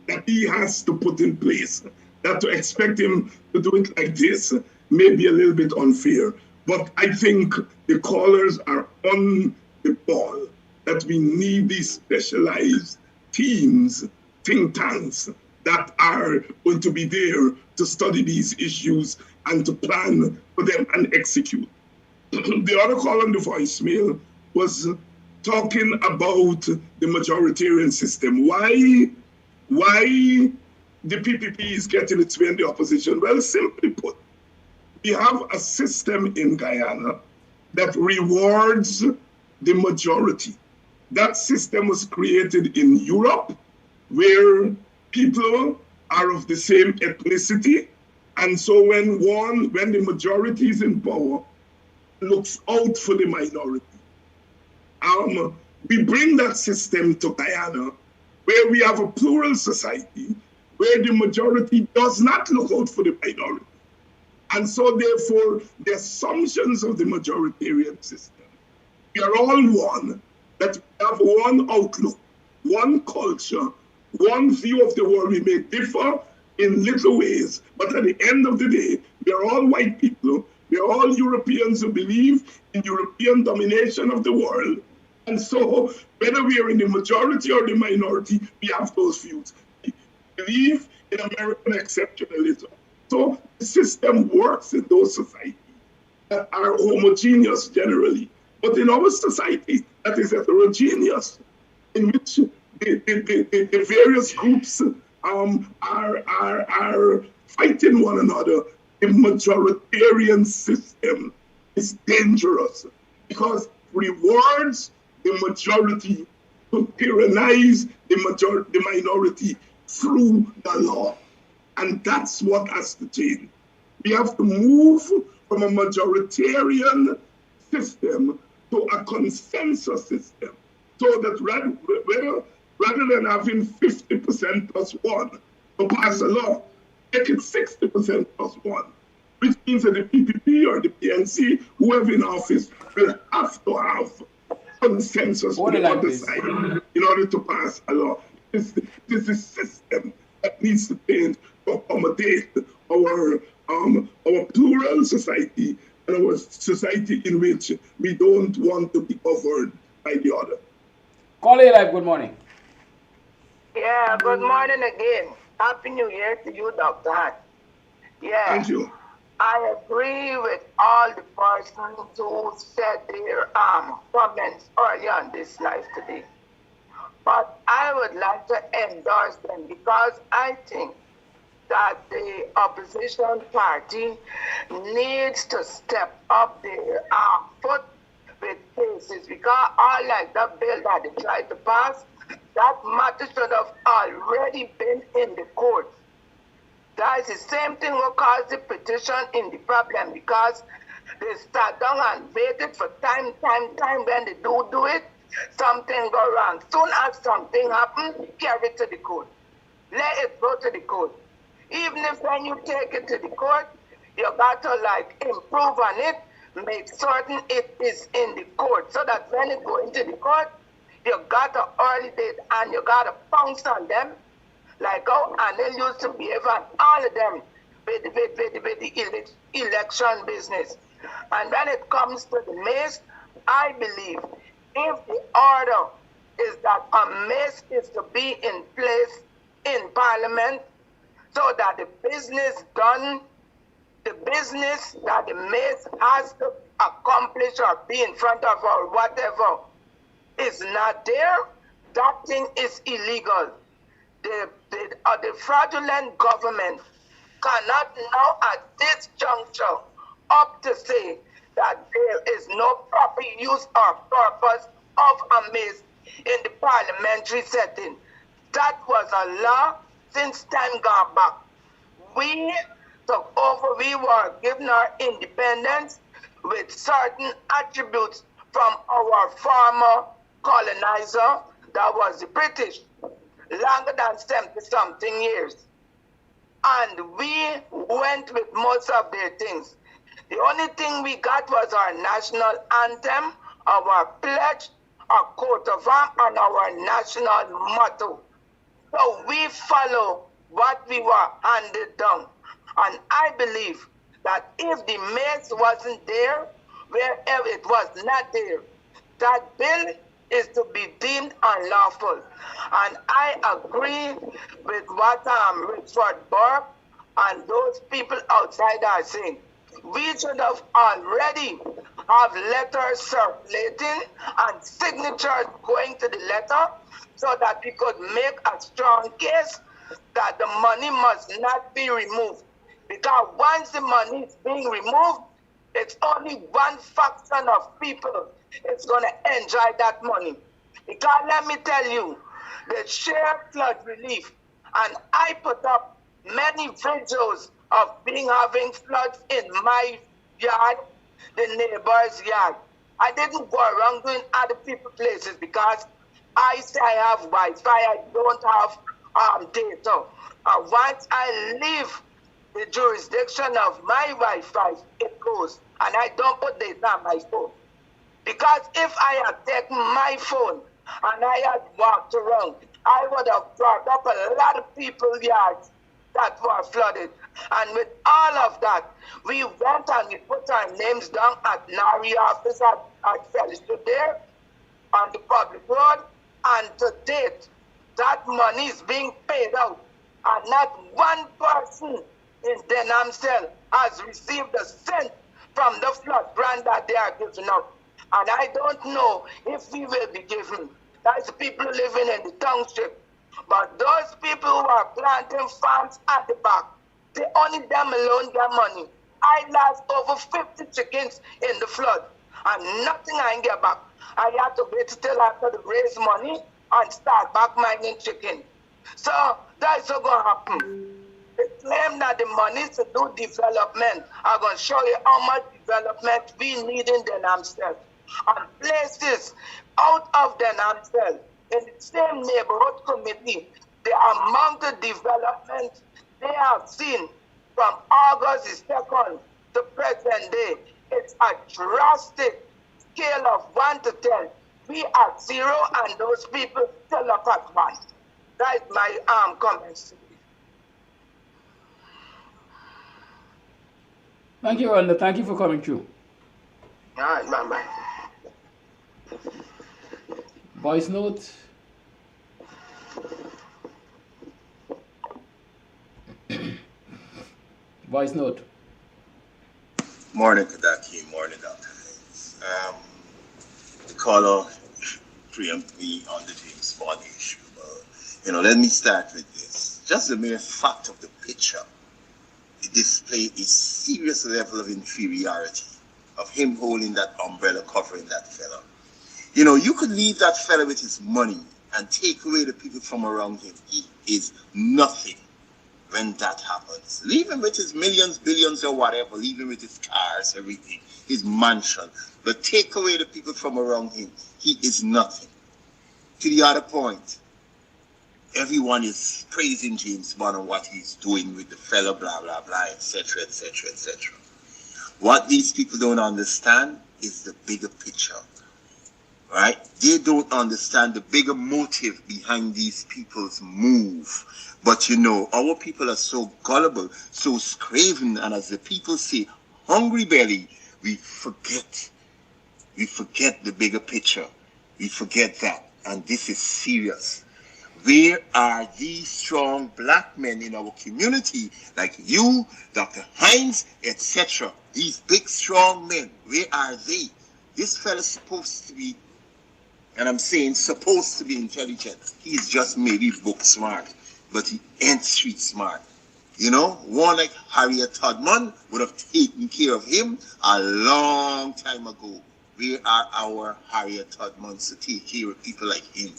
that he has to put in place. That to expect him to do it like this may be a little bit unfair. But I think the callers are on the ball, that we need these specialized teams, think tanks, that are going to be there to study these issues and to plan for them and execute. The other call on the voicemail was talking about the majoritarian system. Why the PPP is getting its way in the opposition? Well, simply put, we have a system in Guyana that rewards the majority. That system was created in Europe, where people are of the same ethnicity. And so when the majority is in power, looks out for the minority. We bring that system to Guyana, where we have a plural society, where the majority does not look out for the minority. And so therefore, the assumptions of the majoritarian system, we are all one, that we have one outlook, one culture, one view of the world. We may differ in little ways, but at the end of the day, we are all white people. We are all Europeans who believe in European domination of the world. And so whether we are in the majority or the minority, we have those views. We believe in American exceptionalism. So the system works in those societies that are homogeneous generally. But in our society that is heterogeneous, in which the various groups are fighting one another, the majoritarian system is dangerous because it rewards the majority to tyrannize the minority through the law. And that's what has to change. We have to move from a majoritarian system to a consensus system, so that rather than having 50% plus one to pass a law, make it 60% plus one, which means that the PPP or the PNC, whoever in office, will have to have consensus on the other side in order to pass a law. This is a system that needs to change to accommodate our plural society and our society in which we don't want to be governed by the other. Call A Live, good morning. Yeah, good morning again. Happy New Year to you, Dr. Hunt. Yeah. Thank you. I agree with all the persons who said their comments early on this live today. But I would like to endorse them because I think that the opposition party needs to step up their foot with cases, because all like that bill that they tried to pass, that matter should have already been in the court. That is the same thing what caused the petition in the problem, because they sat down and waited for time. When they do it, something go wrong. Soon as something happens, carry it to the court. Let it go to the court. Even if when you take it to the court, you got to improve on it, make certain it is in the court, so that when it go into the court, you got to early date and you got to pounce on them, like how Anil used to behave on all of them with the election business. And when it comes to the mace, I believe if the order is that a mace is to be in place in Parliament, so that the business done, the business that the mace has to accomplish or be in front of or whatever is not there, that thing is illegal. The fraudulent government cannot now at this juncture up to say that there is no proper use or purpose of a mace in the parliamentary setting. That was a law since time gone back. We took over, we were given our independence with certain attributes from our former colonizer, that was the British, longer than 70-something years. And we went with most of their things. The only thing we got was our national anthem, our pledge, our coat of arms, and our national motto. So we follow what we were handed down. And I believe that if the mace wasn't there, wherever it was not there, that bill is to be deemed unlawful. And I agree with what Richard Burke and those people outside are saying. We should have already have letters circulating and signatures going to the letter so that we could make a strong case that the money must not be removed. Because once the money is being removed, it's only one fraction of people is going to enjoy that money. Because let me tell you, the sheer flood relief, and I put up many videos of having floods in my yard, the neighbor's yard. I didn't go around doing other people's places because I say I have Wi-Fi, I don't have data. Once I leave the jurisdiction of my Wi-Fi, it goes, and I don't put data on my phone. Because if I had taken my phone and I had walked around, I would have brought up a lot of people's yards that were flooded. And with all of that, we went and we put our names down at NARI office at Fellowship there on the public road, and to date, that money is being paid out, and not one person in Denhamsel has received a cent from the flood grant that they are giving out. And I don't know if we will be given. That's the people living in the township. But those people who are planting farms at the back, they only them alone get money. I lost over 50 chickens in the flood, and nothing I can get back. I had to wait till after the raise money and start back mining chicken. So that's what's going to happen. They claim that the money to do development. I'm going to show you how much development we need in Denhamsel. And places out of Denhamsel, in the same neighborhood committee, the amount of development they have seen from August 2nd to present day, it's a drastic scale of 1 to 10. We are 0 and those people still up at 1. That's my comments. Thank you, Elder. Thank you for coming through. All right, bye-bye. Voice note. Voice note. Morning, Kadaki. Morning, Dr. Hinds. The caller preempted me on the James Bond issue. Let me start with this. Just the mere fact of the picture, it displays a serious level of inferiority of him holding that umbrella covering that fella. You could leave that fella with his money and take away the people from around him. He is nothing when that happens. Leave him with his millions, billions, or whatever. Leave him with his cars, everything, his mansion. But take away the people from around him. He is nothing. To the other point, everyone is praising James Bond and what he's doing with the fella, blah, blah, blah, etc., etc., etc. What these people don't understand is the bigger picture. Right? They don't understand the bigger motive behind these people's move. But our people are so gullible, so craven, and as the people say, hungry belly, we forget. We forget the bigger picture. We forget that. And this is serious. Where are these strong black men in our community, like you, Dr. Hinds, etc.? These big, strong men, where are they? This fella's supposed to be, and I'm saying supposed to be intelligent. He's just maybe book smart, but he ain't street smart. You know, one like Harriet Tubman would have taken care of him a long time ago. Where are our Harriet Tubmans to take care of people like him?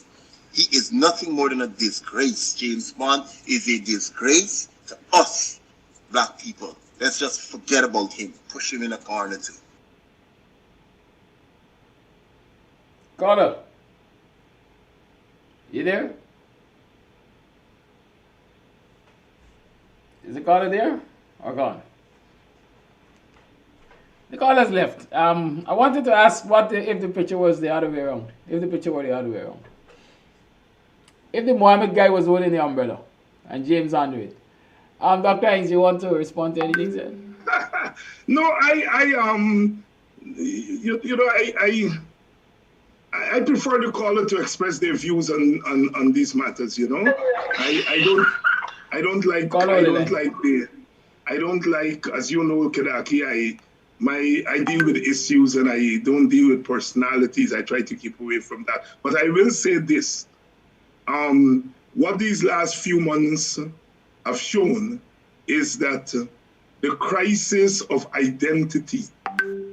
He is nothing more than a disgrace. James Bond is a disgrace to us, black people. Let's just forget about him. Push him in a corner too. Caller, you there? Is the caller there or gone? The caller's left. I wanted to ask if the picture was the other way around. If the picture were the other way around. If the Mohammed guy was holding the umbrella and James under it. Dr. Hinds, you want to respond to anything, sir? No, I prefer the caller to express their views on these matters. You know, I don't like, as you know, Kedaki, I deal with issues and I don't deal with personalities. I try to keep away from that. But I will say this. What these last few months have shown is that the crisis of identity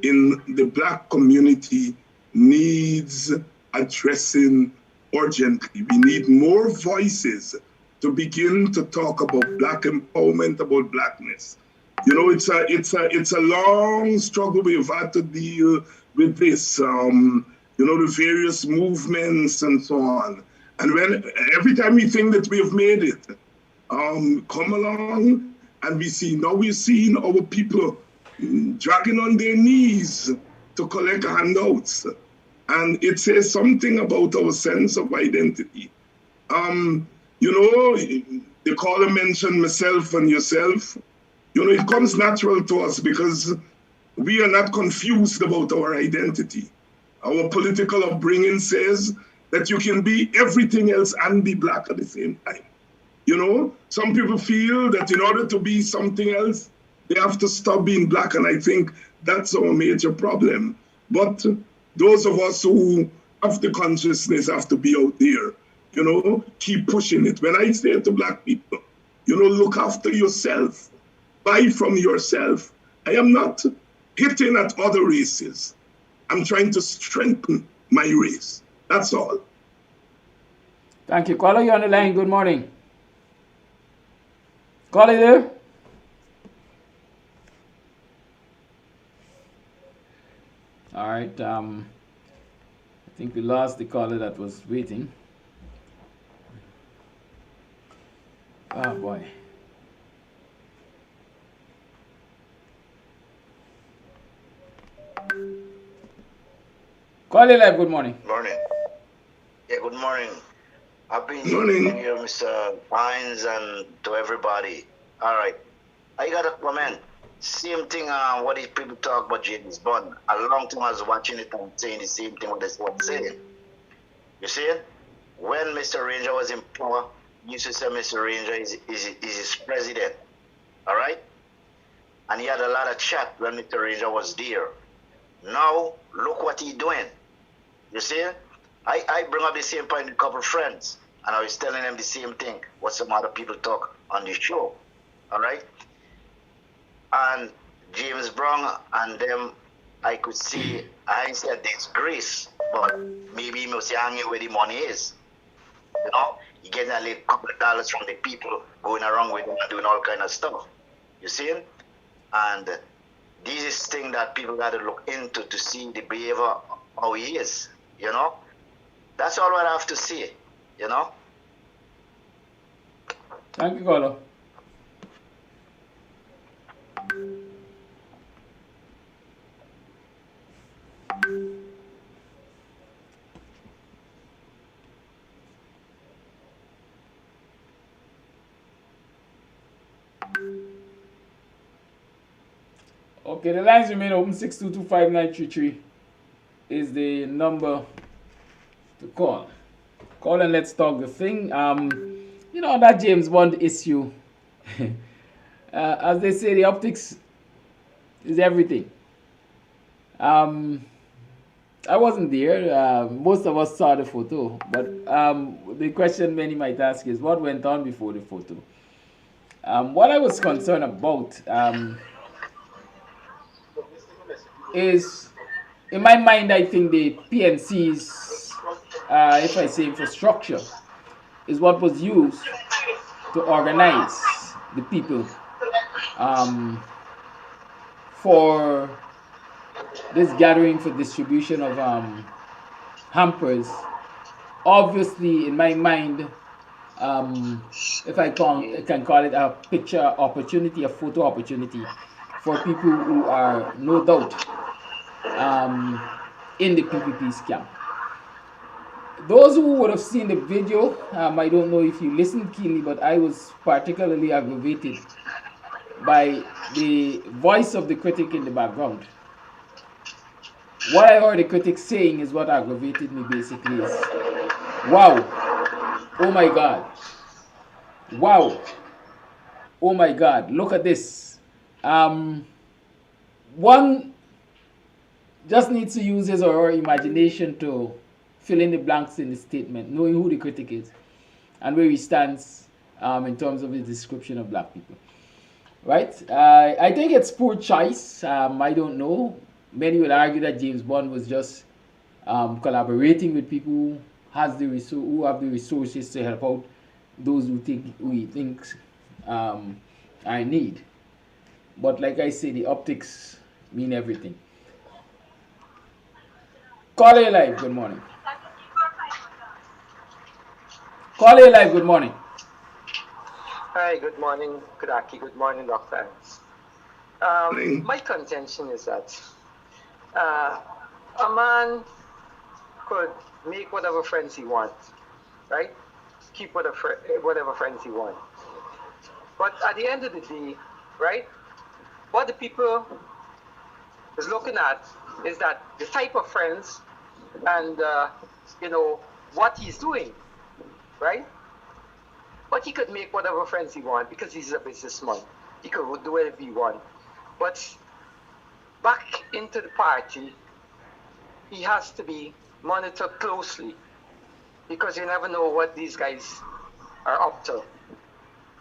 in the black community needs addressing urgently. We need more voices to begin to talk about black empowerment, about blackness. You know, it's a long struggle we've had to deal with this. You know, the various movements and so on. And every time we think that we have made it, come along and we're seeing our people dragging on their knees to collect handouts. And it says something about our sense of identity. You know, the caller mentioned myself and yourself. You know, it comes natural to us because we are not confused about our identity. Our political upbringing says that you can be everything else and be black at the same time. You know, some people feel that in order to be something else, they have to stop being black, and I think that's our major problem. But those of us who have the consciousness have to be out there, you know, keep pushing it. When I say to black people, you know, look after yourself, buy from yourself. I am not hitting at other races. I'm trying to strengthen my race. That's all. Thank you. Caller, you're on the line. Good morning. Caller there? All right. I think we lost the caller that was waiting. Oh, boy. Caller live, good morning. Morning. Yeah, good morning. Happy Morning. New Year, Mr. Hinds, and to everybody. All right. I got a comment. Same thing, what these people talk about James Bond. A long time I was watching it and saying the same thing what they were saying. You see it? When Mr. Ranger was in power, he used to say Mr. Ranger is his president. All right? And he had a lot of chat when Mr. Ranger was there. Now, look what he's doing. You see? I bring up the same point with a couple of friends, and I was telling them the same thing, what some other people talk on the show. All right? And James Brown and them, I could see, I said disgrace, but maybe he must be hanging where the money is. You know? He getting a little couple of dollars from the people going around with him and doing all kind of stuff. You see? And this is thing that people got to look into to see the behavior, how he is, you know? That's all what I have to say, you know? Thank you, caller. Okay, the lines remain open. 6225933 is the number to call. Call and let's talk the thing. You know, that James Bond issue. As they say, the optics is everything. I wasn't there. Most of us saw the photo. But the question many might ask is, what went on before the photo? What I was concerned about is, in my mind, I think the PNC's, if I say infrastructure, is what was used to organize the people um, for this gathering for distribution of hampers. Obviously, in my mind, if I can call it a picture opportunity, a photo opportunity for people who are no doubt in the PPP scam. Those who would have seen the video, I don't know if you listened keenly, but I was particularly aggravated by the voice of the critic in the background. What I heard the critic saying is what aggravated me basically is, wow, oh my God, wow, oh my God, look at this. One just needs to use his or her imagination to fill in the blanks in the statement, knowing who the critic is and where he stands in terms of his description of black people. Right? I think it's poor choice. I don't know. Many would argue that James Bond was just collaborating with people who have the resources to help out those who he thinks are in need. But like I say, the optics mean everything. Call Live, good morning. Call Live, good morning. Hi, good morning, Kudaki. Good morning, Dr. My contention is that a man could make whatever friends he wants, right? Keep whatever friends he wants. But at the end of the day, right, what the people is looking at is that the type of friends and, what he's doing, right? But he could make whatever friends he wants because he's a businessman. He could do whatever he wants. But back into the party, he has to be monitored closely because you never know what these guys are up to.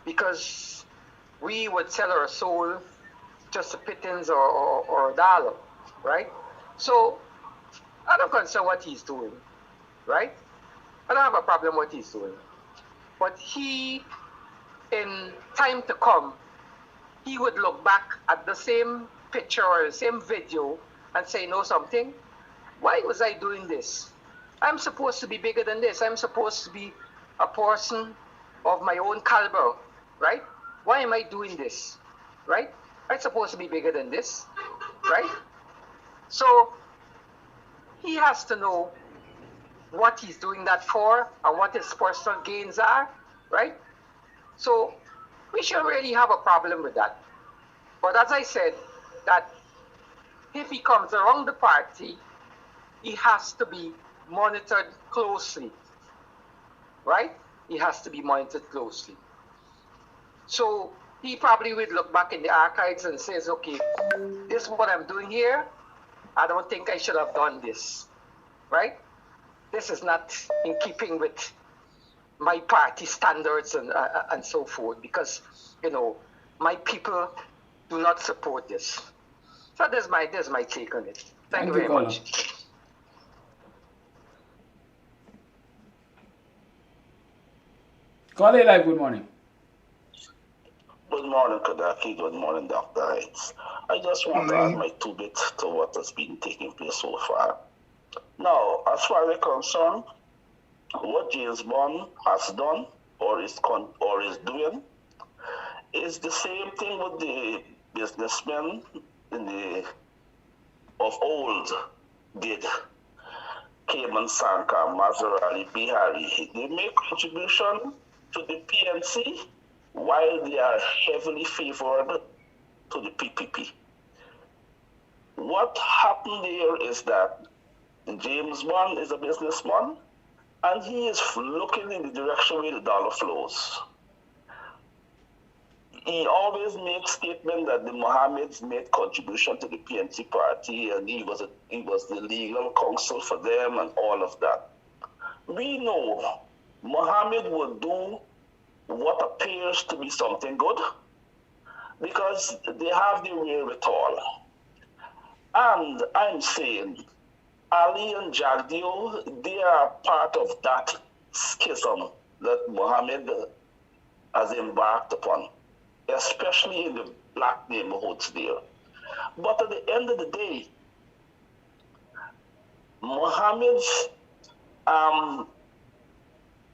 Because we would sell our soul just a pittance or a dollar, right? So I don't concern what he's doing, right? I don't have a problem with what he's doing. But he, in time to come, he would look back at the same picture or the same video and say, know something? Why was I doing this? I'm supposed to be bigger than this. I'm supposed to be a person of my own caliber, right? Why am I doing this, right? I'm supposed to be bigger than this, right? So he has to know what he's doing that for and what his personal gains are, right? So we shouldn't really have a problem with that. But as I said, that if he comes around the party, he has to be monitored closely, right? He has to be monitored closely. So he probably would look back in the archives and says, okay, this is what I'm doing here. I don't think I should have done this, right? This is not in keeping with my party standards and so forth because, my people do not support this. So that's my take on it. Thank you very much. Call Live, good morning. Good morning, Kadaki. Good morning, Dr. Hinds. I just want to add my 2 bits to what has been taking place so far. Now, as far as I'm concerned, what James Bond has done or is doing is the same thing with the businessmen of old did. Cayman Sanka, Maserati, Bihari. They make contribution to the PNC while they are heavily favored to the PPP. What happened there is that James Bond is a businessman and he is looking in the direction where the dollar flows. He always makes statement that the Mohammeds made contribution to the PNC party and he was the legal counsel for them and all of that. We know Mohammed would do what appears to be something good because they have the wherewithal. And I'm saying, Ali and Jagdeo, they are part of that schism that Mohammed has embarked upon, especially in the black neighborhoods there. But at the end of the day, Mohammed's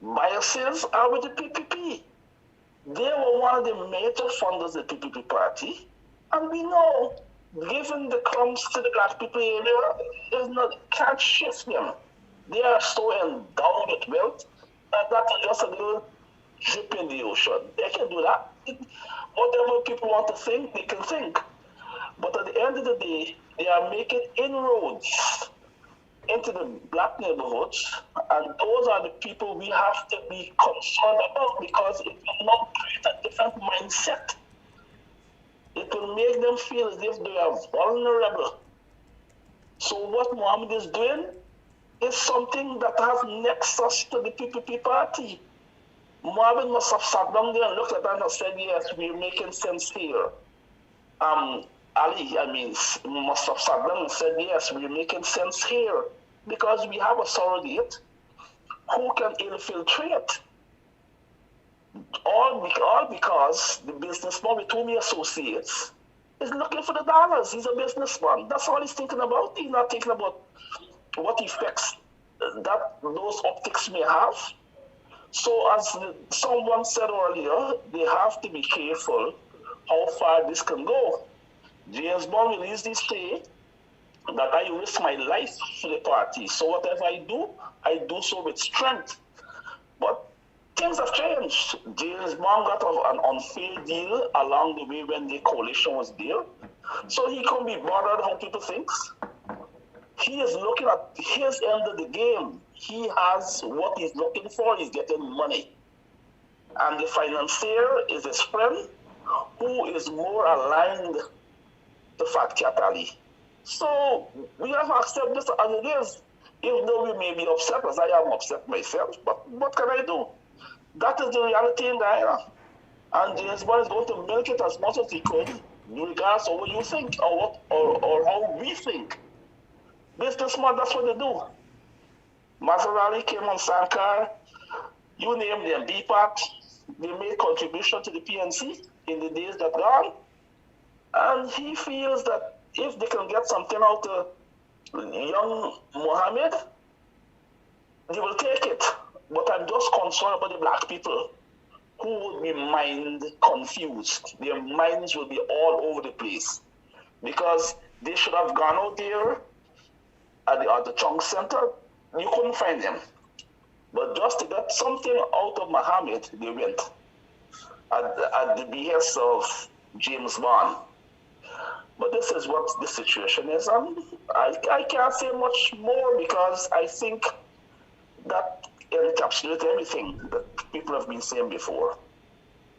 biases are with the PPP. They were one of the major funders of the PPP party, and we know, giving the crumbs to the black people area is not, can't shift them. They are so endowed with wealth that is just a little drip in the ocean. They can do that. Whatever people want to think, they can think. But at the end of the day, they are making inroads into the black neighborhoods, and those are the people we have to be concerned about because it will not create a different mindset. It will make them feel as if they are vulnerable. So what Mohammed is doing is something that has nexus to the PPP party. Mohammed must have sat down there and looked at that and said, yes, we're making sense here. Ali, must have sat down and said, yes, we're making sense here because we have a surrogate who can infiltrate. All because the businessman with whom he associates is looking for the dollars. He's a businessman. That's all he's thinking about. He's not thinking about what effects that those optics may have. So as someone said earlier, they have to be careful how far this can go. James Bond will easily say that I risk my life for the party. So whatever I do so with strength. But things have changed. James Bond got an unfair deal along the way when the coalition was there. So he can't be bothered how people think. He is looking at his end of the game. He has what he's looking for. He's getting money. And the financier is his friend who is more aligned to Fat Cat Ali. So we have to accept this as it is, even though we may be upset, as I am upset myself. But what can I do? That is the reality in the area. And James Bond is going to milk it as much as he could, regardless of what you think or how we think. Businessmen, that's what they do. Maserati came on Sankar, you name them, BPAT, they made contribution to the PNC in the days that gone. And he feels that if they can get something out of young Mohammed, they will take it. But I'm just concerned about the black people who would be mind confused. Their minds will be all over the place. Because they should have gone out there at the Chong Center. You couldn't find them. But just to get something out of Mohammed, they went at the behest of James Bond. But this is what the situation is. And I can't say much more because I think that encapsulates everything that people have been saying before.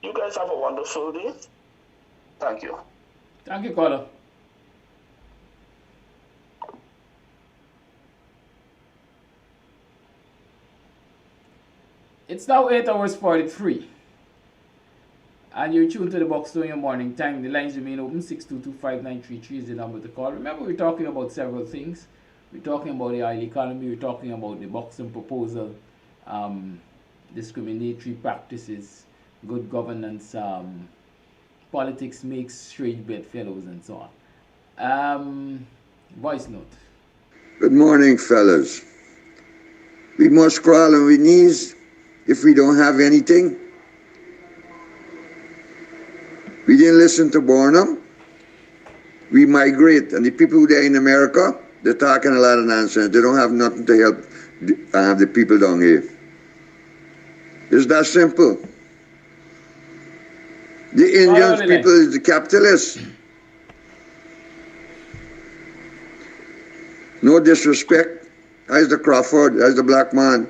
You guys have a wonderful day. Thank you. Thank you, caller. It's now 8 hours 43. And you're tuned to the Buxtonian Morning Time. The lines remain open. 622-5933 is the number to call. Remember, we're talking about several things. We're talking about the oil economy. We're talking about the Buxton proposal, discriminatory practices, good governance, politics makes strange bedfellows, and so on. Voice note. Good morning, fellas. We must crawl on our knees if we don't have anything. We didn't listen to Barnum. We migrate, and the people who are in America, they're talking a lot of nonsense. They don't have nothing to help the people down here. It's that simple. The Indian people is the capitalists. No disrespect. As the Crawford, as the black man,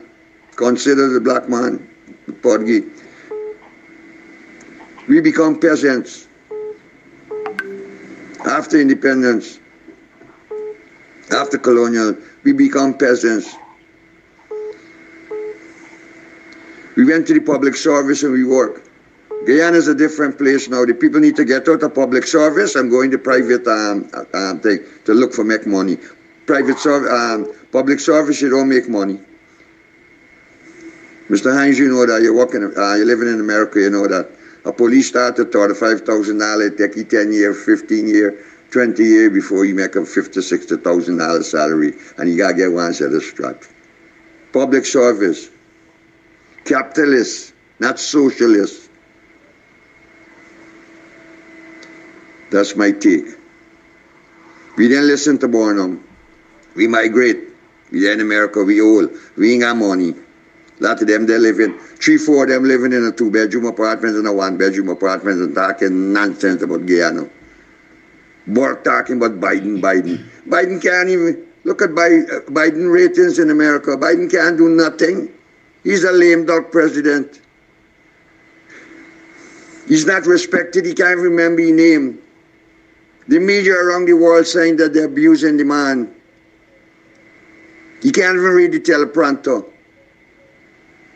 consider the black man, the Portuguese. We become peasants after independence, after colonial, we become peasants. We went to the public service and we worked. Guyana is a different place now. The people need to get out of public service and go into private thing to look for make money. Public service, you don't make money. Mr. Hinds, you know that you're living in America, you know that. A police started $35,000, take you 10 years, 15 years, 20 years before you make a $50,000, $60,000 salary, and you gotta get one set of strap. Public service, capitalist, not socialist. That's my take. We didn't listen to Barnum. We migrate. We in America, we old. We ain't got money. A lot of them, they live in, 3-4 of them living in a 2-bedroom apartment and a 1-bedroom apartment and talking nonsense about Guyana. Bork talking about Biden. Biden can't even, look at Biden ratings in America. Biden can't do nothing. He's a lame duck president. He's not respected. He can't remember his name. The media around the world saying that they're abusing the man. He can't even read the teleprompter.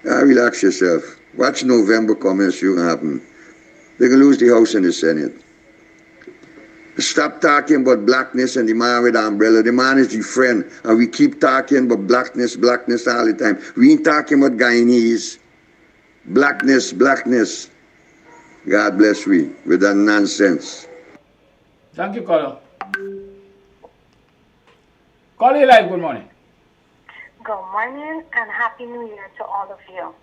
Relax yourself. Watch November come and see what happen. They're going to lose the House and the Senate. Stop talking about blackness and the man with the umbrella. The man is your friend. And we keep talking about blackness all the time. We ain't talking about Guyanese. Blackness. God bless we with that nonsense. Thank you, caller. Caller live, good morning. Good morning and Happy New Year to all of you.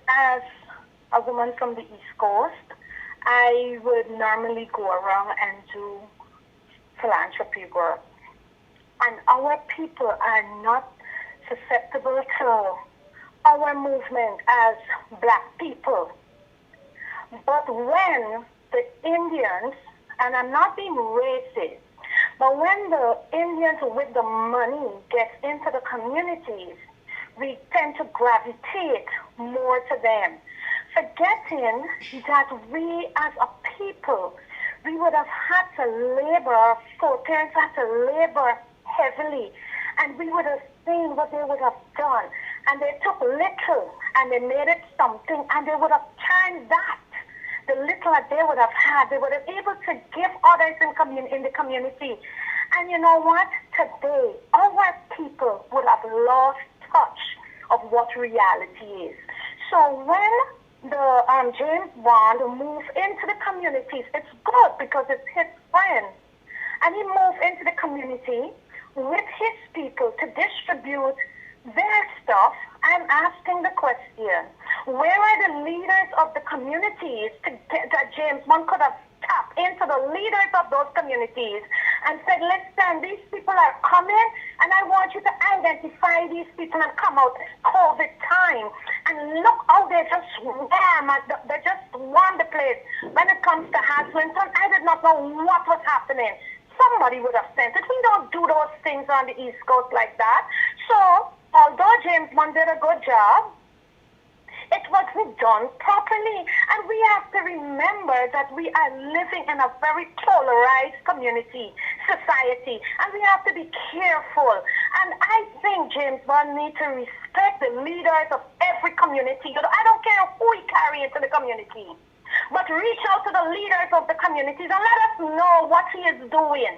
As a woman from the East Coast, I would normally go around and do philanthropy work. And our people are not susceptible to our movement as black people. But when the Indians, and I'm not being racist, but when the Indians with the money get into the communities, we tend to gravitate more to them, forgetting that we as a people, we would have had to labor, our parents had to labor heavily, and we would have seen what they would have done. And they took little and they made it something, and they would have turned that. The little that they would have had, they would have been able to give others in the community. And you know what? Today, our people would have lost touch of what reality is. So when the James Bond moves into the communities, it's good because it's his friend. And he moved into the community with his people to distribute their stuff. I'm asking the question, where are the leaders of the communities that James Bond could have tapped into the leaders of those communities and said, listen, these people are coming and I want you to identify these people and come out COVID time. And look how they just warm the place. When it comes to Haslington, I did not know what was happening. Somebody would have sent it. We don't do those things on the East Coast like that. So, although James Bond did a good job, it wasn't done properly. And we have to remember that we are living in a very polarized society, and we have to be careful. And I think James Bond needs to respect the leaders of every community. I don't care who he carries into the community, but reach out to the leaders of the communities and let us know what he is doing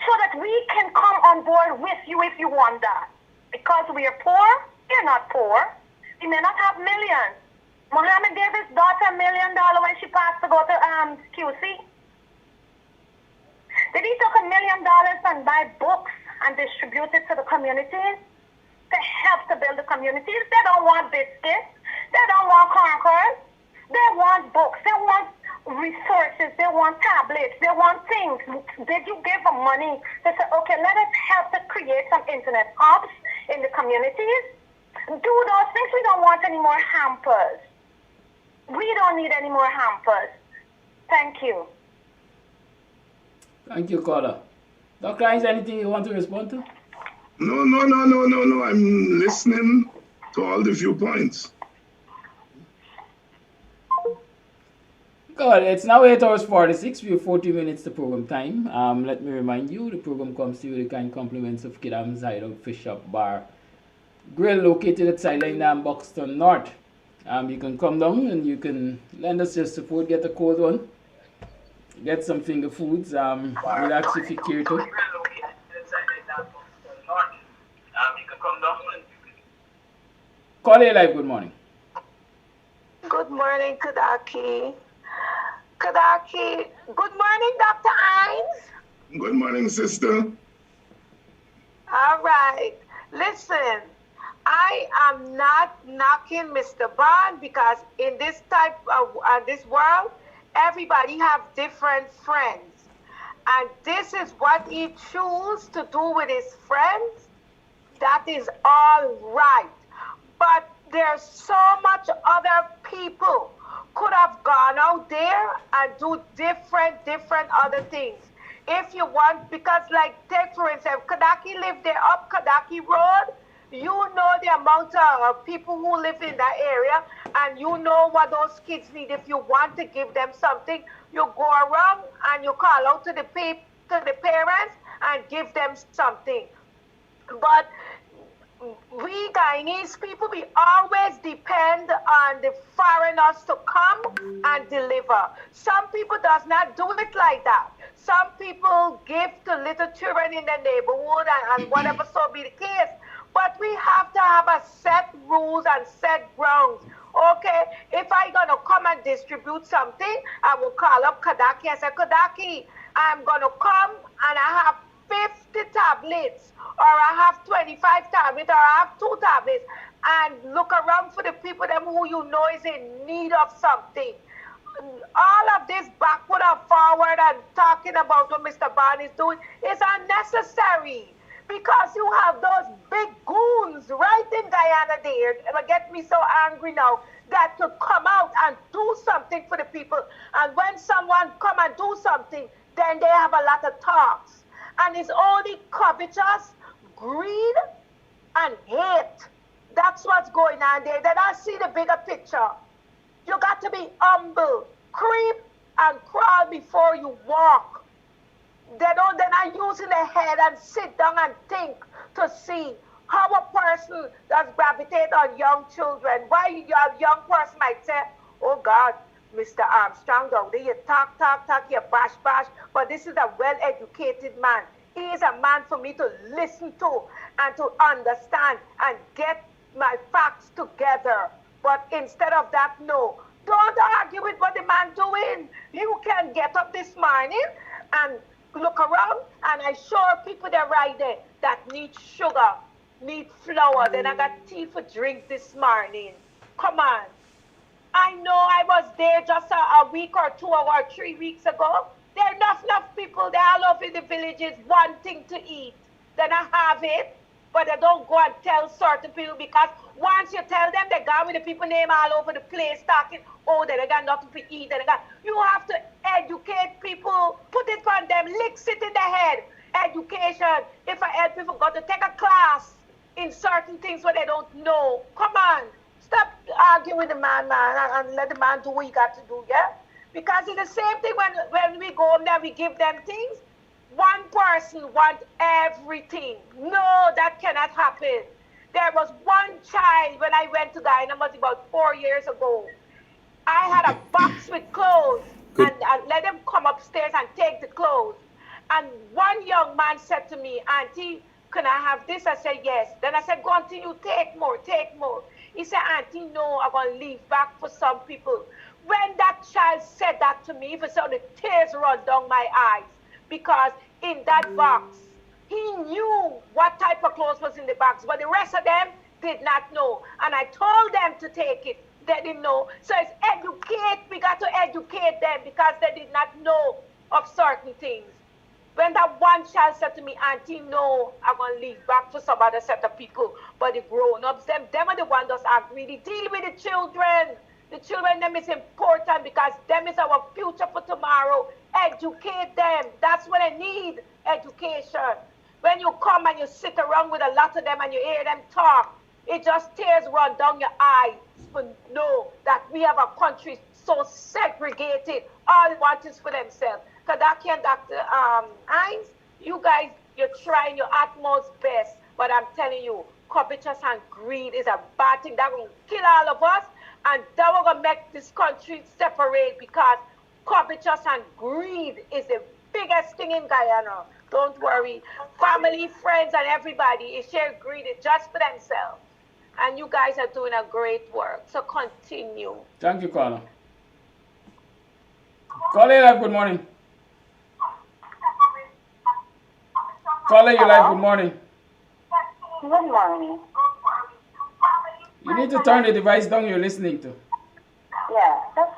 so that we can come on board with you if you want that. Because we are poor, you're not poor. We may not have millions. Muhammad gave his daughter $1 million when she passed to go to QC. Did he take $1 million and buy books and distribute it to the communities to help to build the communities? They don't want biscuits. They don't want crackers. They want books. They want resources. They want tablets. They want things. Did you give them money to say, okay, let us help to create some internet hubs in the communities? Do those things. We don't want any more hampers. We don't need any more hampers. Thank you. Thank you, caller. Dr. Hinds, anything you want to respond to? No. I'm listening to all the viewpoints. Good. It's now 8 hours 46. We have 40 minutes to program time. Let me remind you, the program comes to you with the kind compliments of Kidam's Hideout Fish Shop Bar grill located at Sideline Dam, Buxton North. You can come down and you can lend us your support, get a cold one, get some finger foods, relax if you care to. Call A Live, good morning. Good morning, Kadaki. Kadaki, good morning, Dr. Hinds. Good morning, sister. All right. Listen, I am not knocking Mr. Bond because in this type of this world, everybody have different friends. And this is what he chooses to do with his friends. That is all right. But there's so much other people could have gone out there and do different other things. If you want, because like take for instance, Kadaki lived there up Kadaki Road. You know the amount of people who live in that area, and you know what those kids need. If you want to give them something, you go around and you call out to the parents and give them something. But we Guyanese people, we always depend on the foreigners to come and deliver. Some people does not do it like that. Some people give to little children in the neighborhood and whatever so be the case. But we have to have a set rules and set grounds. Okay, if I gonna come and distribute something, I will call up Kadaki and say, Kadaki, I'm gonna come and I have 50 tablets, or I have 25 tablets, or I have 2 tablets, and look around for the people them who you know is in need of something. All of this backward and forward and talking about what Mr. Bond is doing is unnecessary. Because you have those big goons right in Guyana there, it get me so angry now, that could come out and do something for the people. And when someone come and do something, then they have a lot of talks. And it's only covetous, greed, and hate. That's what's going on there. Then I see the bigger picture. You got to be humble, creep and crawl before you walk. They're not using their head and sit down and think to see how a person does gravitate on young children. Why a young person might say, oh God, Mr. Armstrong, down there, you talk, you bash, but this is a well-educated man. He is a man for me to listen to and to understand and get my facts together. But instead of that, no. Don't argue with what the man doing. You can get up this morning and look around, and I sure people that right there that need sugar, need flour. Then I got tea for drink this morning. Come on. I know I was there just a week or 2 or 3 weeks ago. There are enough people there all over the villages wanting to eat. Then I have it, but I don't go and tell certain people because once you tell them, they got with the people name all over the place talking, oh, they got nothing to eat. You have to educate people, put it on them, licks it in the head. Education. If I help people go to take a class in certain things where they don't know, come on. Stop arguing with the man, and let the man do what he got to do, yeah? Because it's the same thing when we go home there, we give them things. One person wants everything. No, that cannot happen. There was one child when I went to Guyana, was about 4 years ago. I had a box with clothes and I let them come upstairs and take the clothes. And one young man said to me, Auntie, can I have this? I said, yes. Then I said, go continue, take more. He said, Auntie, no, I'm going to leave back for some people. When that child said that to me, even so the tears run down my eyes. Because in that box, he knew what type of clothes was in the box, but the rest of them did not know. And I told them to take it. They didn't know. So it's educate. We got to educate them because they did not know of certain things. When that one child said to me, Auntie, no, I'm going to leave back for some other set of people. But the grown-ups, them are the ones that are greedy. Deal with the children. The children, them is important because them is our future for tomorrow. Educate them. That's what I need, education. When you come and you sit around with a lot of them and you hear them talk, it just tears run down your eyes to know that we have a country so segregated. All they want is for themselves. Kadaki and Dr. Hinds, you guys, you're trying your utmost best, but But I'm telling you, covetous and greed is a bad thing. That will kill all of us, and that will gonna make this country separate because covetous and greed is the biggest thing in Guyana. Don't worry. Family, friends, and everybody is share greed just for themselves. And you guys are doing a great work. So continue. Thank you, caller. Caller, you live, good morning. Caller, you live, good morning. Good morning. You need to turn the device down you're listening to. Yeah, that's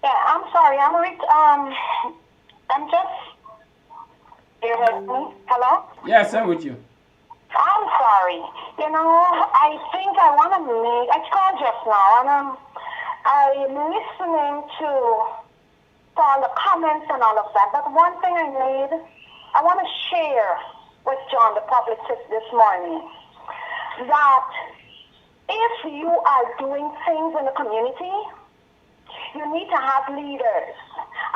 Yeah, I'm sorry. I'm just. You heard me? Hello? Yes, I'm with you. I'm sorry. You know, I think I want to make. I called just now, and I'm listening to all the comments and all of that. But one thing I want to share with John, the publicist, this morning, that if you are doing things in the community, you need to have leaders.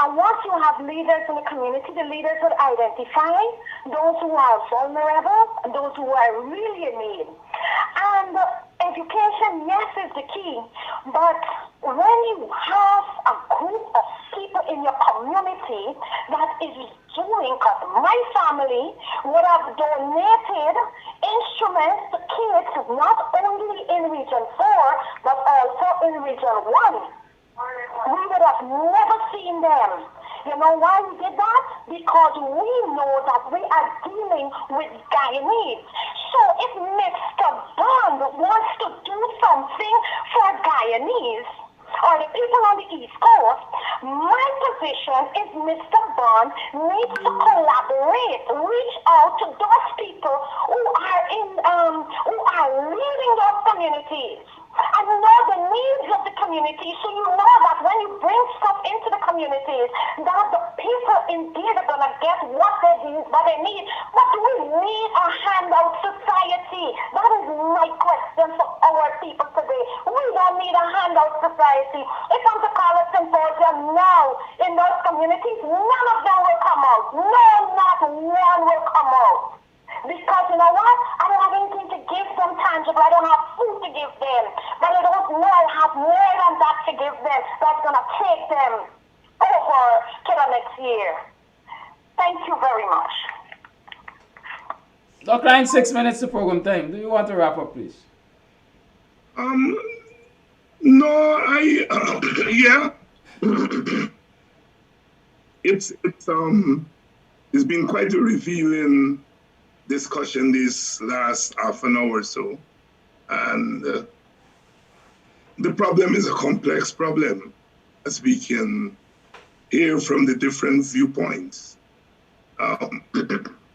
And once you have leaders in the community, the leaders will identify those who are vulnerable and those who are really in need. And education, yes, is the key. But when you have a group of people in your community that is doing, because my family would have donated instruments to kids not only in Region 4, but also in Region 1. We would have never seen them. You know why we did that? Because we know that we are dealing with Guyanese. So if Mr. Bond wants to do something for Guyanese, or the people on the East Coast, my position is Mr. Bond needs to collaborate, reach out to those people who are leading those communities and know the needs of the community. So you know that when you bring stuff into the communities, that the people indeed are gonna get what they need. But do we need a handout society? That is my question for our people today. We don't need a handout society. If I'm to call a symposium now in those communities, none of them will come out. No, not one will come out. Because you know what? I don't have anything to give them tangible. I don't have food to give them. But I don't know I have more than that to give them that's going to take them over to the next year. Thank you very much. Dr. Hinds, 6 minutes to program time. Do you want to wrap up, please? No, yeah. It's been quite a revealing discussion this last half an hour or so, and the problem is a complex problem, as we can hear from the different viewpoints.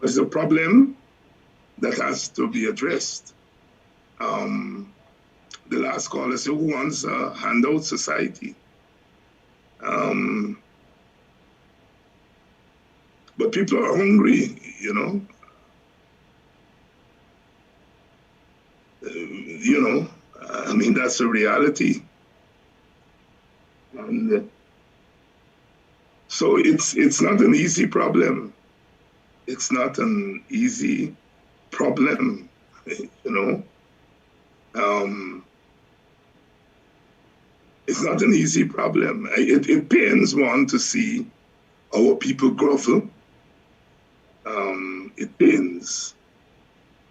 It's a problem that has to be addressed. The last caller said, who wants a handout society? But people are hungry, you know. I mean, that's a reality. And so it's not an easy problem. It's not an easy problem, you know. It's not an easy problem. It pains one to see our people grovel. It pains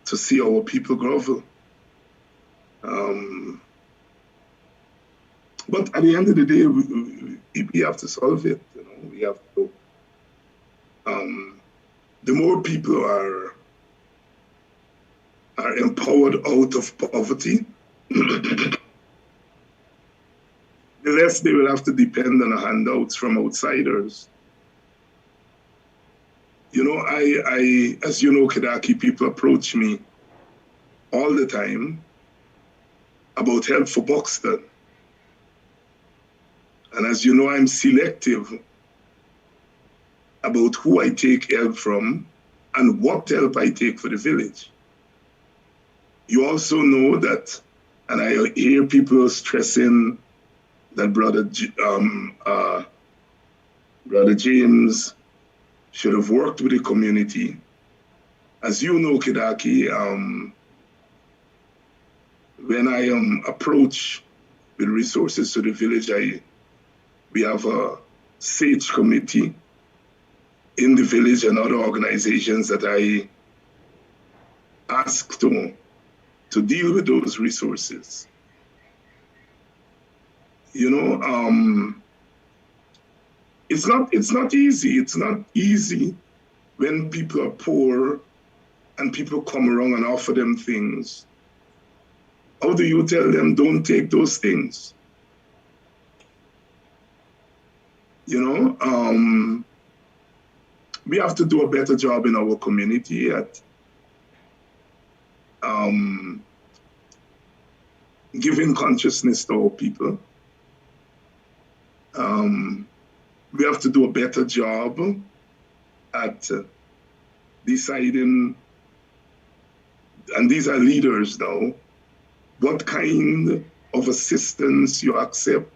to see our people grovel. But at the end of the day, we have to solve it. You know, we have to. The more people are empowered out of poverty, the less they will have to depend on handouts from outsiders. You know, I as you know, Kedaki, people approach me all the time about help for Buxton. And as you know, I'm selective about who I take help from and what help I take for the village. You also know that, and I hear people stressing that Brother Brother James should have worked with the community. As you know, Kidaki, when I approach with resources to the village, we have a SAGE committee in the village and other organizations that I ask to deal with those resources. You know, it's not easy. It's not easy when people are poor and people come around and offer them things. How do you tell them don't take those things? You know, we have to do a better job in our community at giving consciousness to our people. We have to do a better job at deciding, and these are leaders now, what kind of assistance you accept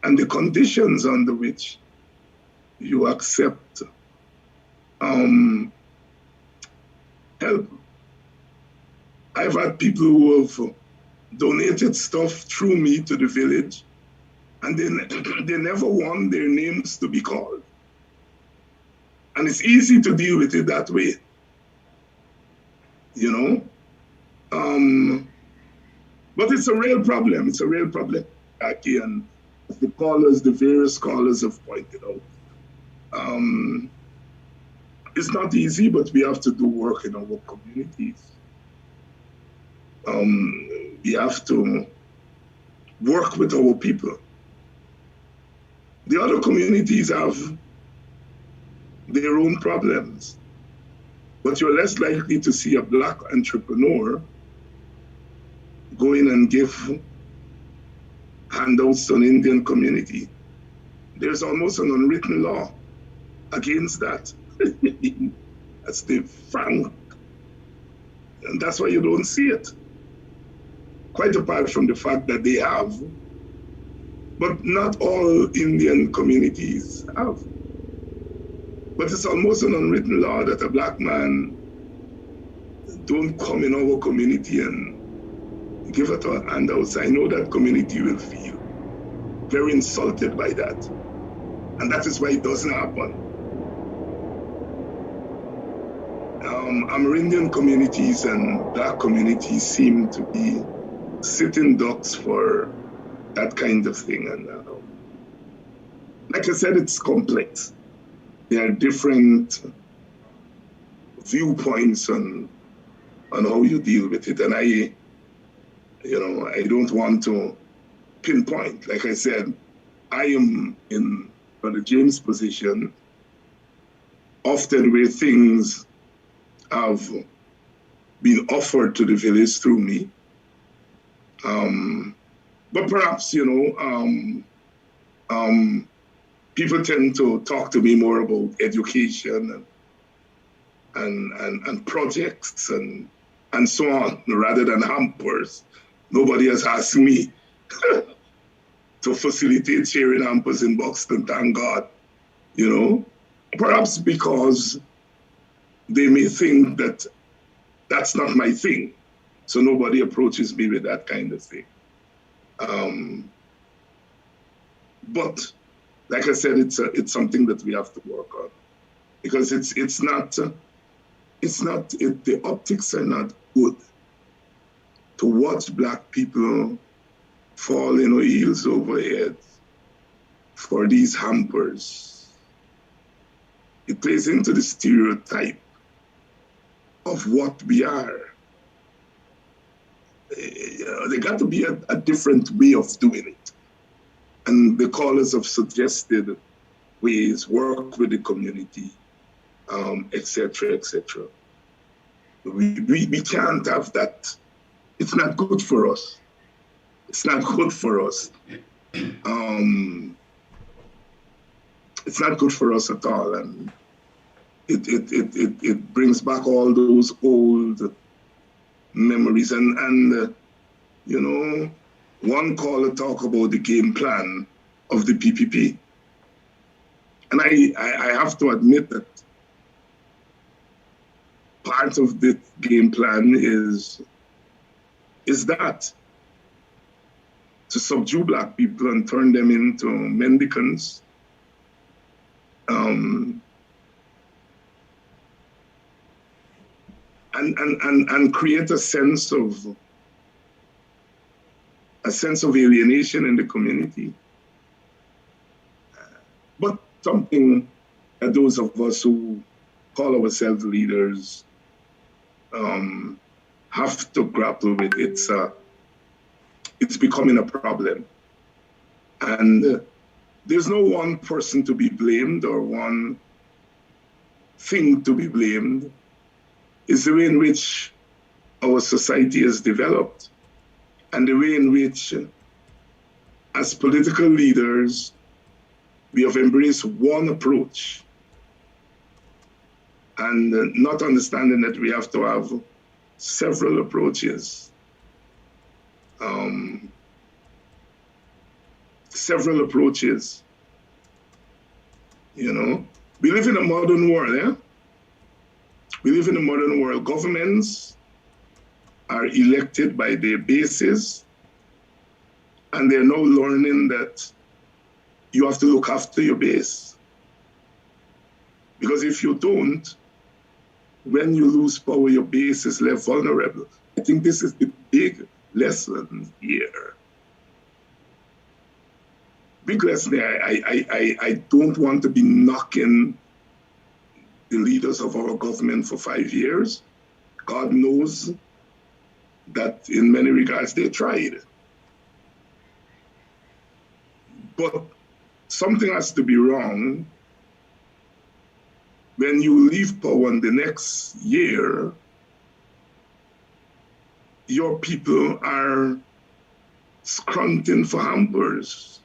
and the conditions under which you accept help. I've had people who have donated stuff through me to the village, and they never want their names to be called. And it's easy to deal with it that way, you know? But it's a real problem. It's a real problem, Aki, and the various callers have pointed out. It's not easy, but we have to do work in our communities. We have to work with our people. The other communities have their own problems, but you're less likely to see a Black entrepreneur go in and give handouts to an Indian community. There's almost an unwritten law against that. That's the frank, and that's why you don't see it. Quite apart from the fact that they have, but not all Indian communities have. But it's almost an unwritten law that a Black man don't come in our community and give it a handout. I know that community will feel very insulted by that. And that is why it doesn't happen. Amerindian communities and Black communities seem to be sitting ducks for that kind of thing. And like I said, it's complex. There are different viewpoints on how you deal with it. And I don't want to pinpoint. Like I said, I am in Brother James' position often where things have been offered to the village through me. But perhaps, people tend to talk to me more about education and projects and so on, rather than hampers. Nobody has asked me to facilitate sharing hampers in Buxton, thank God. Perhaps because they may think that that's not my thing. So nobody approaches me with that kind of thing. But like I said, it's something that we have to work on, because the optics are not good to watch Black people fall in heels over heads for these hampers. It plays into the stereotype of what we are. There got to be a different way of doing it. And the callers have suggested ways, work with the community, etc., etc. We can't have that. It's not good for us. It's not good for us. It's not good for us at all. And it brings back all those old memories. And one caller talk about the game plan of the PPP. And I have to admit that part of the game plan is that to subdue black people and turn them into mendicants. And create a sense of alienation in the community. But something that those of us who call ourselves leaders have to grapple with. It's becoming a problem. And there's no one person to be blamed or one thing to be blamed. It's the way in which our society has developed and the way in which, as political leaders, we have embraced one approach and not understanding that we have to have several approaches. You know, we live in a modern world, yeah? We live in a modern world. Governments are elected by their bases, and they're now learning that you have to look after your base. Because if you don't, when you lose power, your base is left vulnerable. I think this is the big lesson here. Big lesson here. I don't want to be knocking the leaders of our government for 5 years. God knows that in many regards they tried. But something has to be wrong when you leave power in the next year. Your people are scrunting for hampers.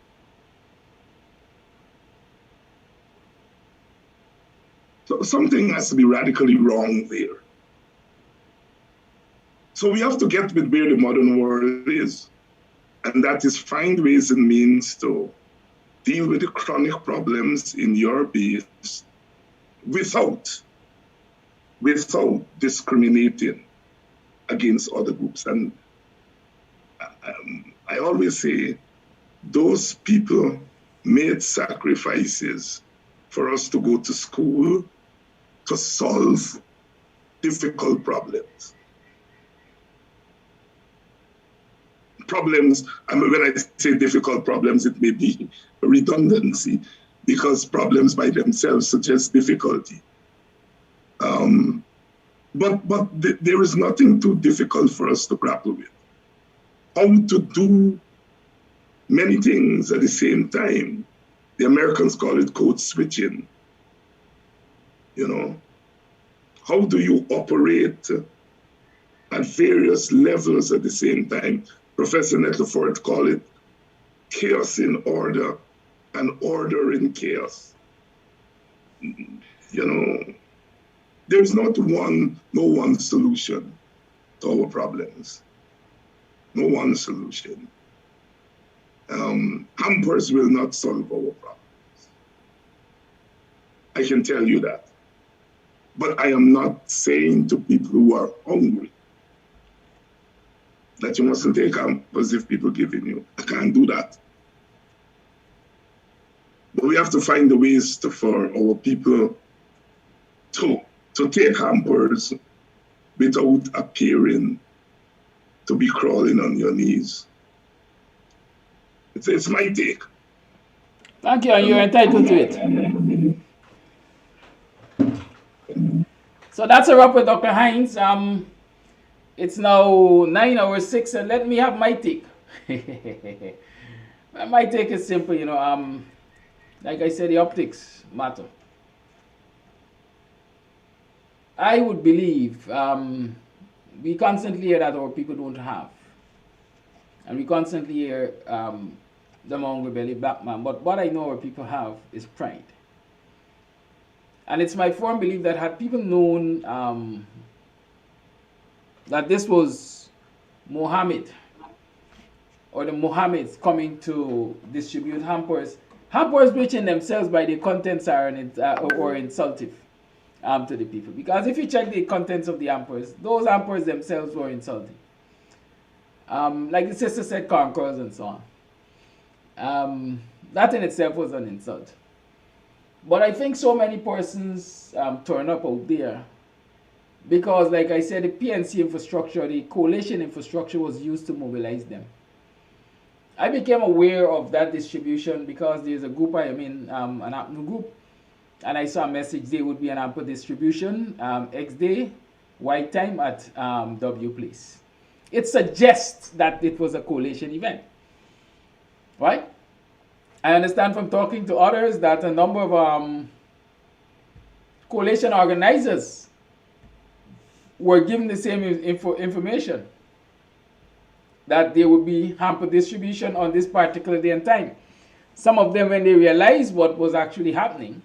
So something has to be radically wrong there. So we have to get with where the modern world is, and that is find ways and means to deal with the chronic problems in your base without discriminating against other groups. And I always say those people made sacrifices for us to go to school to solve difficult problems. And when I say difficult problems, it may be a redundancy because problems by themselves suggest difficulty. But there is nothing too difficult for us to grapple with. How to do many things at the same time. The Americans call it code switching. You know, how do you operate at various levels at the same time? Professor Nettleford called it chaos in order and order in chaos. You know, there's no one solution to our problems. No one solution. Hampers will not solve our problems. I can tell you that. But I am not saying to people who are hungry that you mustn't take hampers if people giving you. I can't do that. But we have to find the ways for our people to take hampers without appearing to be crawling on your knees. It's my take. Thank you, and you're entitled to it. So that's a wrap with Dr. Hinds. It's now 9:06, and let me have my take. My take is simple, you know. Like I said, the optics matter. I would believe we constantly hear that our people don't have. And we constantly hear the hungry belly black man. But what I know our people have is pride. And it's my firm belief that had people known that this was Muhammad or the Muhammads coming to distribute hampers, hampers which in themselves by the contents are or insultive to the people. Because if you check the contents of the hampers, those hampers themselves were insulting. Like the sister said, conquerors and so on. That in itself was an insult. But I think so many persons turn up out there because, like I said, the PNC infrastructure, the coalition infrastructure was used to mobilize them. I became aware of that distribution because there's a group an APNU group, and I saw a message there would be an ample distribution X day, white time at W Place. It suggests that it was a coalition event, right? I understand from talking to others that a number of coalition organizers were given the same information, that there would be hamper distribution on this particular day and time. Some of them, when they realized what was actually happening,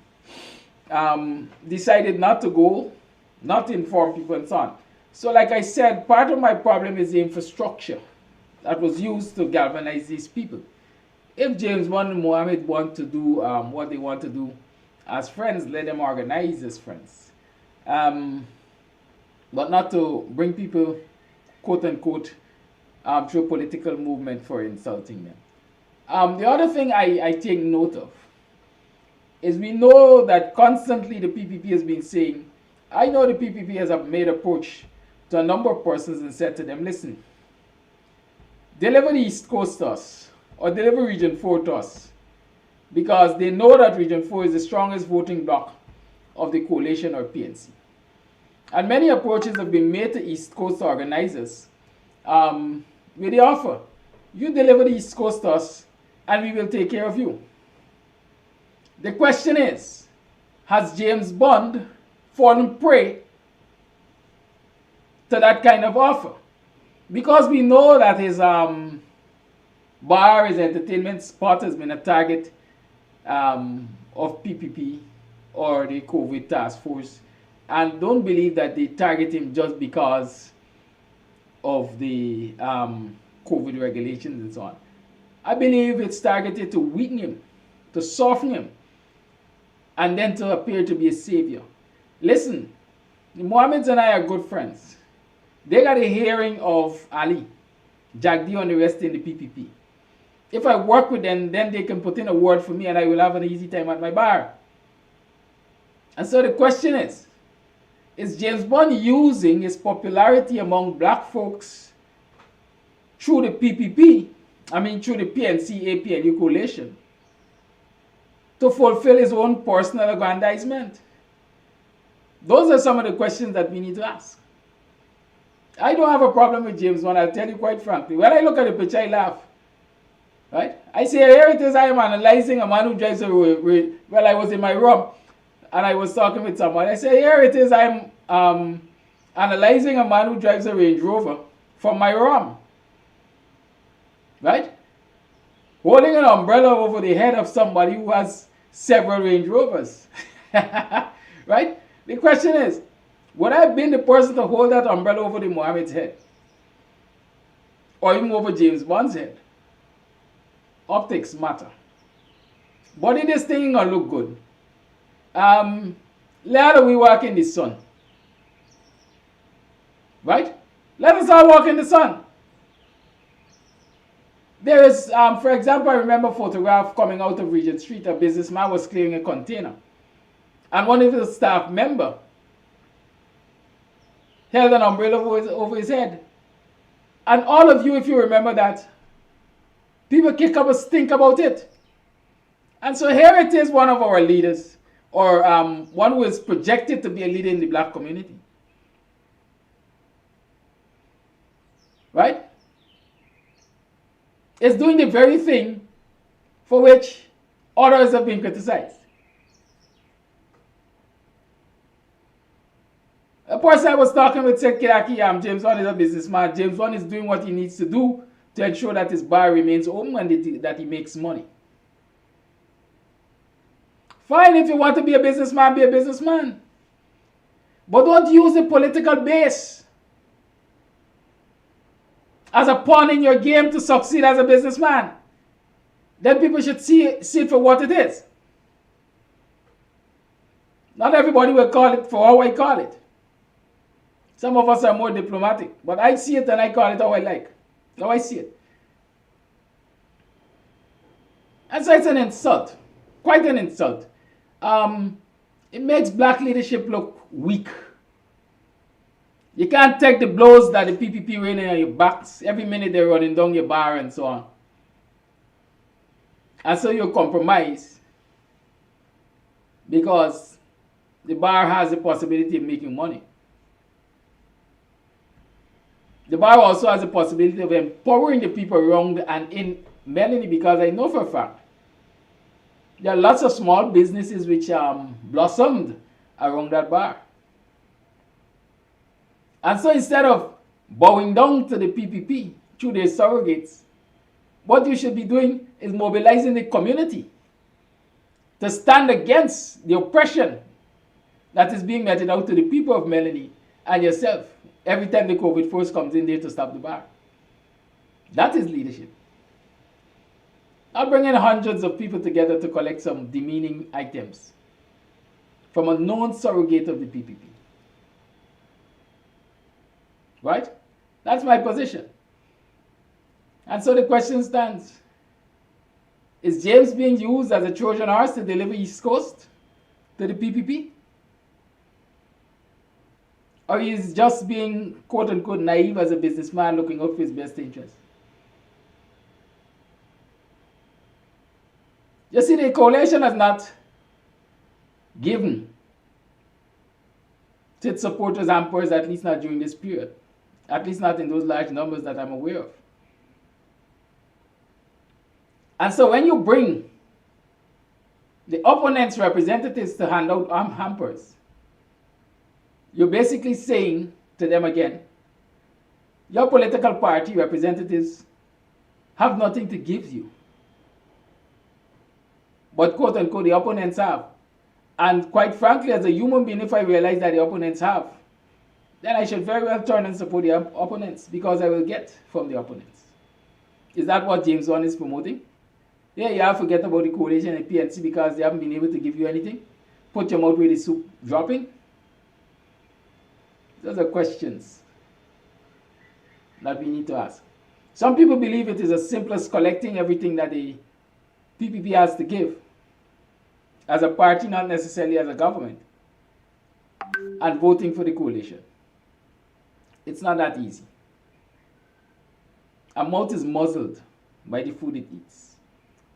decided not to go, not to inform people and so on. So like I said, part of my problem is the infrastructure that was used to galvanize these people. If James Bond and Mohammed want to do what they want to do as friends, let them organize as friends. But not to bring people, quote unquote, through a political movement for insulting them. The other thing I take note of is we know that constantly the PPP has been saying, I know the PPP has made approach to a number of persons and said to them, listen, deliver the East Coast to us, or deliver Region 4 to us, because they know that Region 4 is the strongest voting bloc of the coalition or PNC. And many approaches have been made to East Coast organizers with the offer, you deliver the East Coast to us and we will take care of you. The question is, has James Bond fallen prey to that kind of offer? Because we know that his bar, his entertainment spot has been a target of PPP or the COVID task force, and don't believe that they target him just because of the COVID regulations and so on. I believe it's targeted to weaken him, to soften him, and then to appear to be a savior. Listen, the Mohammeds and I are good friends. They got a hearing of Ali, Jagdi, and the rest in the PPP. If I work with them, then they can put in a word for me and I will have an easy time at my bar. And so the question is James Bond using his popularity among black folks through the PPP, through the PNC, APNU coalition, to fulfill his own personal aggrandizement? Those are some of the questions that we need to ask. I don't have a problem with James Bond, I'll tell you quite frankly. When I look at the picture, I laugh. Right? I say, here it is, I am analyzing a man who drives a well, I was in my room and I was talking with someone. I say, here it is, I'm analyzing a man who drives a Range Rover from my room. Right? Holding an umbrella over the head of somebody who has several Range Rovers. Right? The question is, would I have been the person to hold that umbrella over the Mohammed's head? Or even over James Bond's head? Optics matter. But in this thing gonna look good. Later we walk in the sun. Right? Let us all walk in the sun. There is, for example, I remember a photograph coming out of Regent Street. A businessman was clearing a container. And one of his staff members held an umbrella over his head. And all of you, if you remember that, people kick up a stink about it. And so here it is, one of our leaders, or one who is projected to be a leader in the black community. Right? Is doing the very thing for which others have been criticized. A person I was talking with said, Kiraki, James Bond is a businessman. James Bond is doing what he needs to do to ensure that his bar remains open and that he makes money. Fine, if you want to be a businessman, be a businessman. But don't use the political base as a pawn in your game to succeed as a businessman. then people should see it for what it is. Not everybody will call it for how I call it. Some of us are more diplomatic, but I see it and I call it how I like, how I see it. And so it's an insult, quite an insult. It makes black leadership look weak. You can't take the blows that the PPP raining on your backs. Every minute they're running down your bar and so on. And so you compromise because the bar has the possibility of making money. The bar also has the possibility of empowering the people around and in Melanie, because I know for a fact there are lots of small businesses which blossomed around that bar. And so instead of bowing down to the PPP through their surrogates, what you should be doing is mobilizing the community to stand against the oppression that is being meted out to the people of Melanie and yourself every time the COVID force comes in there to stop the bar. That is leadership. Not bringing hundreds of people together to collect some demeaning items from a known surrogate of the PPP. Right? That's my position. And so the question stands, is James being used as a Trojan horse to deliver East Coast to the PPP? Or is just being quote-unquote naive as a businessman looking out for his best interest? You see, the coalition has not given to its supporters hampers, at least not during this period. At least not in those large numbers that I'm aware of. And so when you bring the opponent's representatives to hand out hampers, you're basically saying to them again, your political party representatives have nothing to give you. But quote unquote, the opponents have. And quite frankly, as a human being, if I realize that the opponents have, then I should very well turn and support the opponents because I will get from the opponents. Is that what James Wan is promoting? Yeah, you have to forget about the coalition and PNC because they haven't been able to give you anything. Put your mouth where the soup dropping. Those are questions that we need to ask. Some people believe it is as simple as collecting everything that the PPP has to give as a party, not necessarily as a government, and voting for the coalition. It's not that easy. A mouth is muzzled by the food it eats.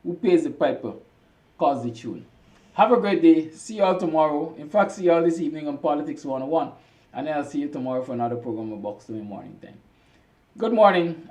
Who pays the piper calls the tune. Have a great day. See you all tomorrow. In fact, see you all this evening on Politics 101. And then I'll see you tomorrow for another program of BUXTONIAN Morning Time. Good morning.